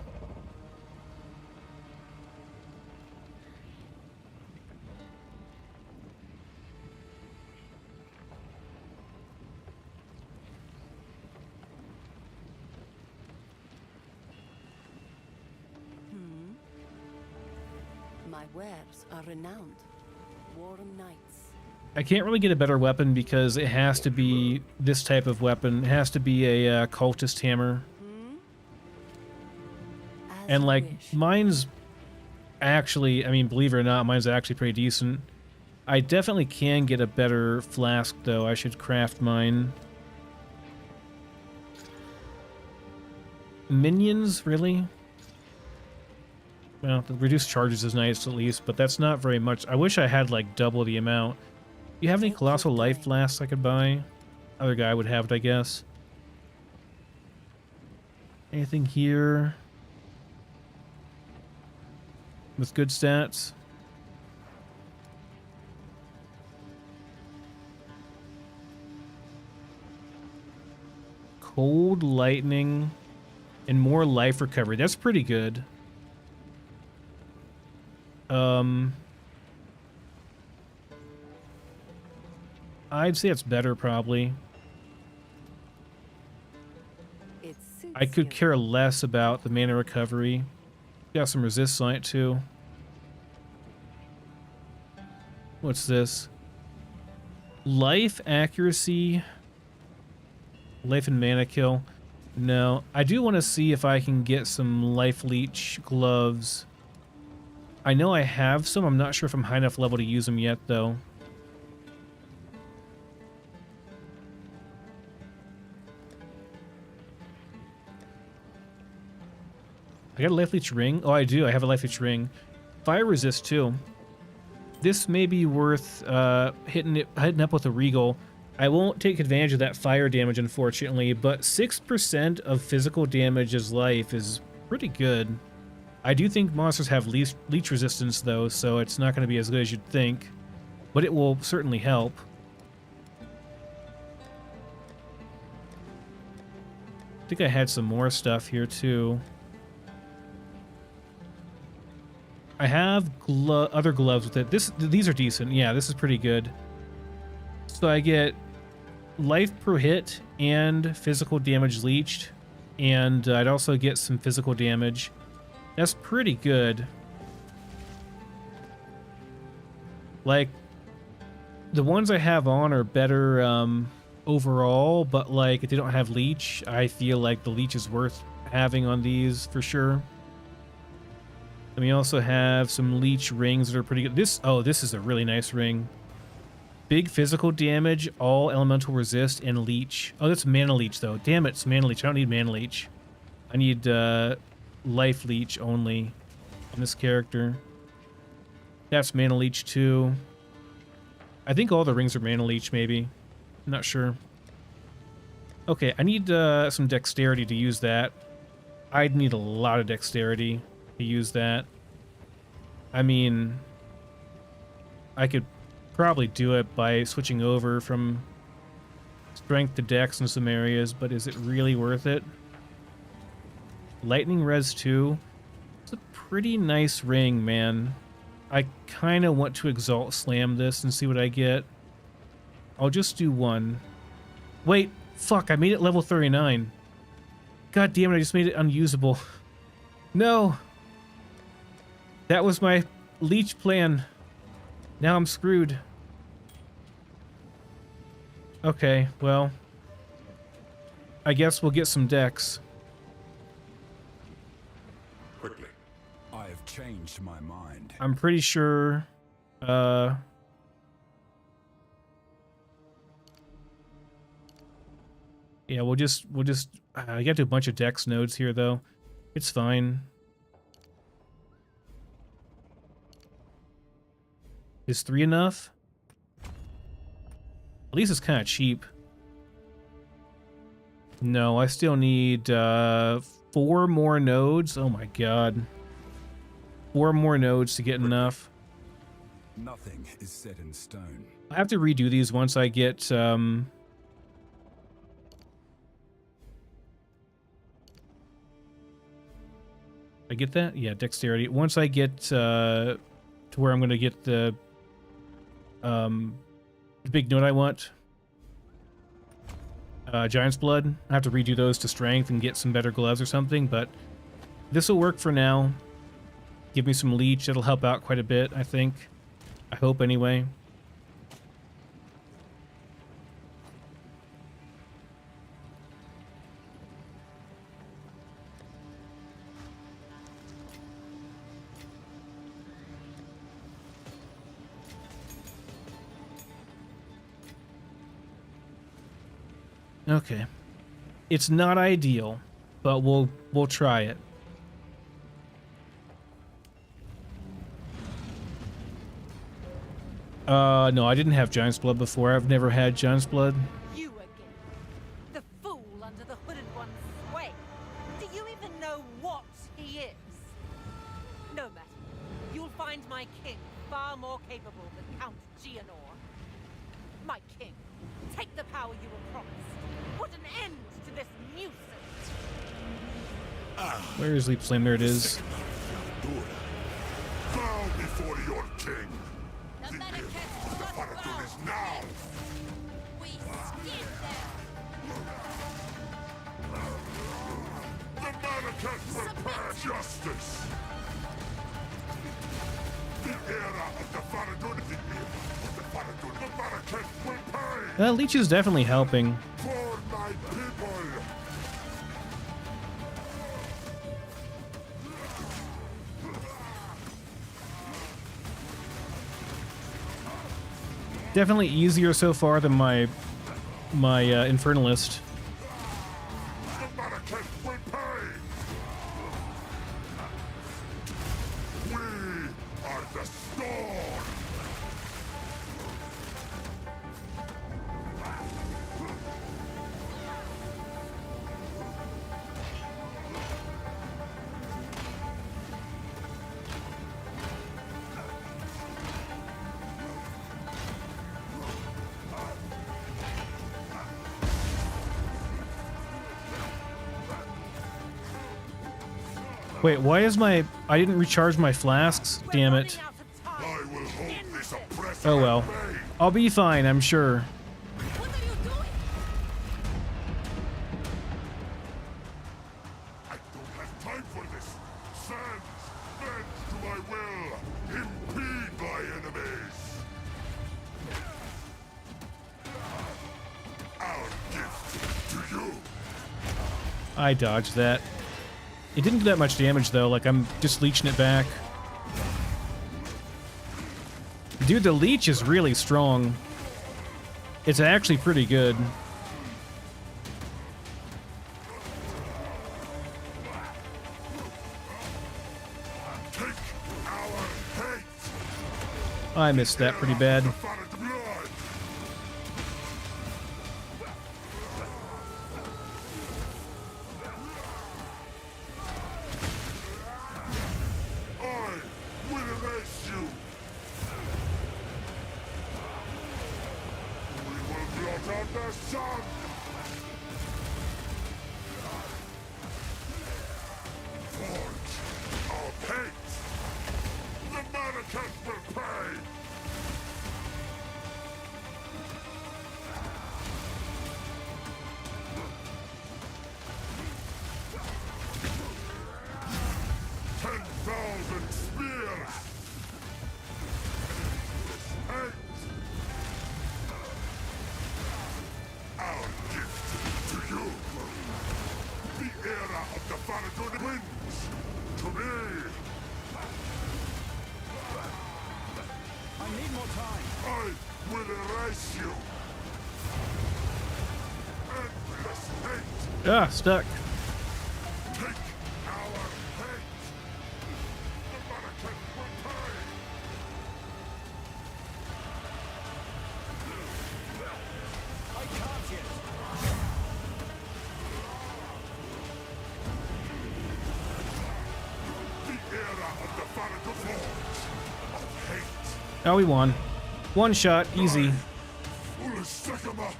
My wares are renowned. Warm nights. I can't really get a better weapon because it has to be this type of weapon. It has to be a cultist hammer. And like mine's actually, I mean, believe it or not, mine's actually pretty decent. I definitely can get a better flask though. I should craft mine. Minions, really? Well, the reduced charges is nice at least, but that's not very much. I wish I had like double the amount. Do you have any colossal life flasks I could buy? Other guy would have it, I guess. Anything here with good stats? Cold lightning and more life recovery. That's pretty good. I'd say it's better probably. I could care less about the mana recovery. Got some resists on it too. What's this? Life, accuracy, life and mana kill. No, I do want to see if I can get some life leech gloves. I know I have some. I'm not sure if I'm high enough level to use them yet, though. I got a life leech ring. Oh, I do. I have a life leech ring. Fire resist, too. This may be worth hitting up with a regal. I won't take advantage of that fire damage, unfortunately, but 6% of physical damage as life is pretty good. I do think monsters have leech resistance, though, so it's not going to be as good as you'd think. But it will certainly help. think I had some more stuff here too. I have other gloves with it. These are decent. Yeah, this is pretty good. So I get life per hit and physical damage leached, and I'd also get some physical damage. That's pretty good. Like, the ones I have on are better overall, but like if they don't have leech, I feel like the leech is worth having on these for sure. And we also have some leech rings that are pretty good. This is a really nice ring. Big physical damage, all elemental resist, and leech. Oh, that's mana leech though. Damn it, it's mana leech. I don't need mana leech. I need life leech only on this character. That's mana leech too. I think all the rings are mana leech, maybe. I'm not sure. Okay, I need some dexterity to use that. I'd need a lot of dexterity to use that. I mean, I could probably do it by switching over from strength to dex in some areas, but is it really worth it? Lightning res 2. It's a pretty nice ring, man. I kind of want to exalt slam this and see what I get. I'll just do one. Wait, fuck, I made it level 39. God damn it, I just made it unusable. No! That was my leech plan. Now I'm screwed. Okay, well, I guess we'll get some dex. Quickly. I have changed my mind. I'm pretty sure, yeah, we'll just, I got to do a bunch of dex nodes here though. It's fine. Is 3 enough? At least it's kind of cheap. No, I still need 4 more nodes. Oh my god. 4 more nodes to get enough. Nothing is set in stone. I have to redo these once I get I get that? Yeah, dexterity. Once I get to where I'm going to get the big node I want. Giant's Blood. I have to redo those to strength and get some better gloves or something, but this will work for now. Give me some leech. It'll help out quite a bit, I think. I hope, anyway. Okay. It's not ideal, but we'll try it. No, I didn't have Giant's Blood before. I've never had Giant's Blood. You again. The fool under the hooded one's sway. Do you even know what he is? No matter. You'll find my king far more capable than Count Gianor. My king, take the power you were promised. Put an end to this nuisance. Where is Leap Flame? There it is. Bow before your king. The The end of the Faradun is now. We skin them. The Mannequin prepare justice. The era of the Faradun is the era of the Faradun. The Mannequin will pay Leech is definitely helping. for my people. Definitely easier so far than my Infernalist. The Mannequin will pay. We are the storm. Wait, why is my... I didn't recharge my flasks? Damn it. Running out of time. I will hold this oppressor Oh well. at bay. I'll be fine, I'm sure. What are you doing? I don't have time for this. Sands, bend to my will. Impede my enemies. Our gift to you. I dodged that. It didn't do that much damage though, like I'm just leeching it back. Dude, the leech is really strong. It's actually pretty good. Take our hate. I missed that pretty bad. Father's blood. I will erase you. We will blot out the sun. Forge our hate. The mannequins will pay. Ten 10,000 spears. Hate. Our gift to you. The era of the Faradun wins. To me. I need more time. I will erase you. Endless hate. Ah, stuck. Take our hate. The mannequin will pay. I can't yet. The era of the Faradun forge. Of hate. Oh, we won. One shot, easy. Ulasakama.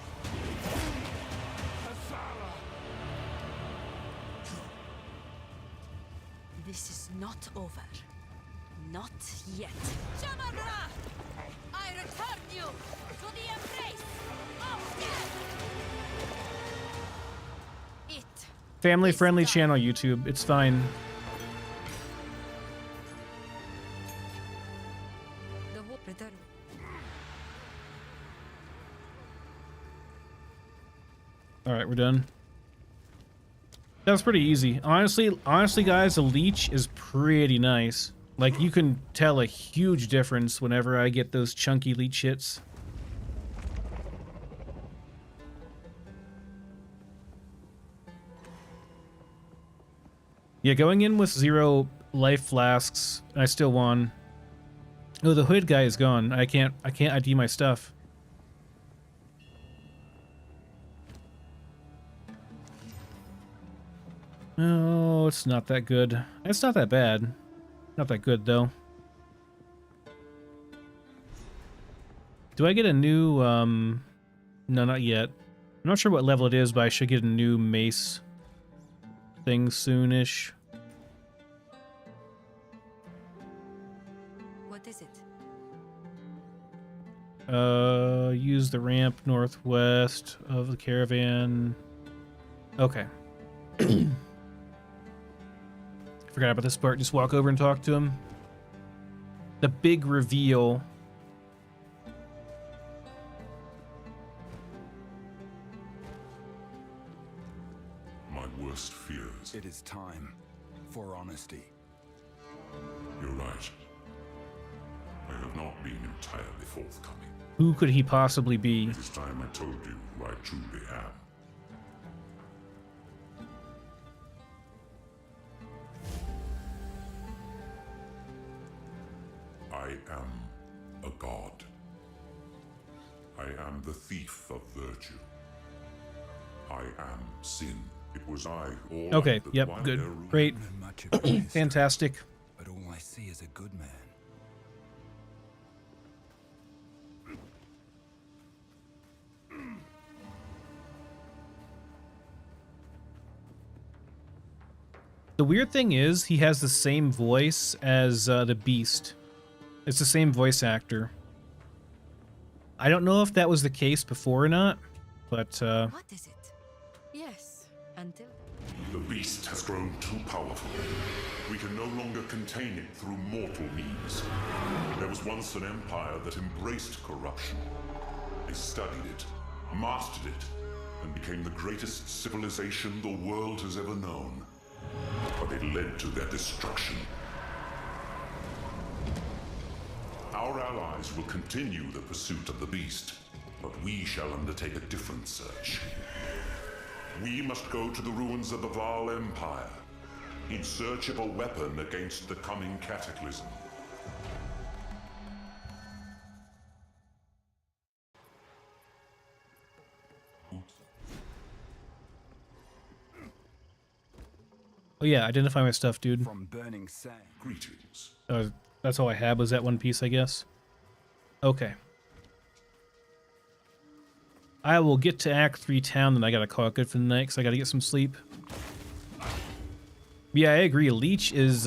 This is not over. Not yet. Shamara! I return you to the embrace of death! It Family-friendly channel, YouTube. It's fine. the return. Alright, we're done. That was pretty easy. Honestly, guys, the leech is pretty nice. Like, you can tell a huge difference whenever I get those chunky leech hits. Yeah, going in with 0 life flasks, I still won. Oh, the hood guy is gone. I can't ID my stuff. Oh, it's not that good. It's not that bad. Not that good, though. Do I get a new, No, not yet. I'm not sure what level it is, but I should get a new mace thing soonish. What is it? Use the ramp northwest of the caravan. Okay. Forgot about this part. Just walk over and talk to him. The big reveal. My worst fears. It is time for honesty. You're right. I have not been entirely forthcoming. Who could he possibly be? It is time I told you who I truly am. I am a god. I am the thief of virtue. I am sin. It was I who ordered Okay, that yep, while good. there ruled Great. I know much of your history, Fantastic. but all I see is a good man. The weird thing is, he has the same voice as the Beast. It's the same voice actor. I don't know if that was the case before or not, but What is it? Yes, until... The beast has grown too powerful. We can no longer contain it through mortal means. There was once an empire that embraced corruption. They studied it, mastered it, and became the greatest civilization the world has ever known. But it led to their destruction. Our allies will continue the pursuit of the beast, but we shall undertake a different search. We must go to the ruins of the Val Empire, in search of a weapon against the coming cataclysm. oh yeah, identify my stuff, dude. From burning sand. Greetings. That's all I had was that one piece, I guess. Okay. I will get to Act 3 town, then I gotta call it good for the night, because I gotta get some sleep. Yeah, I agree. Leech is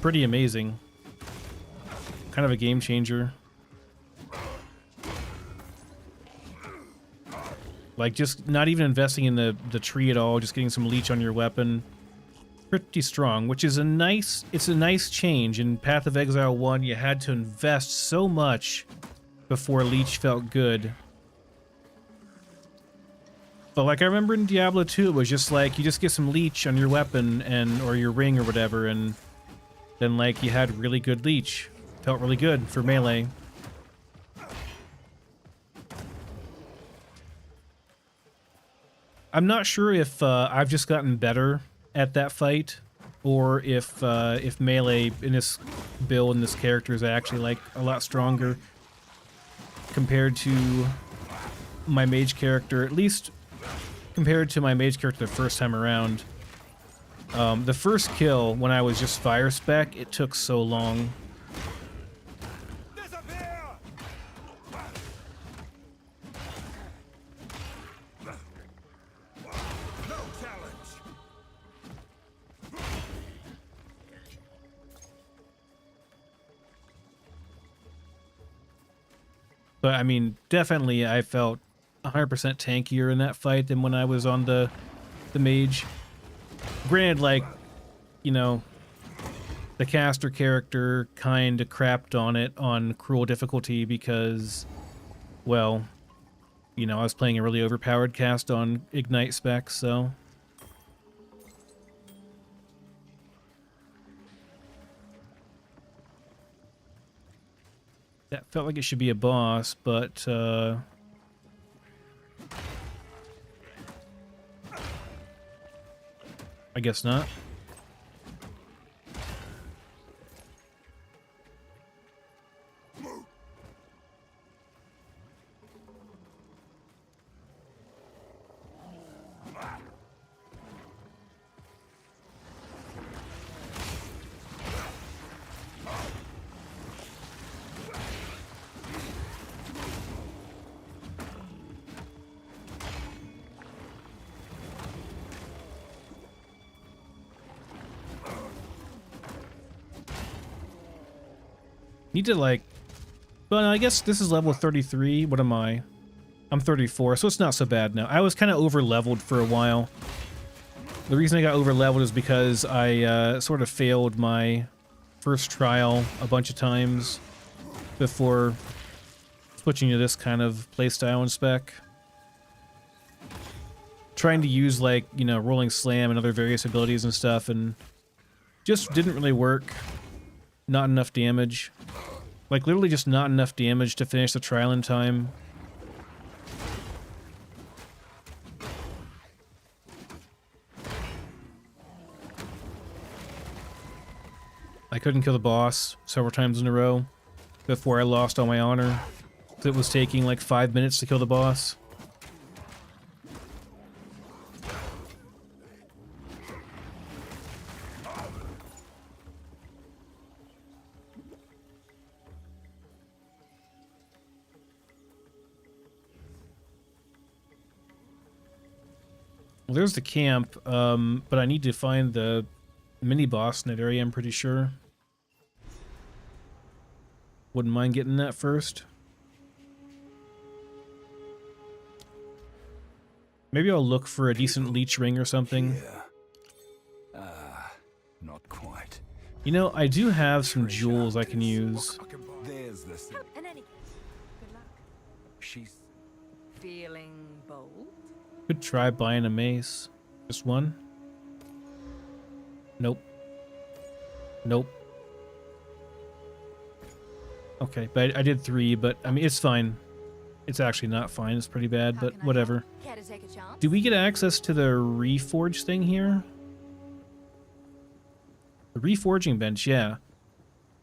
pretty amazing. Kind of a game changer. Like, just not even investing in the tree at all, just getting some Leech on your weapon. Pretty strong, which is it's a nice change. In Path of Exile 1, you had to invest so much before Leech felt good. But like I remember in Diablo 2, it was just like you just get some Leech on your weapon or your ring or whatever, and then like you had really good Leech. Felt really good for melee. I'm not sure if I've just gotten better at that fight, or if melee in this build and this character is actually like a lot stronger compared to my mage character, at least compared to my mage character the first time around. The first kill, when I was just fire spec, it took so long. Disappear! No challenge! But I mean, definitely I felt 100% tankier in that fight than when I was on the mage. Granted, like, you know, the caster character kind of crapped on it on cruel difficulty because, well, you know, I was playing a really overpowered cast on Ignite spec, so... That felt like it should be a boss, but, I guess not. Need to like, well, I guess this is level 33. What am I? I'm 34, so it's not so bad now. I was kind of over leveled for a while. The reason I got over leveled is because I sort of failed my first trial a bunch of times before switching to this kind of playstyle and spec. Trying to use like, you know, rolling slam and other various abilities and stuff, and just didn't really work. Not enough damage. Like, literally just not enough damage to finish the trial in time. I couldn't kill the boss several times in a row before I lost all my honor. It was taking like 5 minutes to kill the boss. Well, there's the camp, but I need to find the mini boss in that area, I'm pretty sure. Wouldn't mind getting that first. Maybe I'll look for a decent leech ring or something. Yeah. Not quite. You know, I do have some jewels I can use. There's the thing. In any case, good luck. She's Feeling bold? Could try buying a mace. Just one? Nope. Nope. Okay, but I did 3, but I mean, it's fine. It's actually not fine. It's pretty bad, but whatever. Care to take a chance? Do we get access to the reforge thing here? The reforging bench, yeah.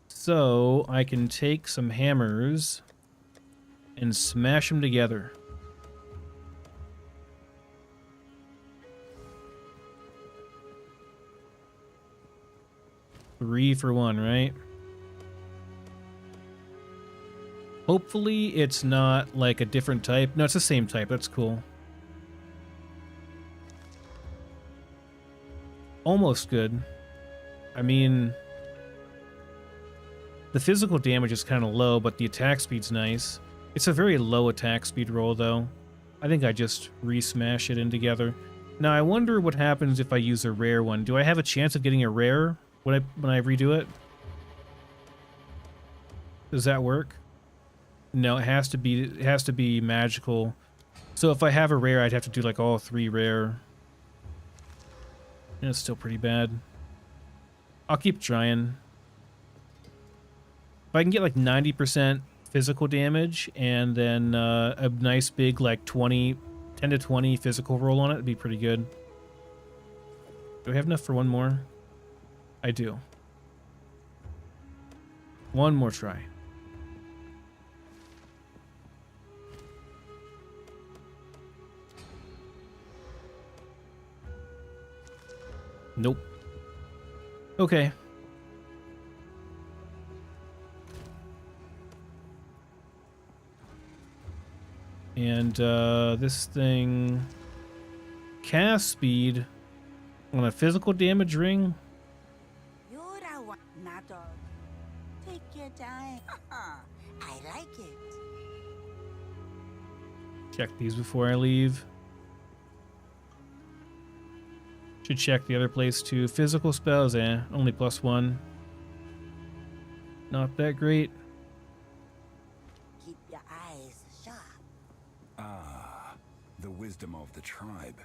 So I can take some hammers and smash them together. Three for one, right? Hopefully it's not like a different type. No, it's the same type. That's cool. Almost good. I mean, the physical damage is kind of low, but the attack speed's nice. It's a very low attack speed roll, though. I think I just re-smash it in together. Now, I wonder what happens if I use a rare one. Do I have a chance of getting a rare when I redo it? Does that work? No, it has to be magical. So if I have a rare, I'd have to do like all 3 rare. And it's still pretty bad. I'll keep trying. If I can get like 90% physical damage and then a nice big like 10 to 20 physical roll on it, it'd be pretty good. Do I have enough for one more? I do. One more try. Nope. Okay. And this thing, cast speed on a physical damage ring. You're a one, not dog. Take your time. I like it. Check these before I leave. Should check the other place too. Physical spells, only +1. Not that great. Keep your eyes sharp. Ah, the wisdom of the tribe.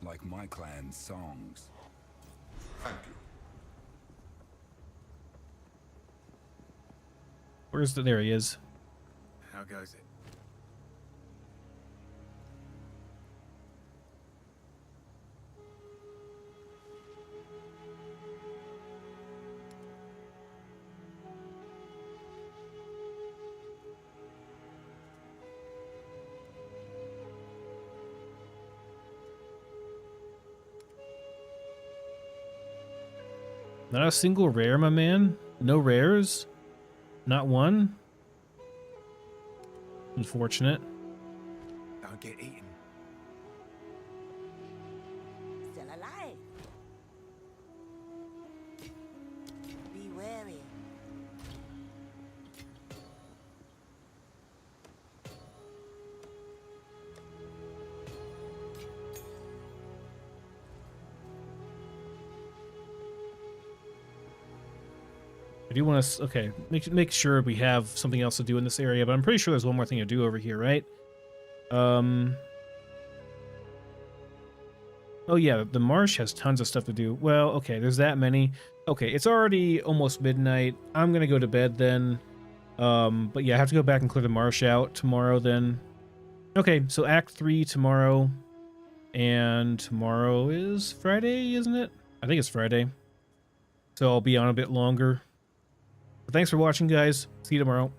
Like my clan's songs. Thank you. Where's there he is. How goes it? Not a single rare, my man? No rares? Not one? Unfortunate. Don't get eaten. Still alive. Be wary. I do want to, okay, make sure we have something else to do in this area, but I'm pretty sure there's one more thing to do over here, right? Oh yeah, the marsh has tons of stuff to do. Well, okay, there's that many. Okay, it's already almost midnight. I'm gonna go to bed then. But yeah, I have to go back and clear the marsh out tomorrow then. Okay, so Act 3 tomorrow. And tomorrow is Friday, isn't it? I think it's Friday. So I'll be on a bit longer. But thanks for watching, guys. See you tomorrow.